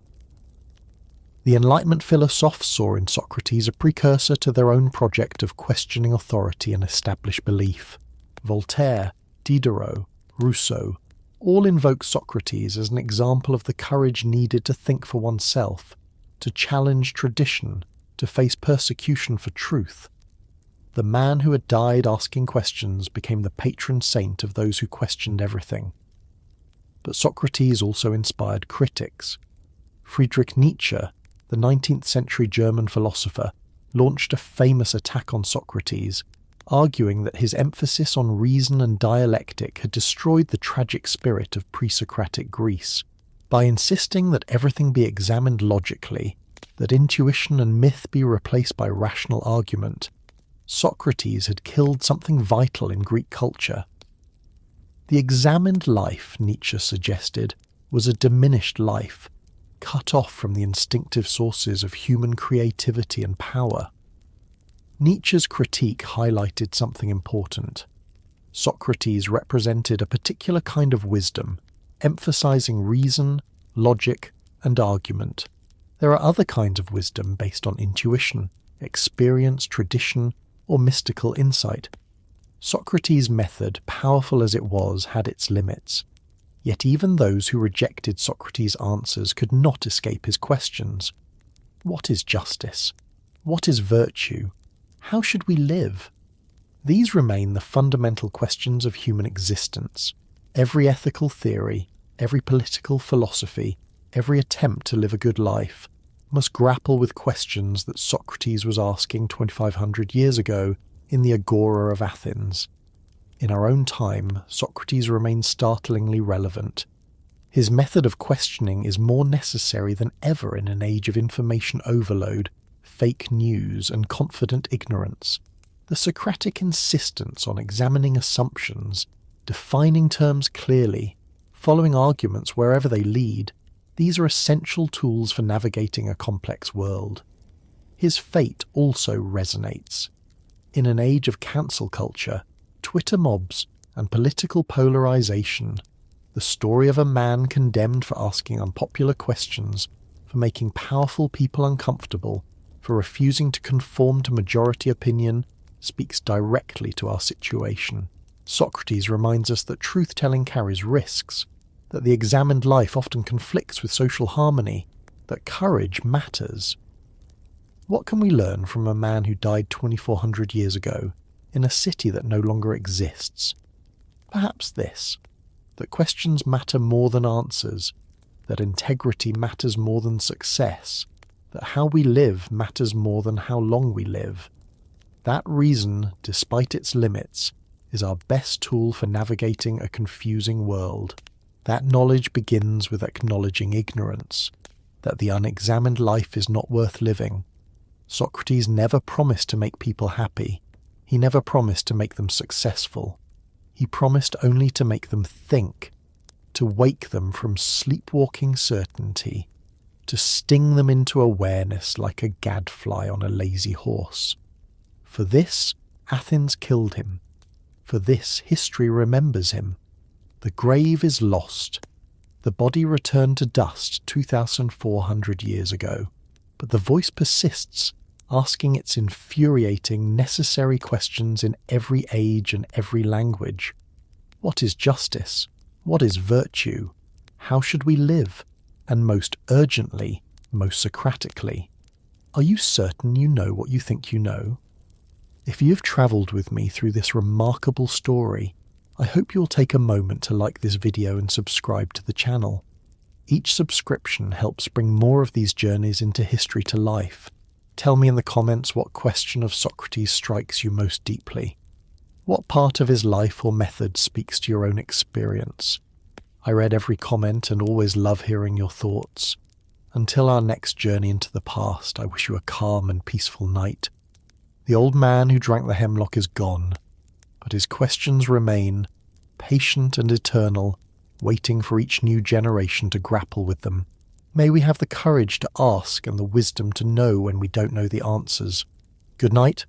The Enlightenment philosophers saw in Socrates a precursor to their own project of questioning authority and established belief. Voltaire, Diderot, Rousseau all invoke Socrates as an example of the courage needed to think for oneself, to challenge tradition, to face persecution for truth. The man who had died asking questions became the patron saint of those who questioned everything. But Socrates also inspired critics. Friedrich Nietzsche, the 19th century German philosopher, launched a famous attack on Socrates, arguing that his emphasis on reason and dialectic had destroyed the tragic spirit of pre-Socratic Greece. By insisting that everything be examined logically, that intuition and myth be replaced by rational argument, Socrates had killed something vital in Greek culture. The examined life, Nietzsche suggested, was a diminished life, cut off from the instinctive sources of human creativity and power. Nietzsche's critique highlighted something important. Socrates represented a particular kind of wisdom, emphasizing reason, logic, and argument. There are other kinds of wisdom based on intuition, experience, tradition, or mystical insight. Socrates' method, powerful as it was, had its limits. Yet even those who rejected Socrates' answers could not escape his questions. What is justice? What is virtue? How should we live? These remain the fundamental questions of human existence. Every ethical theory, every political philosophy, every attempt to live a good life must grapple with questions that Socrates was asking 2,500 years ago in the Agora of Athens. In our own time, Socrates remains startlingly relevant. His method of questioning is more necessary than ever in an age of information overload, fake news, and confident ignorance. The Socratic insistence on examining assumptions, defining terms clearly, following arguments wherever they lead, these are essential tools for navigating a complex world. His fate also resonates. In an age of cancel culture, Twitter mobs, and political polarization, the story of a man condemned for asking unpopular questions, for making powerful people uncomfortable, for refusing to conform to majority opinion, speaks directly to our situation. Socrates reminds us that truth-telling carries risks, that the examined life often conflicts with social harmony, that courage matters. What can we learn from a man who died 2,400 years ago in a city that no longer exists? Perhaps this, that questions matter more than answers, that integrity matters more than success, that how we live matters more than how long we live. That reason, despite its limits, is our best tool for navigating a confusing world. That knowledge begins with acknowledging ignorance, that the unexamined life is not worth living. Socrates never promised to make people happy. He never promised to make them successful. He promised only to make them think, to wake them from sleepwalking certainty, to sting them into awareness like a gadfly on a lazy horse. For this, Athens killed him. For this, history remembers him. The grave is lost. The body returned to dust 2,400 years ago. But the voice persists, asking its infuriating, necessary questions in every age and every language. What is justice? What is virtue? How should we live? And most urgently, most Socratically, are you certain you know what you think you know? If you've travelled with me through this remarkable story, I hope you'll take a moment to like this video and subscribe to the channel. Each subscription helps bring more of these journeys into history to life. Tell me in the comments what question of Socrates strikes you most deeply. What part of his life or method speaks to your own experience? I read every comment and always love hearing your thoughts. Until our next journey into the past, I wish you a calm and peaceful night. The old man who drank the hemlock is gone, but his questions remain, patient and eternal, waiting for each new generation to grapple with them. May we have the courage to ask and the wisdom to know when we don't know the answers. Good night,